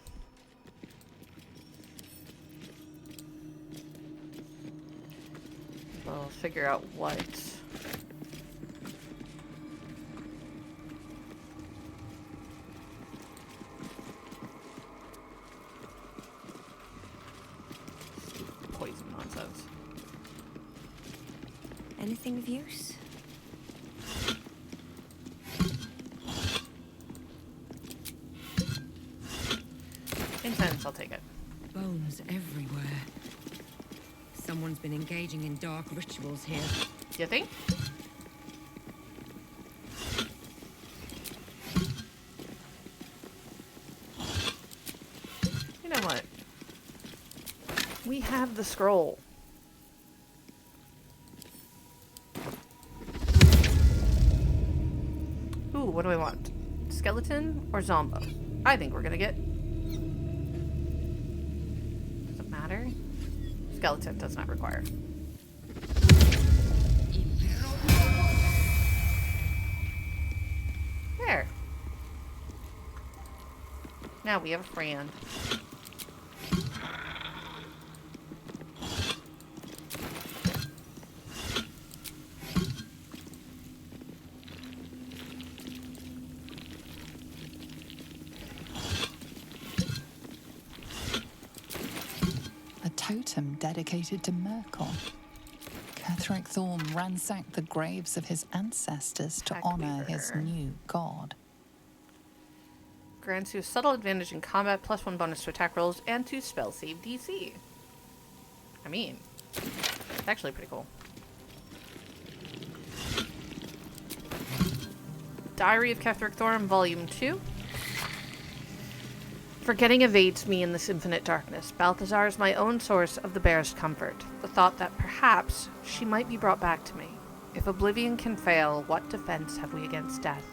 We'll figure out what... poison nonsense.
Anything of use?
Incense, I'll take it.
Bones everywhere. Someone's been engaging in dark rituals here.
You think? You know what? We have the scroll. Ooh, what do I want? Skeleton or Zombo? I think we're gonna get... Does it matter? Skeleton does not require. There. Now we have a friend.
A totem dedicated to Merkel. Ketheric Thorm ransacked the graves of his ancestors to honor his new god.
Grants you a subtle advantage in combat, +1 bonus to attack rolls, and to spell save DC. I mean, it's actually pretty cool. Diary of Ketheric Thorm, Volume 2. Forgetting evades me in this infinite darkness. Balthazar is my own source of the barest comfort. The thought that perhaps she might be brought back to me. If oblivion can fail, what defense have we against death?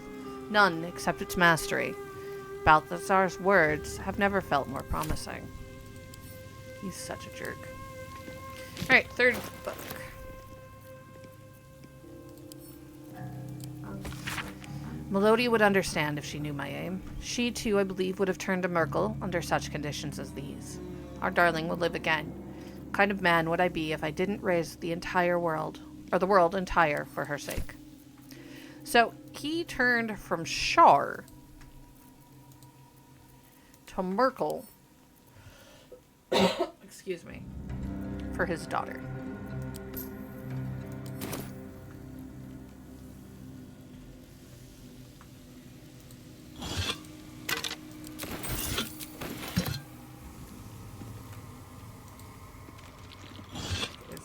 None, except its mastery. Balthazar's words have never felt more promising. He's such a jerk. Alright, third book. Melodia would understand if she knew my aim. She, too, I believe, would have turned to Merkel under such conditions as these. Our darling would live again. What kind of man would I be if I didn't raise the entire world, or the world entire, for her sake? So, he turned from Shar to Merkel, excuse me, for his daughter.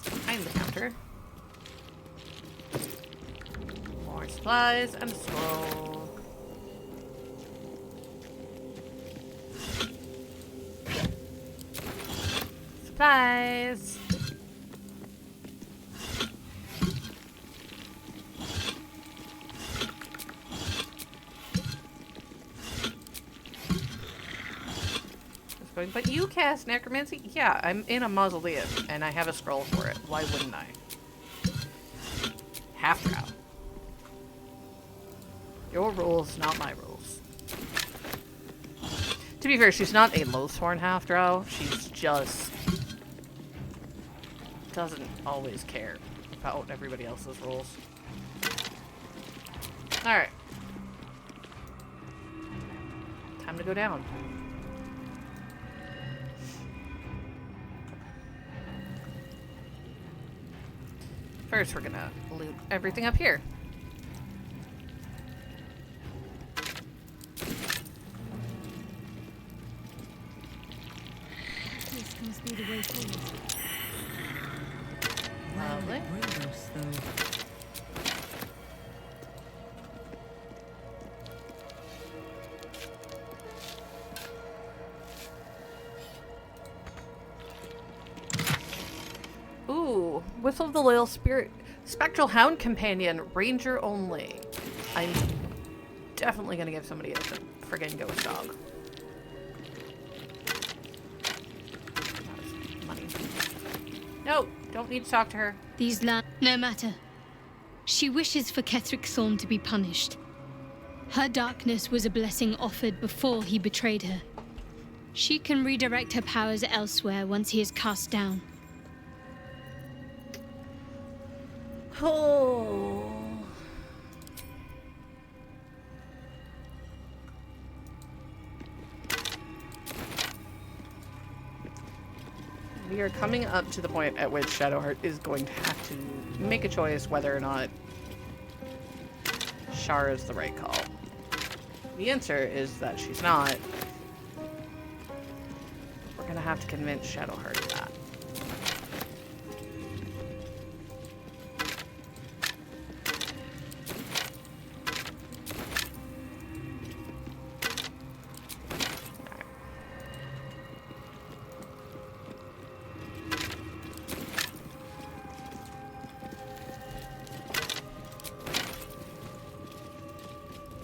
Behind the counter. More supplies and a scroll. Supplies. But you cast necromancy? Yeah, I'm in a mausoleum, and I have a scroll for it. Why wouldn't I? Half drow. Your rules, not my rules. To be fair, she's not a Loathsworn half drow. She's just doesn't always care about everybody else's rules. Alright. Time to go down. First, we're gonna loot everything up here.
This must be the way forward.
Lovely. Ooh, Whistle of the Loyal Spirit. Spectral Hound Companion, Ranger only. I'm definitely gonna give somebody a friggin' ghost dog. Money. No, don't need to talk to her.
These no matter. She wishes for Ketheric Thorm to be punished. Her darkness was a blessing offered before he betrayed her. She can redirect her powers elsewhere once he is cast down.
Oh. We are coming up to the point at which Shadowheart is going to have to make a choice whether or not Shar is the right call. The answer is that she's not. We're going to have to convince Shadowheart of that.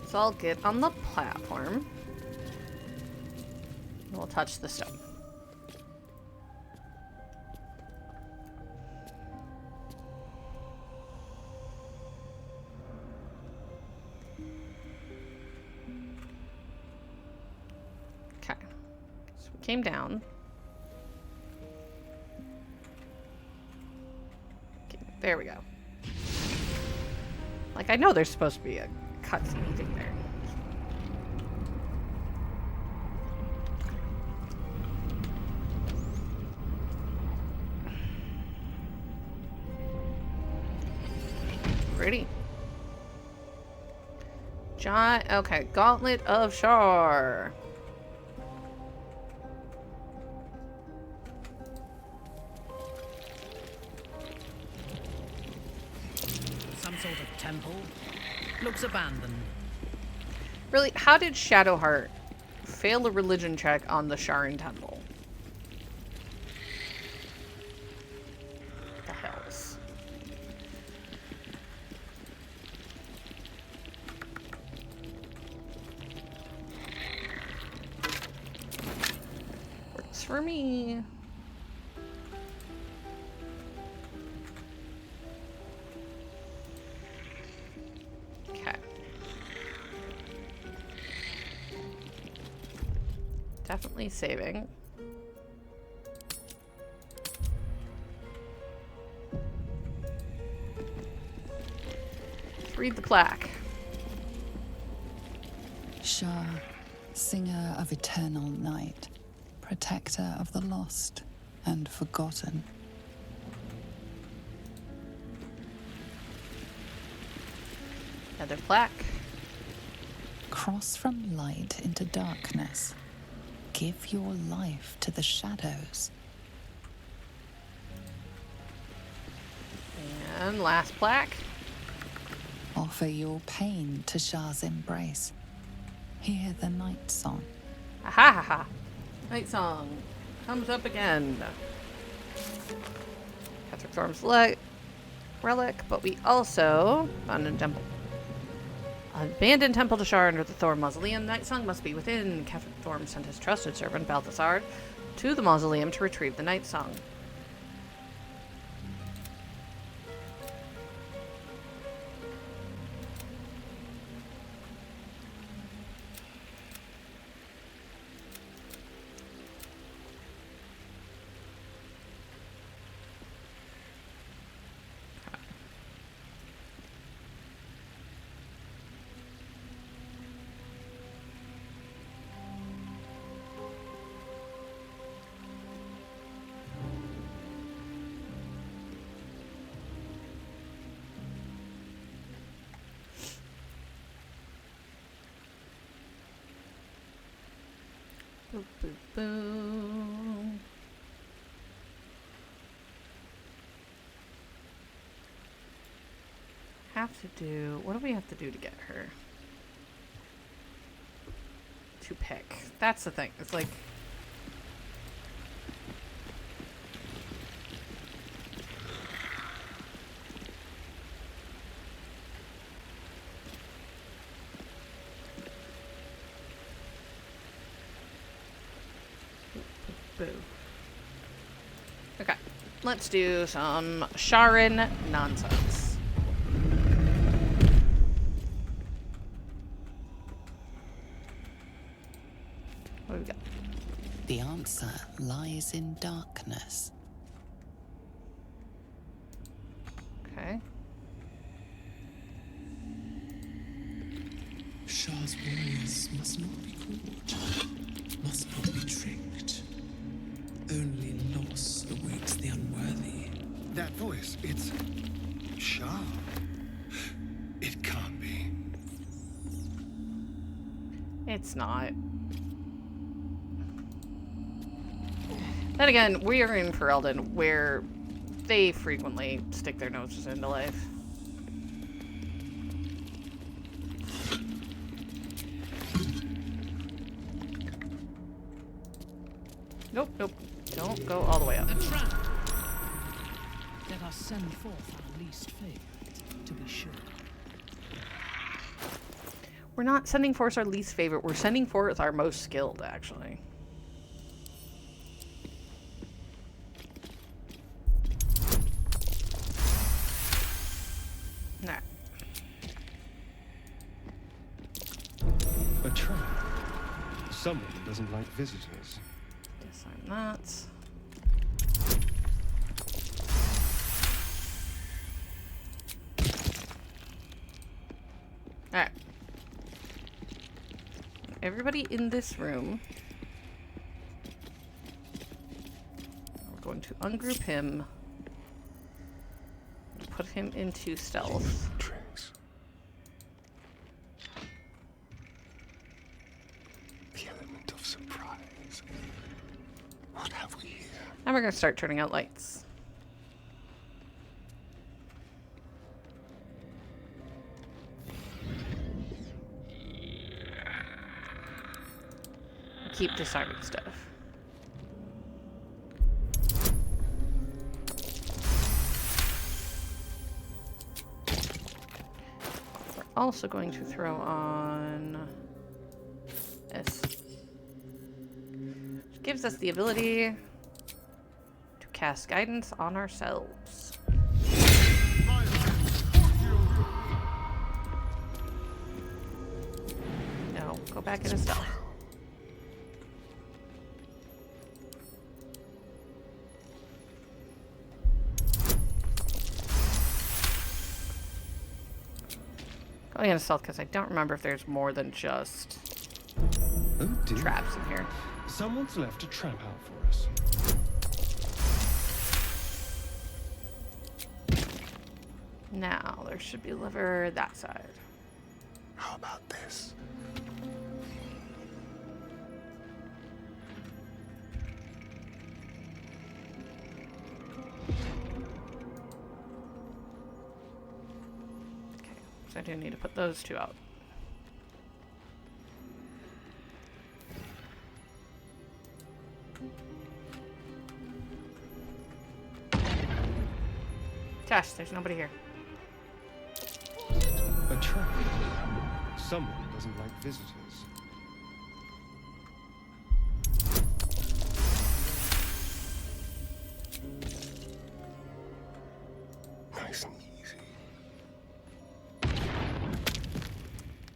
So I'll get on the platform. We'll touch the stone. Okay. So we came down. Okay, there we go. Like, I know there's supposed to be a cutscene thing there. Pretty. Okay, Gauntlet of Shar.
Some sort of temple. Looks abandoned.
Really, how did Shadowheart fail a religion check on the Sharan temple? The hells. Works for me. Definitely saving. Let's read the plaque.
Shar, singer of eternal night, protector of the lost and forgotten.
Another plaque.
Cross from light into darkness. Give your life to the shadows.
And last plaque.
Offer your pain to Shar's embrace. Hear the night song.
Ha ha ha. Night song comes up again. Ketheric Thorm's relic, but we also found a temple. Abandoned temple to Shar under the Thorm Mausoleum. Night Song must be within. Ketheric Thorm sent his trusted servant, Balthasar, to the mausoleum to retrieve the Night Song. Boop, boop, boop. Have to do... What do we have to do to get her? To pick. That's the thing. It's like... Boo. Okay, let's do some Sharan nonsense. What do we got?
The answer lies in darkness.
Okay.
Shar's warriors must not be caught, must not be tricked. Only loss awaits the unworthy.
That voice, it's Shar. It can't be.
It's not. Then again, we are in Ferelden, where they frequently stick their noses into life. Nope, nope. Don't go all the way up.
A trap. Let us send forth our least favorite, to be sure.
We're not sending forth our least favorite. We're sending forth our most skilled, actually. Nah.
A trap. Someone doesn't like visitors.
Guess I'm not. Alright. Everybody in this room. We're going to ungroup him. Put him into stealth. we're gonna start turning out lights. Keep disarming stuff. We're also going to throw on this. Which gives us the ability to cast guidance on ourselves. No, go back into stealth. Going into stealth because I don't remember if there's more than just traps in here.
Someone's left a trap out for us.
Now, there should be a lever that side.
How about this?
So I do need to put those two out. Gosh, there's nobody here.
A trap. Someone doesn't like visitors.
Nice and easy.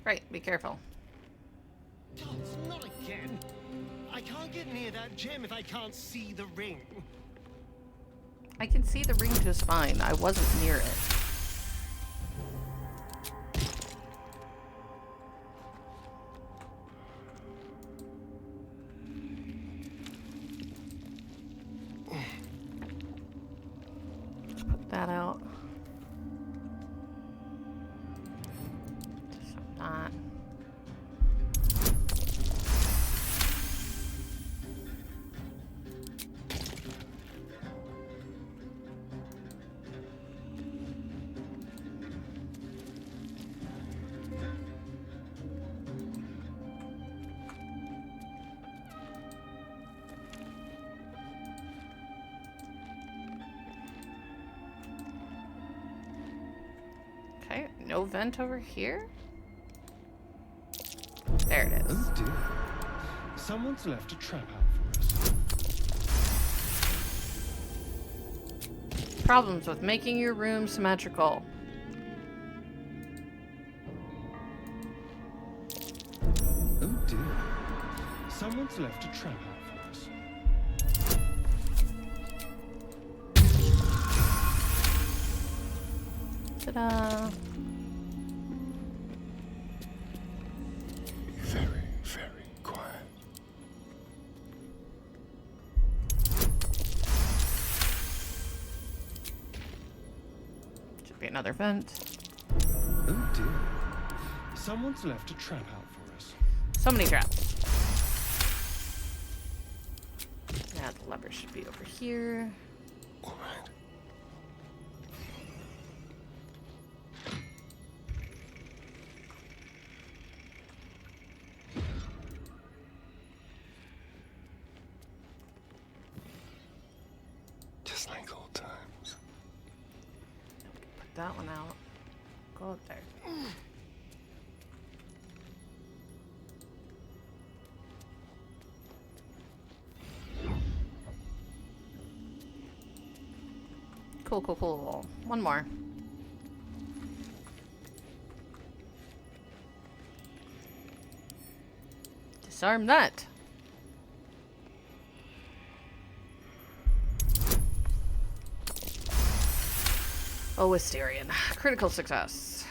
Right, be careful.
Not again. I can't get near that gem if I can't see the ring.
I can see the ring just fine. I wasn't near it. Let's put that out. Just not. Okay, no vent over here? There it is.
Oh dear. Someone's left a trap out for us.
Problems with making your room symmetrical.
Oh dear. Someone's left a trap out for us.
Ta-da!
Very, very quiet.
Should be another vent.
Oh dear. Someone's left a trap out for us.
So many traps. Yeah, the lever should be over here.
All right. Just like old times.
Put that one out. Go up there. Cool, cool, cool. One more. Disarm that. Oh, Wisterian. Critical success.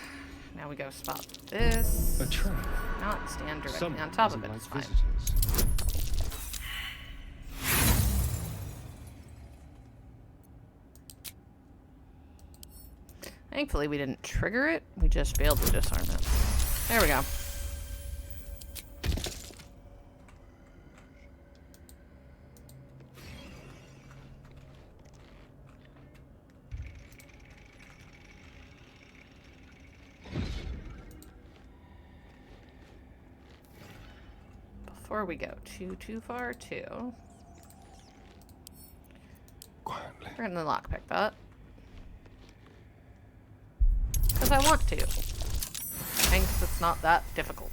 Now we go spot this.
A trap.
Not stand directly
Someone
on top of
doesn't
it.
like
It's fine.
visitors.
Thankfully, we didn't trigger it. We just failed to disarm it. There we go. before we go too far, too.
Quietly.
We're gonna lockpick that. Because I want to. Thanks, it's not that difficult.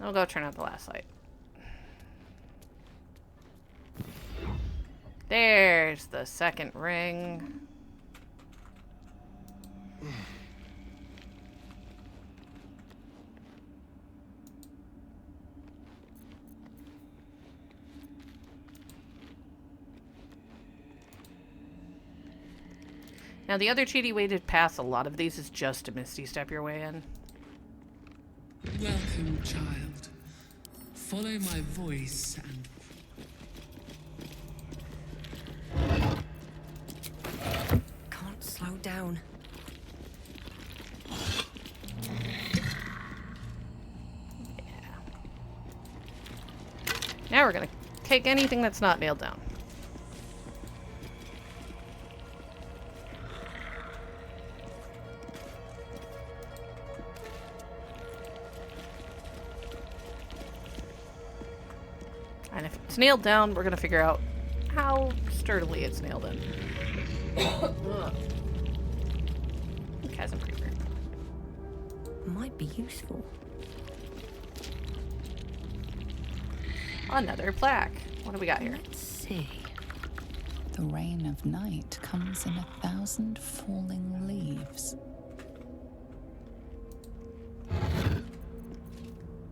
I'll go turn out the last light. There's the second ring. Now, the other cheaty way to pass a lot of these is just to Misty Step your way in.
Welcome, child. Follow my voice and...
Can't slow down.
Now we're gonna take anything that's not nailed down. And if it's nailed down, we're gonna figure out how sturdily it's nailed in. Chasm Creeper.
Might be useful.
Another plaque. What do we got here?
Let's see.
The rain of night comes in 1,000 falling leaves.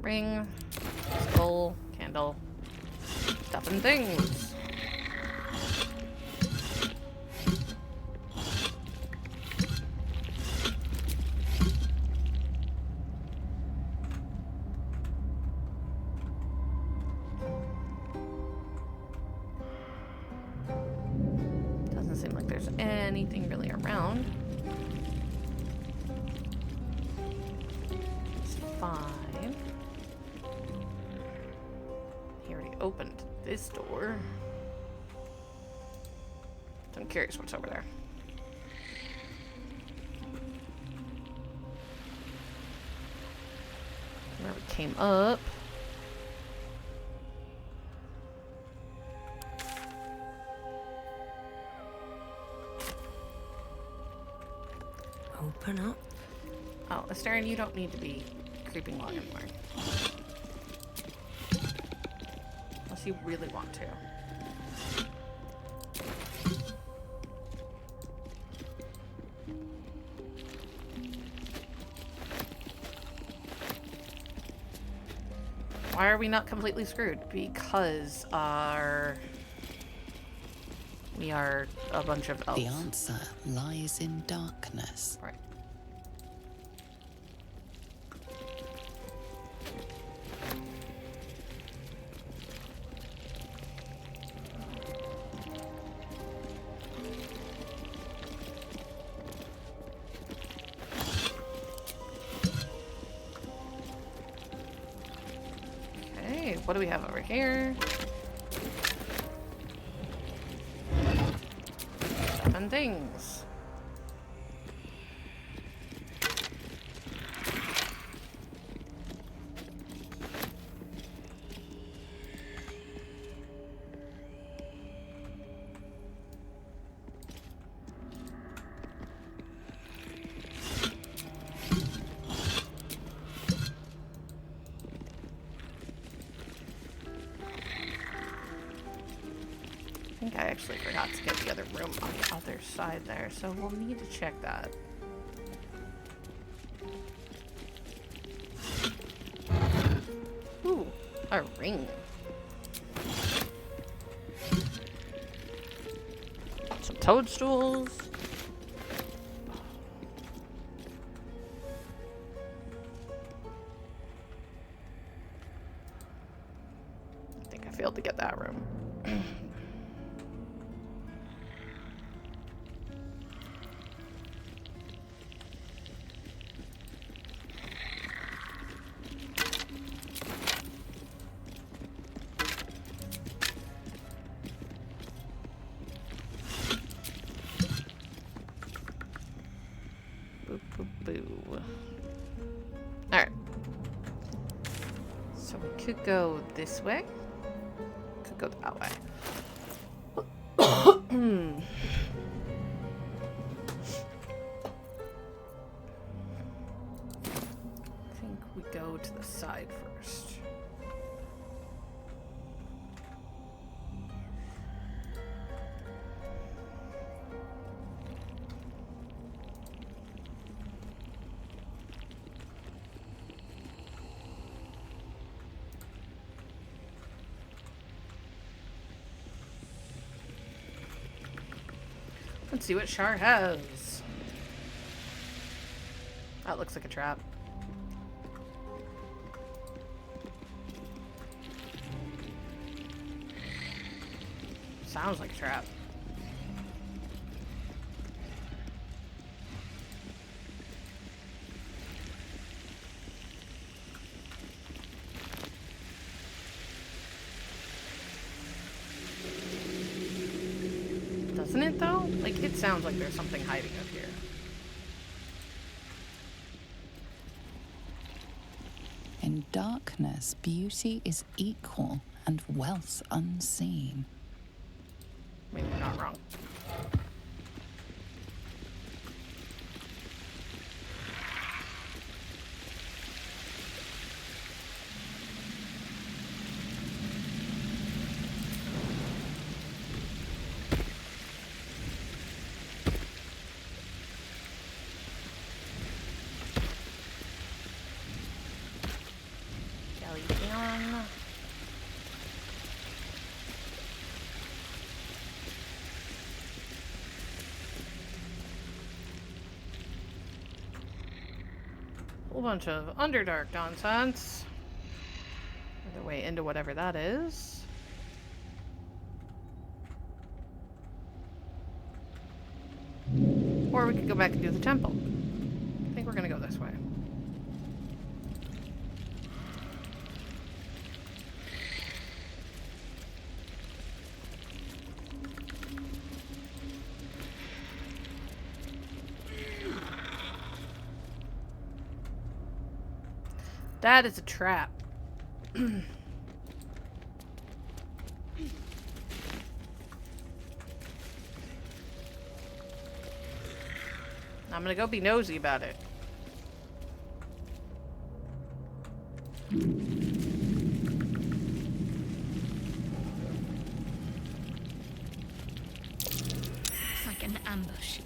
Ring, skull, candle, stuff and things. Doesn't seem like there's anything really around. It's fine. He already opened this door. So I'm curious what's over there. Where we came up.
Open up.
Oh, Astarion, you don't need to be creeping along anymore. Unless you really want to. Why are we not completely screwed? Because we are a bunch of elves.
The answer lies in darkness.
Right. Okay, what do we have over here? Stuff and things. I think I actually forgot to get the other room on the other side there, so we'll need to check that. Ooh, a ring. Some toadstools. I think I failed to get that room. So we could go this way. Could go that way. I think we go to the side first. Let's see what Shar has. That looks like a trap. Sounds like a trap. Doesn't it though? Like, it sounds like there's something hiding up here.
In darkness, beauty is equal and wealth unseen.
Maybe you're not wrong. Galleon. Whole bunch of Underdark nonsense. Another way into whatever that is. Or we could go back and do the temple. I think we're gonna go this way. That is a trap. I'm gonna go be nosy about it.
It's like an ambush.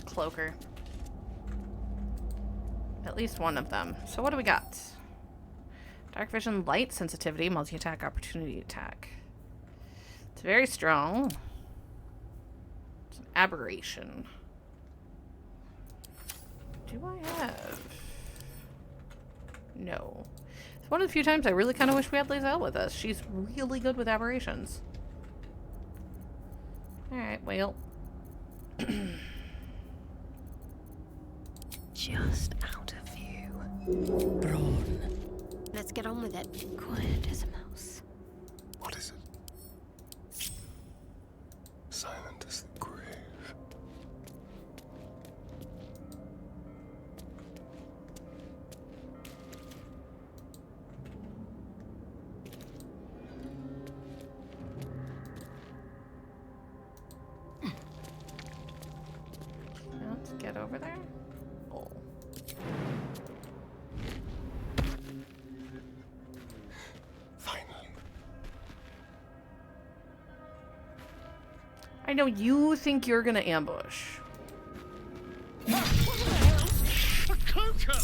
Cloaker. At least one of them. So what do we got? Dark vision, light sensitivity, multi-attack, opportunity attack. It's very strong. It's an aberration. Do I have? No. It's one of the few times I really kind of wish we had Lizelle with us. She's really good with aberrations. Alright, well.
Just out of view. Brawn. Let's get on with it. Quiet as a mouse.
What is it? Silent as the grave.
Let's get over there. Oh. I know you think you're gonna ambush.
A cloaker!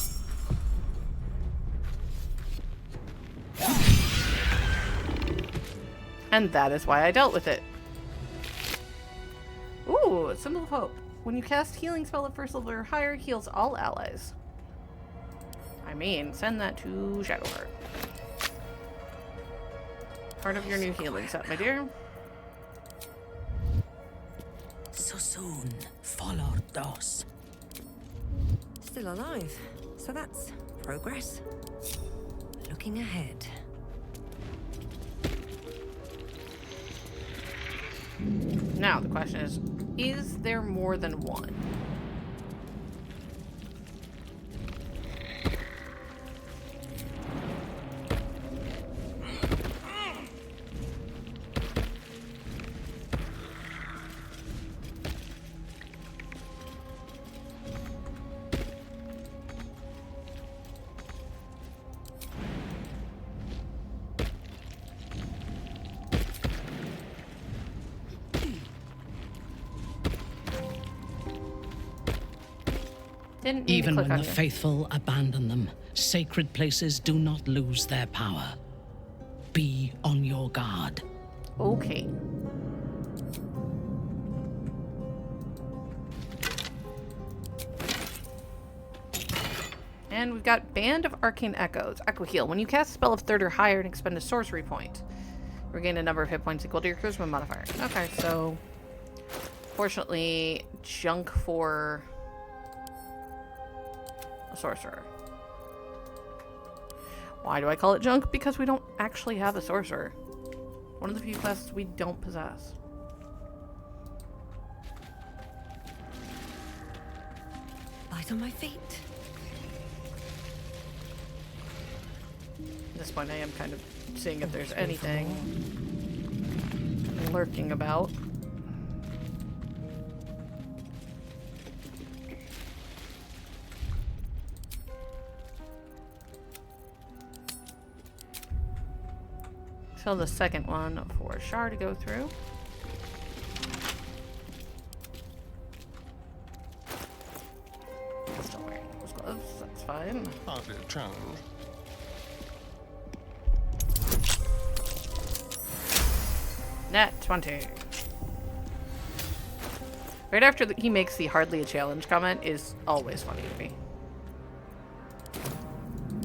And that is why I dealt with it. Ooh, Symbol of Hope. When you cast healing spell at first level or higher, it heals all allies. I mean, send that to Shadowheart. Part of your new healing set, my dear.
So soon, follow Dos. Still alive, so that's progress. Looking ahead.
Now, the question is there more than one? Didn't mean to
Even
click
when
on
the
you.
faithful abandon them, sacred places do not lose their power. Be on your guard.
Okay. And we've got Band of Arcane Echoes. Echo Heal. When you cast a spell of 3rd or higher and expend a sorcery point, regain a number of hit points equal to your charisma modifier. Okay, so fortunately, junk for a sorcerer. Why do I call it junk? Because we don't actually have a sorcerer. One of the few classes we don't possess.
Light on my feet.
At this point, I am kind of seeing if there's anything lurking about. Tell the second one for Shar to go through. Still wearing those gloves, that's fine.
Hardly a challenge.
Nat 20. Right after he makes the hardly a challenge comment is always funny to me.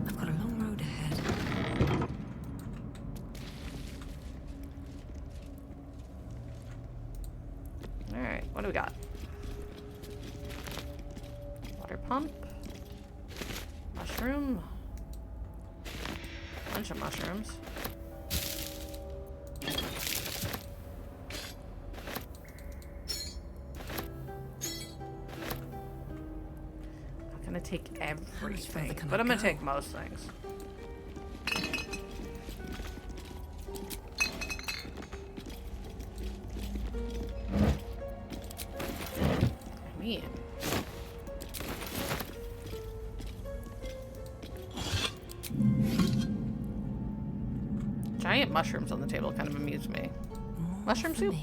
I've got a long road ahead.
Alright, what do we got? Water pump. Mushroom. Bunch of mushrooms. Not gonna take everything, but I'm gonna take most things. I mean, giant mushrooms on the table kind of amuse me. Mushroom soup.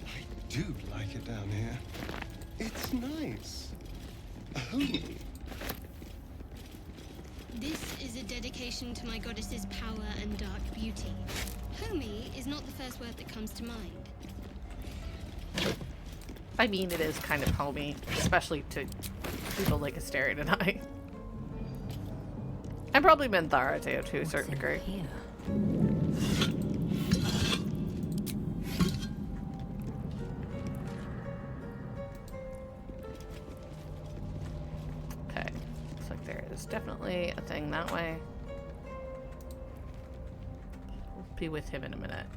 I do like it down here. It's nice. Homey.
This is a dedication to my goddess's power and dark beauty. Homey is not the first word that comes to mind.
I mean, it is kind of homey, especially to people like Asterion and I. And probably Minthara too, to a certain degree. Okay, looks like there is definitely a thing that way. We'll be with him in a minute.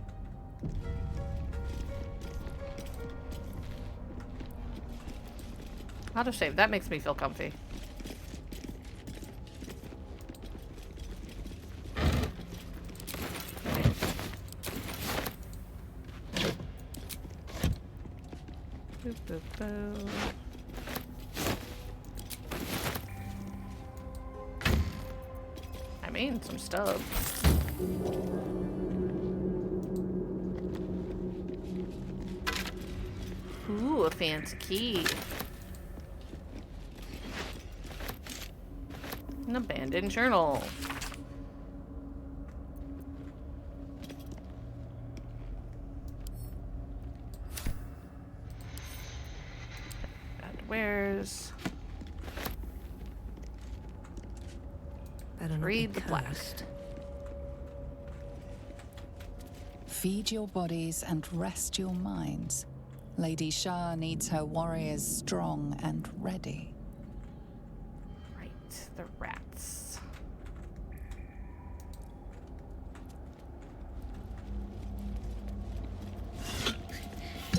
Autosave, that makes me feel comfy. Boop, boop, boop. I mean, some stuff. Ooh, a fancy key. An abandoned journal. And where's... Read the blast.
Feed your bodies and rest your minds. Lady Shah needs her warriors strong and ready.
Right, the rats.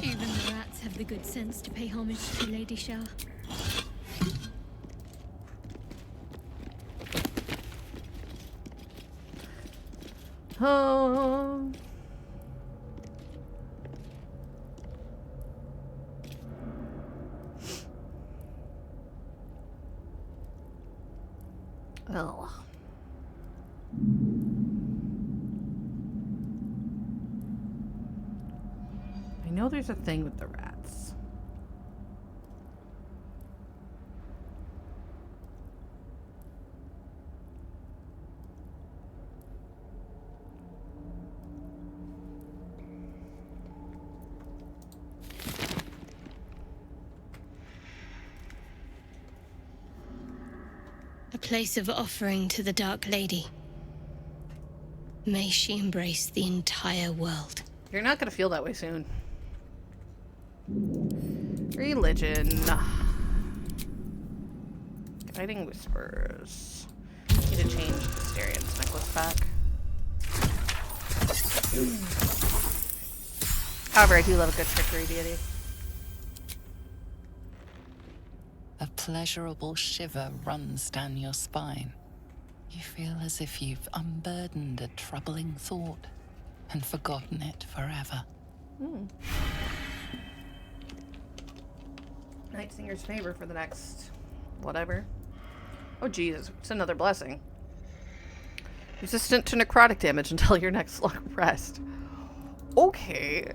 Even the rats have the good sense to pay homage to Lady Shah.
Oh. Oh. know there's a thing with the rats.
A place of offering to the Dark Lady. May she embrace the entire world.
You're not gonna feel that way soon. Religion. Guiding whispers. Need to change Asterian's necklace back. However, I do love a good trickery deity.
A pleasurable shiver runs down your spine. You feel as if you've unburdened a troubling thought and forgotten it forever.
Night Singer's favor for the next whatever. Oh Jesus, it's another blessing. Resistant to necrotic damage until your next long rest. Okay.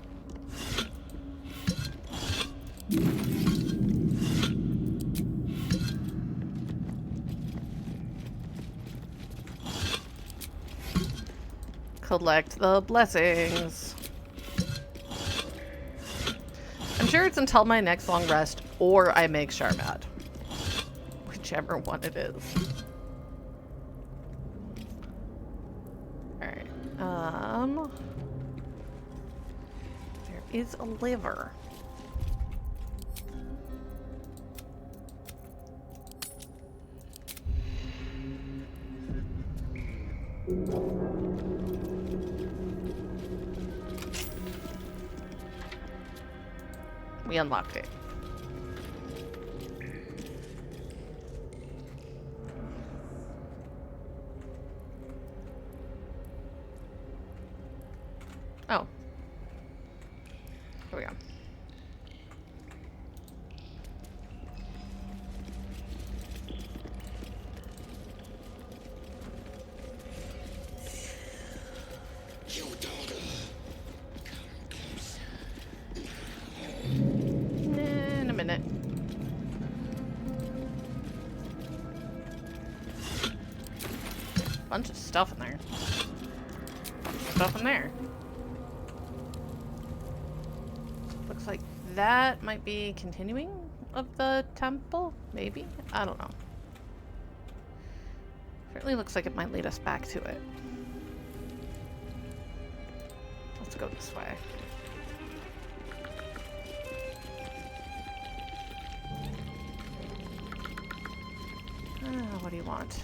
Collect the blessings. I'm sure it's until my next long rest or I make Char mad. Whichever one it is. Alright. There is a liver. We unlocked it. Oh. Here we go. In a minute. Bunch of stuff in there. Bunch of stuff in there. Looks like that might be continuing of the temple, maybe? I don't know. Certainly looks like it might lead us back to it. Let's go this way. What do you want?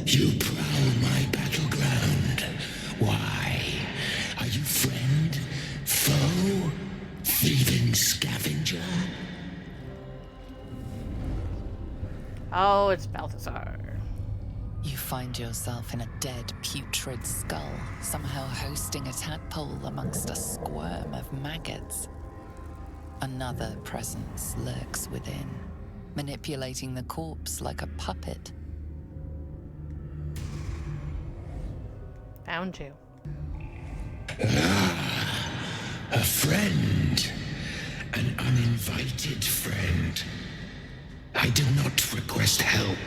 You prowl my battleground. Why? Are you friend? Foe? Thieving scavenger?
Oh, it's Balthazar.
You find yourself in a dead, putrid skull, somehow hosting a tadpole amongst a squirm of maggots. Another presence lurks within, manipulating the corpse like a puppet.
Found you.
A friend. An uninvited friend. I do not request help.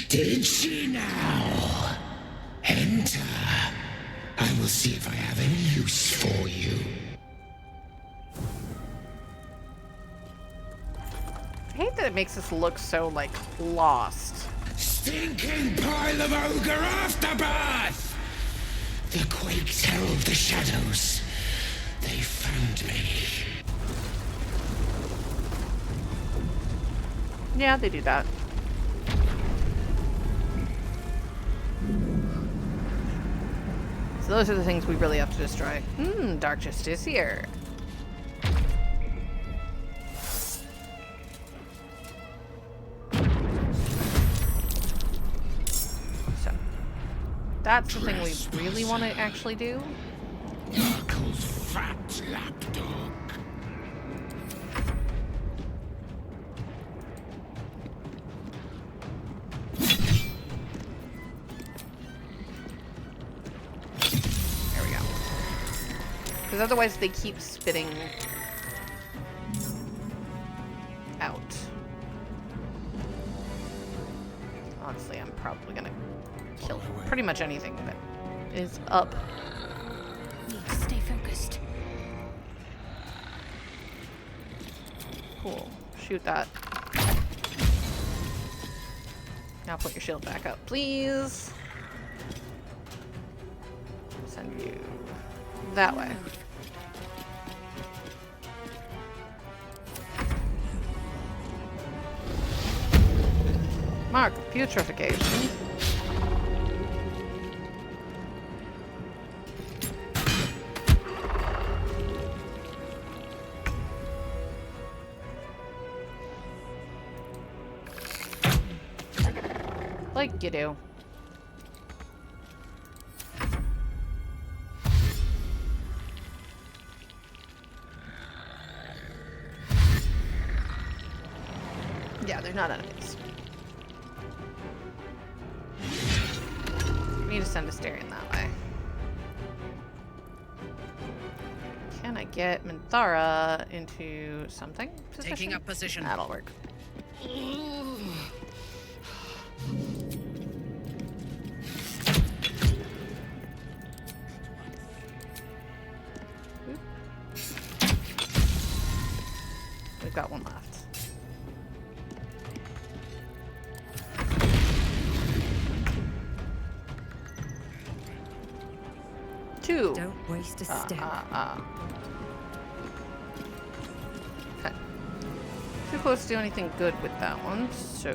Did she now? Enter. I will see if I have any use for you.
I hate that it makes us look so, like, lost.
Stinking pile of ogre afterbirth! The quakes herald the shadows. They found me.
Yeah, they do that. So those are the things we really have to destroy. Dark Justiciar. So, that's the thing we really want to actually do.
Knuckles, fat lapdog.
Because otherwise they keep spitting out. Honestly, I'm probably gonna kill pretty much anything that is up.
Need to stay focused.
Cool. Shoot that. Now put your shield back up, please. Send you that way. Mark, putrefaction. Like you do. Yeah, they're not enemies. We need to send Astarion that way. Can I get Minthara into something?
Taking up position.
That'll work. We've got one left. Two.
Don't waste a step.
Okay. Too close to do anything good with that one, so...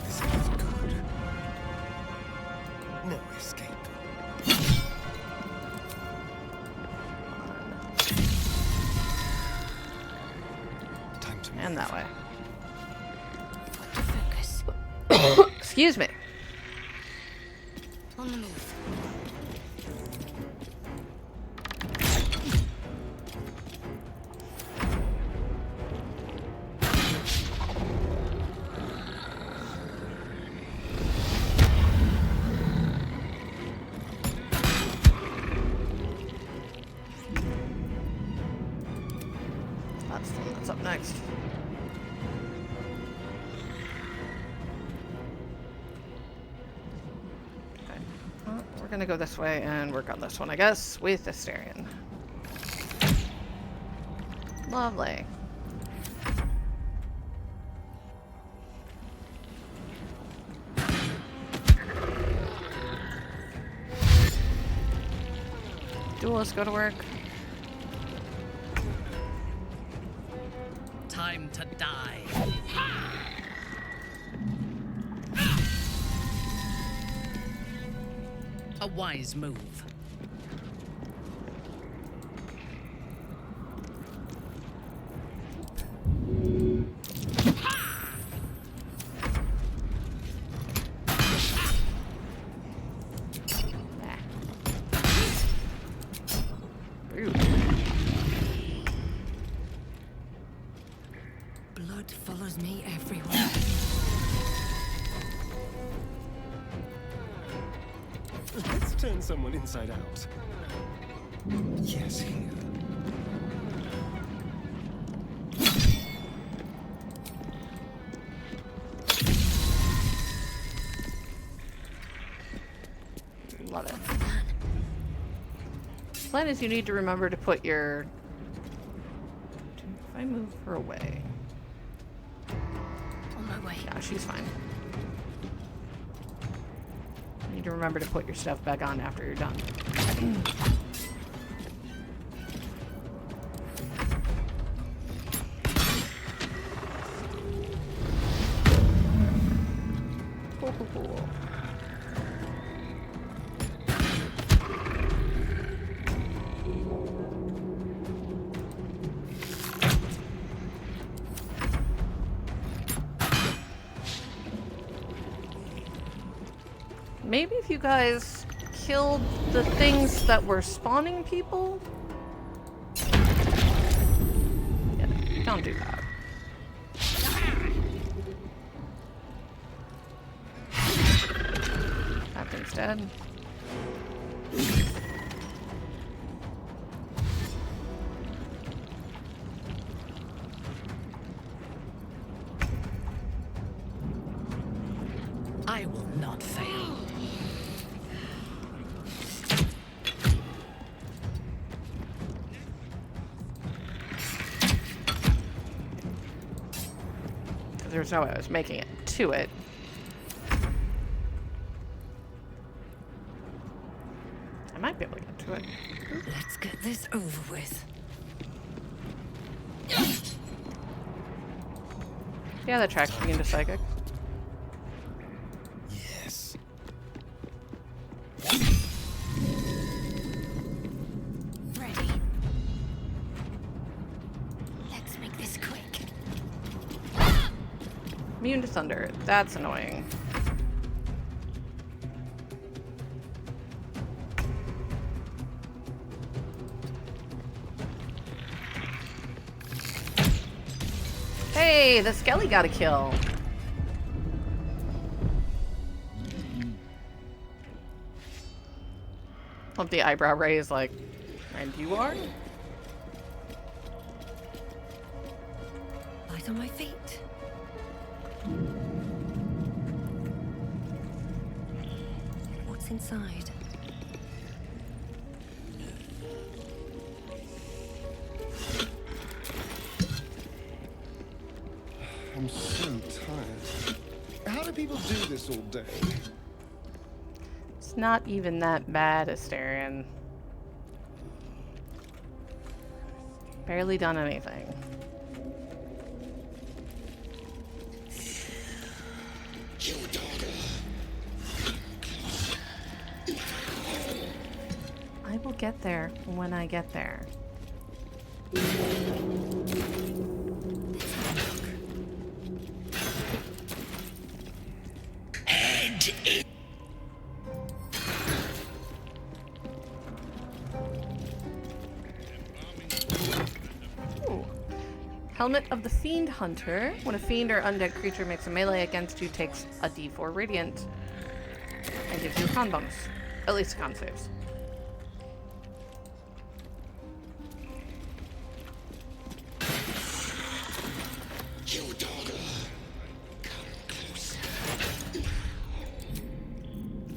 This is good. No escape.
And that way.
Focus.
Excuse me.
On the move.
That's the one that's up next. Okay. Well, we're gonna go this way and work on this one, I guess, with Astarion. Lovely. Duelists go to work.
Time to die. A wise move.
Blood follows me everywhere.
Let's turn someone inside out. Yes, here.
Love it. Plan is you need to remember to put your... If I move her away...
On my way.
Yeah, she's fine. You need to remember to put your stuff back on after you're done. Cool, cool, cool. Maybe if you guys killed the things that were spawning people? Yeah, don't Don't do that. That thing's dead.
I will not fail.
There's no way I was making it to it. I might be able to get to it.
Let's get this over with.
Yeah, that tracks me into psychic.
Yes.
Ready. Let's make this quick.
Immune to thunder. That's annoying. Hey, the Skelly got a kill. Hope the eyebrow raise like, and you are?
Light on my feet. What's inside?
I'm so tired. How do people do this all day?
It's not even that bad, Asterion. Barely done anything. I will get there when I get there. Ooh. Helmet of the Fiend Hunter. When a fiend or undead creature makes a melee against you, takes a d4 radiant and gives you a con bonus. At least con saves.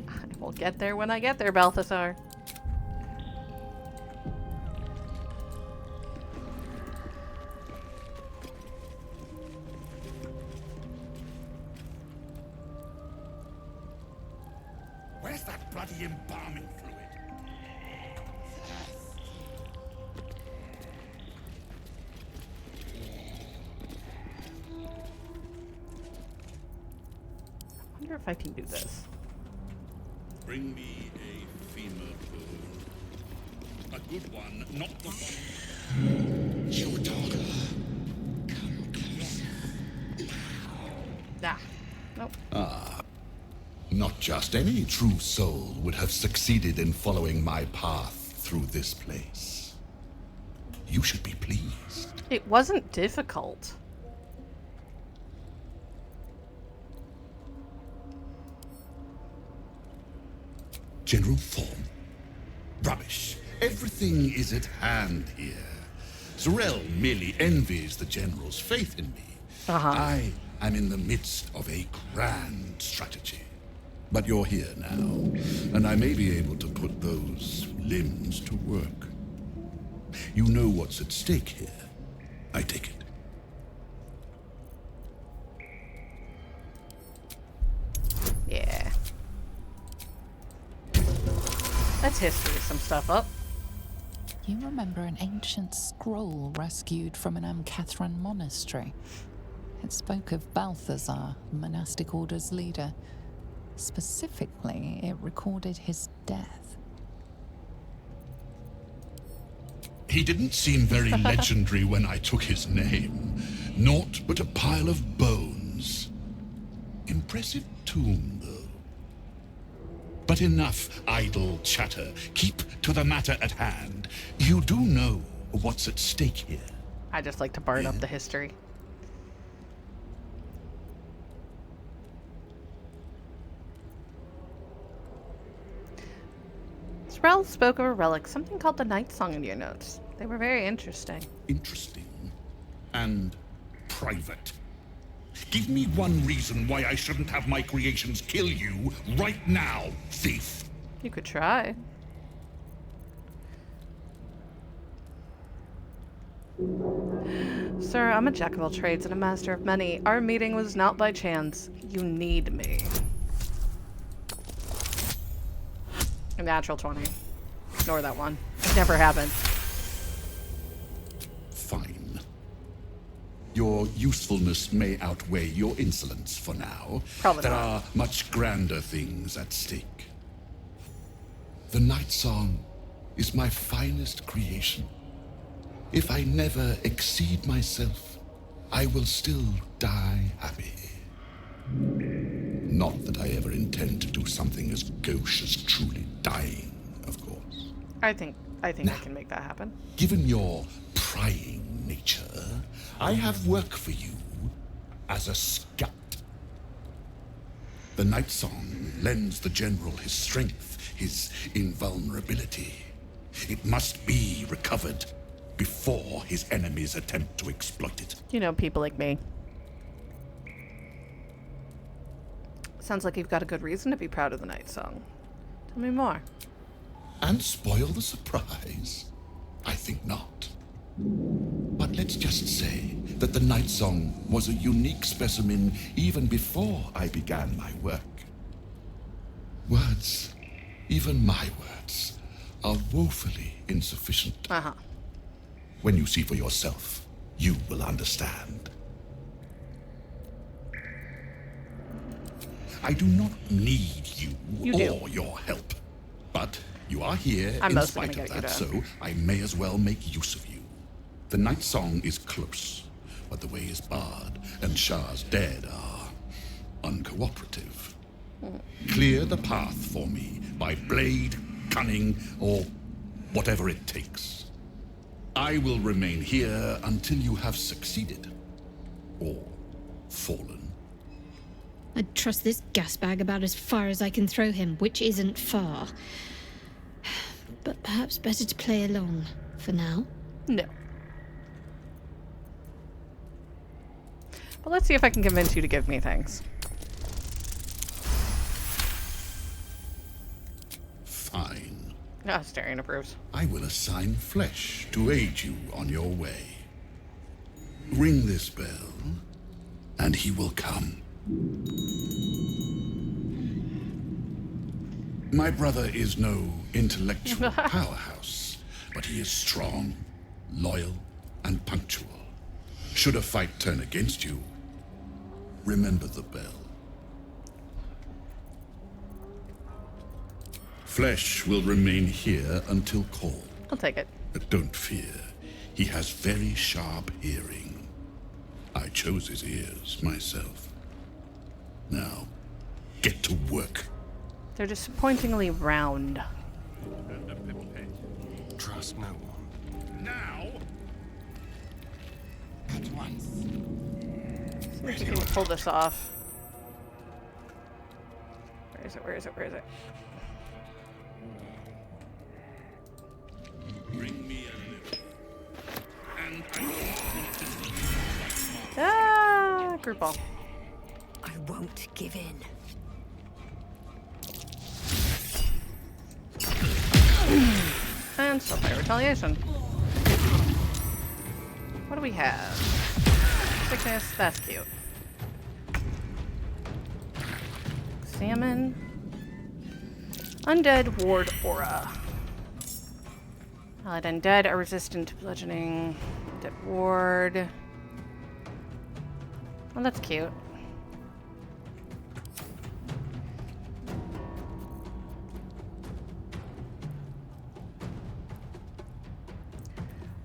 I will get there when I get there, Balthasar.
Where's that bloody embalming fluid?
I wonder if I can do this.
Bring me a femur bone. A good one, not the one.
You dog.
Ah. Nope.
Ah. Not just any true soul would have succeeded in following my path through this place. You should be pleased.
It wasn't difficult.
General Thorn? Rubbish. Everything is at hand here. Zorel merely envies the General's faith in me. I am in the midst of a grand strategy. But you're here now, and I may be able to put those limbs to work. You know what's at stake here. I take it.
Yeah. Let's history some stuff up.
You remember an ancient scroll rescued from an Amcathran monastery. It spoke of Balthasar, the monastic order's leader. Specifically, it recorded his death.
He didn't seem very legendary when I took his name. Naught but a pile of bones. Impressive tomb, though. But enough idle chatter. Keep to the matter at hand. You do know what's at stake here.
I just like to burn up the history. Sorrel spoke of a relic, something called the Night Song in your notes. They were very interesting.
Interesting and private. Give me one reason why I shouldn't have my creations kill you right now, thief.
You could try. Sir, I'm a jack of all trades and a master of many. Our meeting was not by chance. You need me. A natural 20. Ignore that one. It never happened.
Fine. Your usefulness may outweigh your insolence for now.
Probably
there
not.
are much grander things at stake. The Night Song is my finest creation. If I never exceed myself, I will still die happy. Not that I ever intend to do something as gauche as truly dying, of course.
I think I can make that happen.
Given your prying nature, I have work for you as a scout. The Night Song lends the General his strength, his invulnerability. It must be recovered before his enemies attempt to exploit it.
You know, people like me. Sounds like you've got a good reason to be proud of the Night Song. Tell me more.
And spoil the surprise? I think not. But let's just say that the Night Song was a unique specimen even before I began my work. Words, even my words, are woefully insufficient.
Uh-huh.
When you see for yourself, you will understand. I do not need you or your help. But you are here
I'm
in
mostly
spite
gonna
of
get
that,
you
so I may as well make use of you. The Night Song is close, but the way is barred, and Shah's dead are uncooperative. Clear the path for me by blade, cunning, or whatever it takes. I will remain here until you have succeeded. Or fallen.
I'd trust this gas bag about as far as I can throw him, which isn't far. But perhaps better to play along for now.
No. But let's see if I can convince you to give me things.
Fine.
Ah, Starion approves.
I will assign flesh to aid you on your way. Ring this bell, and he will come. My brother is no intellectual powerhouse, but he is strong, loyal, and punctual. Should a fight turn against you, remember the bell. Flesh will remain here until called.
I'll take it.
But don't fear, he has very sharp hearing. I chose his ears myself. Now, get to work.
They're disappointingly round.
Trust no one.
Now!
At once.
See if you can pull this off. Where is it? Where is it? Where is it?
Bring me a living. And I will
Ah, group ball.
I won't give in.
And Spellfire Retaliation. What do we have? Sickness, that's cute. Salmon. Undead Ward Aura. Allied undead are resistant to bludgeoning. Undead Ward. Well, that's cute.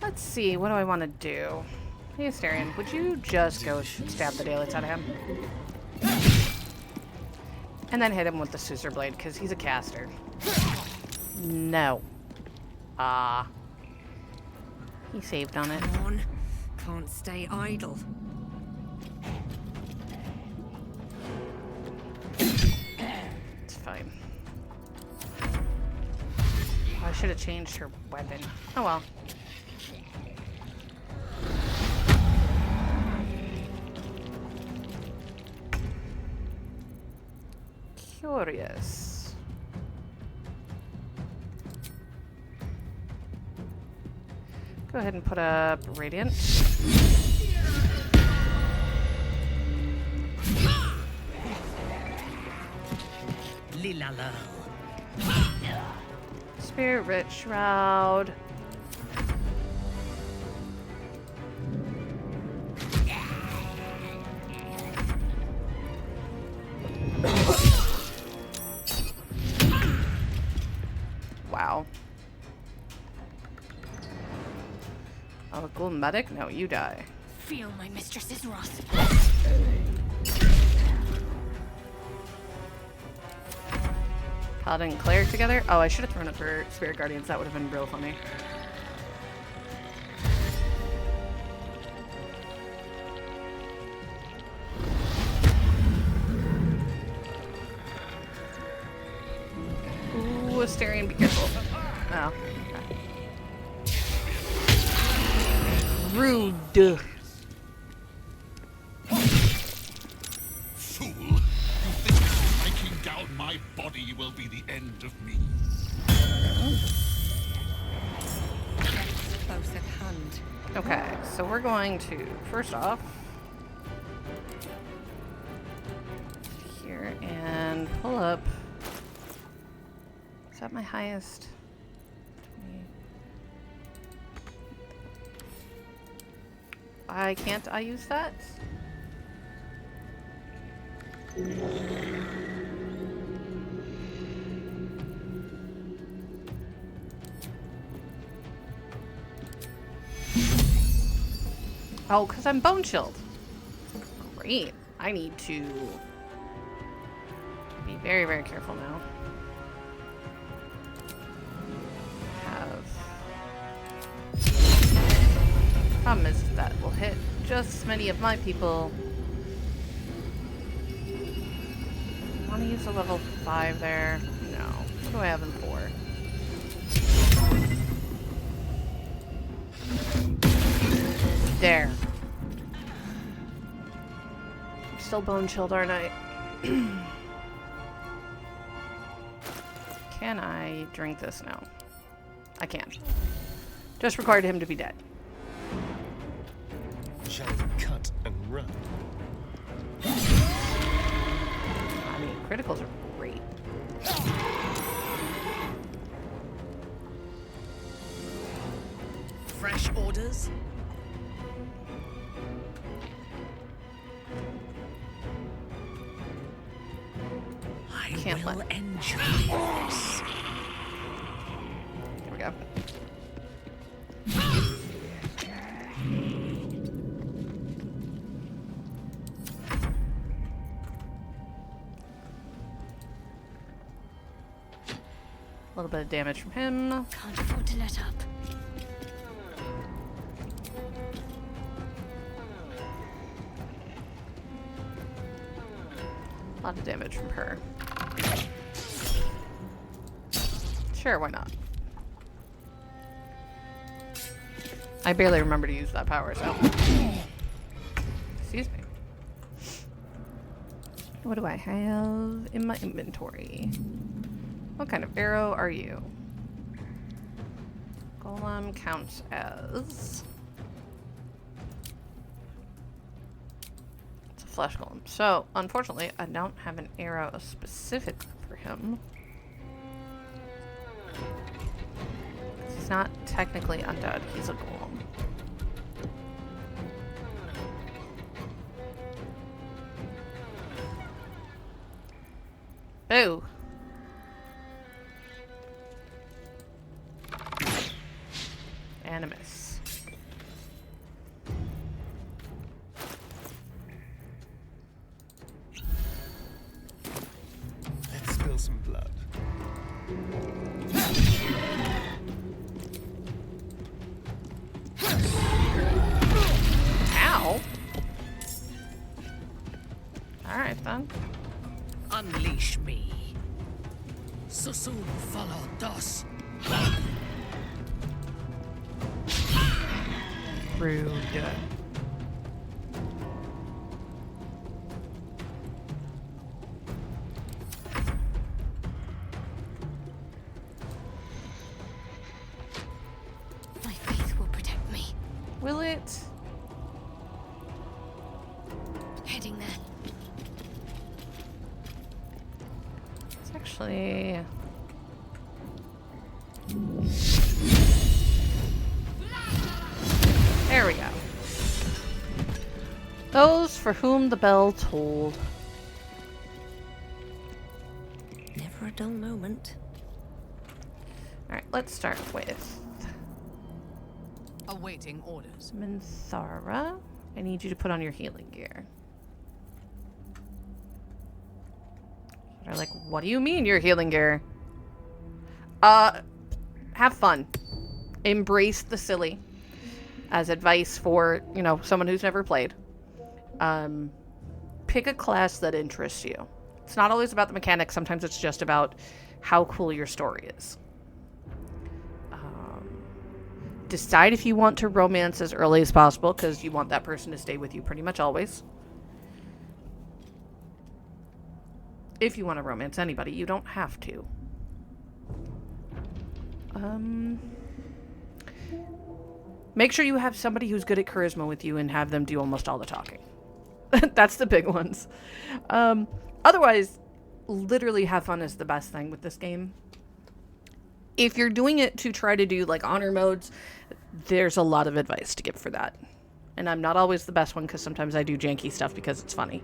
Let's see, what do I want to do? Hey, Astarion, would you just go stab the daylights out of him? And then hit him with the scissor blade, because he's a caster. No. Ah. He saved on it.
Come on. can't stay idle.
It's fine. Oh, I should have changed her weapon. Oh well. Curious. Go ahead and put up Radiant.
Lilala.
Spirit Rich Shroud. Wow. Oh, golden medic? No, you die.
Feel my mistress's wrath.
Paladin and Cleric together? Oh, I should have thrown it for Spirit Guardians. That would have been real funny. Ooh, Asterion, be careful. Oh. Okay. Rude.
Fool! You think striking down my body will be the end of me?
Close at hand.
Okay, so we're going to, first off, here and pull up. Is that my highest? 20. Can't I use that? Oh, because I'm Bone Shield. Great. I need to be very, very careful now. Problem is that will hit just as many of my people. I want to use a level 5 there. No. What do I have in 4? There. I'm still Bone Chilled, aren't I? Can I drink this now? I can. Just required him to be dead.
Shall we cut and run?
I mean, criticals are great.
Fresh orders? I
Can't
will
let.
enjoy this.
Here we go. A little bit of damage from him.
Can't afford to let up.
A lot of damage from her. Sure, why not? I barely remember to use that power, so. Excuse me. What do I have in my inventory? What kind of arrow are you? Golem counts as... It's a flesh golem. So, unfortunately, I don't have an arrow specific for him. He's not technically undead, he's a golem. Boo! Animus.
Let's spill some blood.
then.
Unleash me. So soon follow dos.
Rude.
My faith will protect me.
Will it?
Heading there.
It's actually... There we go. Those for whom the bell tolled.
Never a dull moment.
Alright, let's start with
Awaiting orders.
Minthara. I need you to put on your healing gear. They're like, what do you mean your healing gear? Have fun. Embrace the silly. As advice for, you know, someone who's never played. Pick a class that interests you. It's not always about the mechanics. Sometimes it's just about how cool your story is. Decide if you want to romance as early as possible, because you want that person to stay with you pretty much always. If you want to romance anybody, you don't have to. Make sure you have somebody who's good at charisma with you and have them do almost all the talking. That's the big ones. Otherwise, literally have fun is the best thing with this game. If you're doing it to try to do like honor modes, there's a lot of advice to give for that. And I'm not always the best one because sometimes I do janky stuff because it's funny.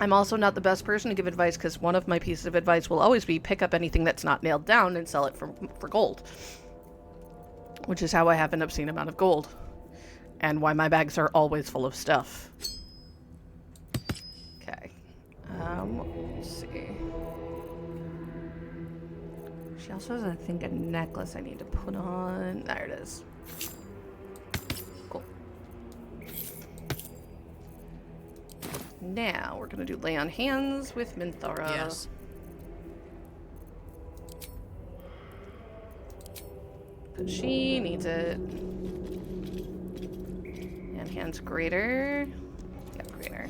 I'm also not the best person to give advice because one of my pieces of advice will always be pick up anything that's not nailed down and sell it for gold. Which is how I have an obscene amount of gold. And why my bags are always full of stuff. Okay. Let's see. She also has, I think, a necklace I need to put on. There it is. Cool. Now we're gonna do lay on hands with Minthara.
Yes.
But she needs it. And hands greater. Yep, greater.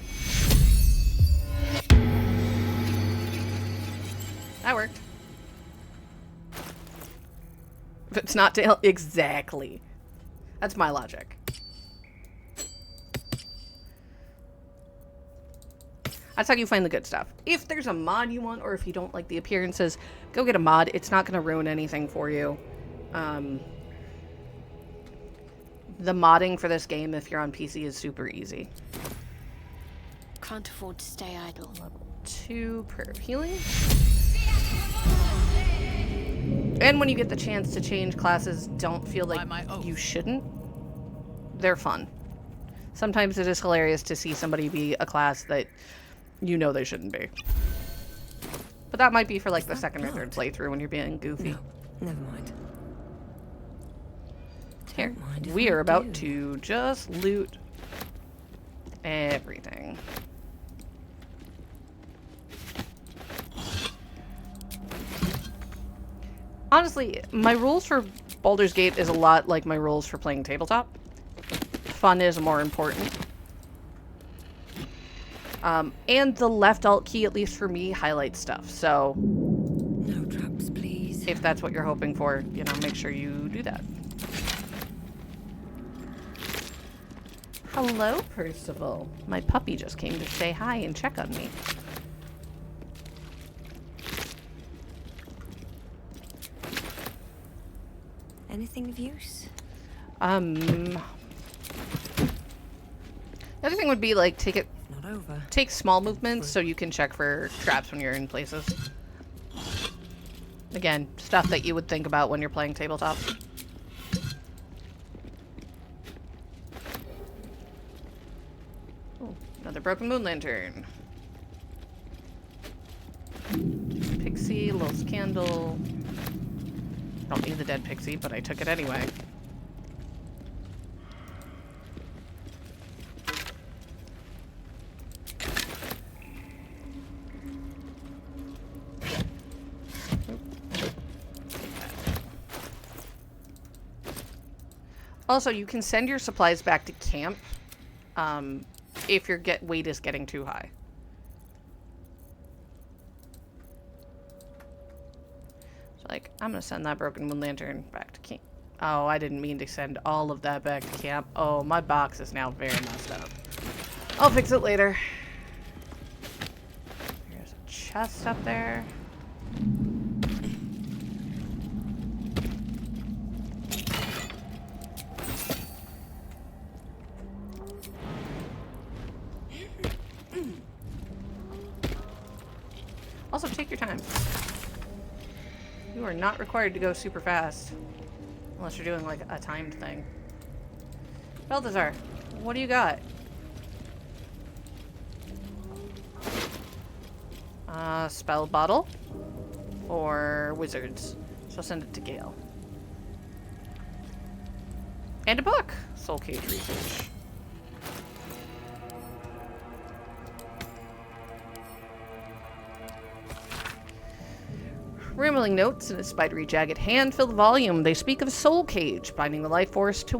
That worked. If it's not tail, exactly. That's my logic. That's how you find the good stuff. If there's a mod you want, or if you don't like the appearances, go get a mod. It's not going to ruin anything for you. The modding for this game, if you're on PC, is super easy.
Can't afford to stay idle.
Level 2 prayer of healing. And when you get the chance to change classes, don't feel like you shouldn't. They're fun. Sometimes it is hilarious to see somebody be a class that you know they shouldn't be. But that might be for like the second or third playthrough when you're being goofy.
No, never mind.
Here, we are about to just loot everything. Honestly, my rules for Baldur's Gate is a lot like my rules for playing tabletop. Fun is more important. And the left alt key, at least for me, highlights stuff. So,
no traps, please.
If that's what you're hoping for, you know, make sure you do that. Hello, Percival. My puppy just came to say hi and check on me.
Anything of use?
The other thing would be like take small movements so you can check for traps when you're in places. Again, stuff that you would think about when you're playing tabletop. Oh, another broken moon lantern. Pixie, Lil's candle. Don't need the dead pixie, but I took it anyway. Also, you can send your supplies back to camp if your weight is getting too high. So, like, I'm gonna send that broken moon lantern back to camp. Oh, I didn't mean to send all of that back to camp. Oh, my box is now very messed up. I'll fix it later. There's a chest up there. Also, take your time. You are not required to go super fast. Unless you're doing, like, a timed thing. Balthazar, what do you got? Spell bottle. For wizards. So I'll send it to Gale. And a book. Soul Cage Research. Rambling notes in a spidery, jagged hand fill the volume. They speak of a soul cage, binding the life force to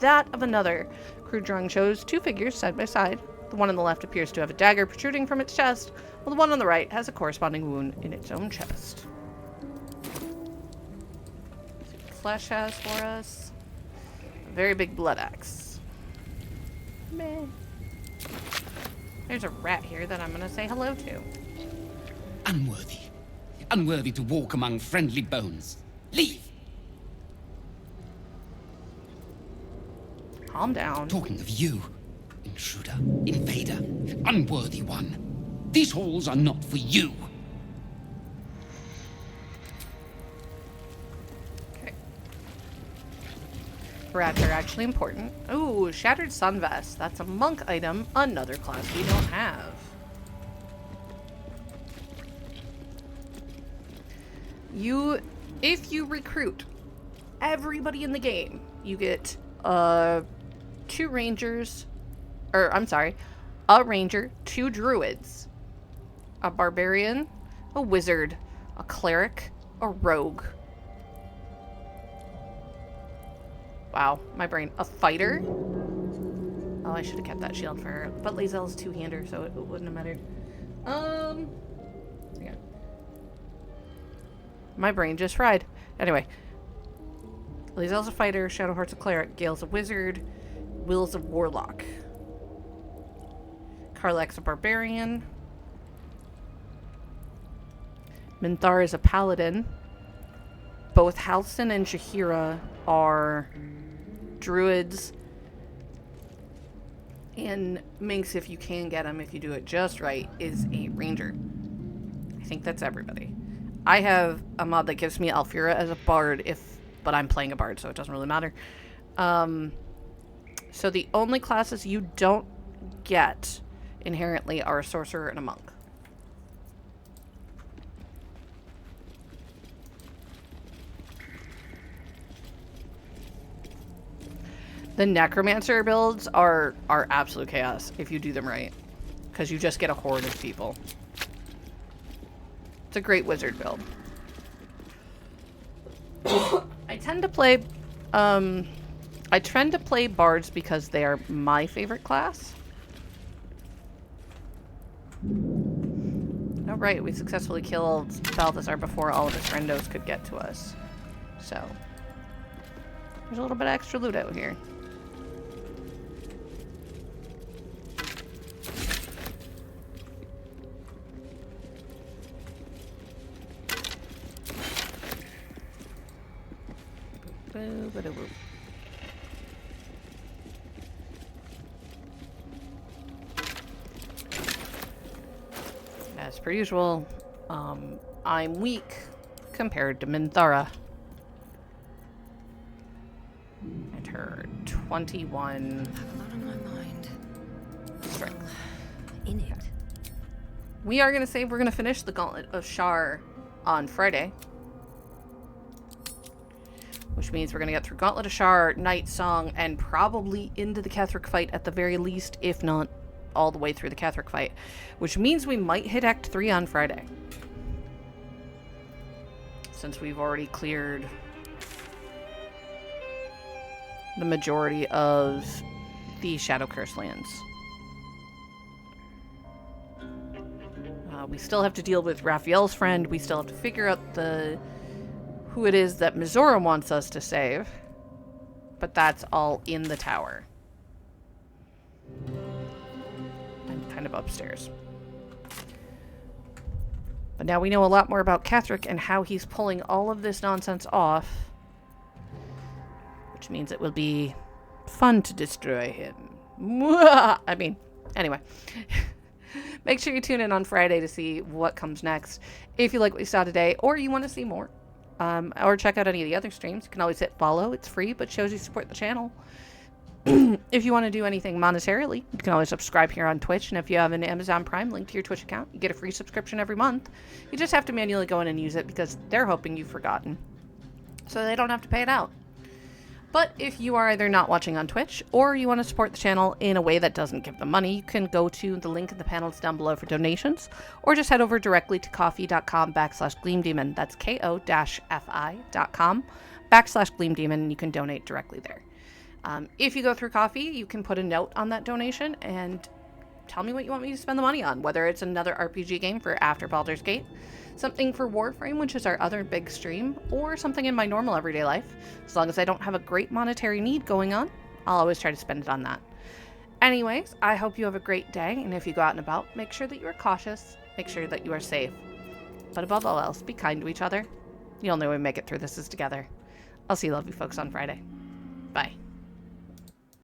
that of another. Crude drawing shows two figures side by side. The one on the left appears to have a dagger protruding from its chest, while the one on the right has a corresponding wound in its own chest. Let's see what Flesh has for us. A very big blood axe. Meh. There's a rat here that I'm gonna say hello to.
Unworthy. Unworthy to walk among friendly bones. Leave!
Calm down.
Talking of you, intruder, invader, unworthy one. These halls are not for you.
Okay. Rats are actually important. Ooh, Shattered Sun Vest. That's a monk item, another class we don't have. If you recruit everybody in the game, you get 2 rangers, or I'm sorry, a ranger, 2 druids, a barbarian, a wizard, a cleric, a rogue. Wow, my brain. A fighter. Oh, I should have kept that shield for her, but Lae'zel's 2-hander, so it wouldn't have mattered. Yeah. My brain just fried. Anyway. Lae'zel's a fighter, Shadowheart's a cleric, Gale's a wizard, Will's a warlock. Karlach's a barbarian. Minthara is a paladin. Both Halsin and Shahira are druids. And Minx, if you can get him, if you do it just right, is a ranger. I think that's everybody. I have a mod that gives me Alfira as a bard, but I'm playing a bard, so it doesn't really matter. So the only classes you don't get inherently are a sorcerer and a monk. The necromancer builds are absolute chaos if you do them right, because you just get a horde of people. It's a great wizard build. I tend to play bards because they are my favorite class. Alright, we successfully killed Balthazar before all of his friendos could get to us. So, there's a little bit of extra loot out here. As per usual, I'm weak compared to Minthara. And her 21 strength.
In it.
We are going to say we're going to finish the Gauntlet of Shar on Friday. Which means we're going to get through Gauntlet of Shar, Night Song, and probably into the Ketheric fight at the very least, if not all the way through the Ketheric fight. Which means we might hit Act 3 on Friday. Since we've already cleared the majority of the Shadow Curse lands. We still have to deal with Raphael's friend. We still have to figure out who it is that Mizora wants us to save. But that's all in the tower. And kind of upstairs. But now we know a lot more about Ketheric and how he's pulling all of this nonsense off. Which means it will be fun to destroy him. I mean, anyway. Make sure you tune in on Friday to see what comes next. If you like what you saw today, or you want to see more, or check out any of the other streams, you can always hit follow. It's free, but shows you support the channel. If you want to do anything monetarily, you can always subscribe here on Twitch. And if you have an Amazon Prime link to your Twitch account, you get a free subscription every month. You just have to manually go in and use it because they're hoping you've forgotten. So they don't have to pay it out. But if you are either not watching on Twitch or you want to support the channel in a way that doesn't give them money, you can go to the link in the panels down below for donations, or just head over directly to ko-fi.com/gleamdemon. That's ko-fi.com/gleamdemon, and you can donate directly there. If you go through Ko-fi, you can put a note on that donation and tell me what you want me to spend the money on, whether it's another RPG game for after Baldur's Gate, something for Warframe, which is our other big stream, or something in my normal everyday life. As long as I don't have a great monetary need going on, I'll always try to spend it on that. Anyways, I hope you have a great day, and if you go out and about, make sure that you are cautious, make sure that you are safe. But above all else, be kind to each other. The only way we make it through this is together. I'll see you lovely folks on Friday. Bye.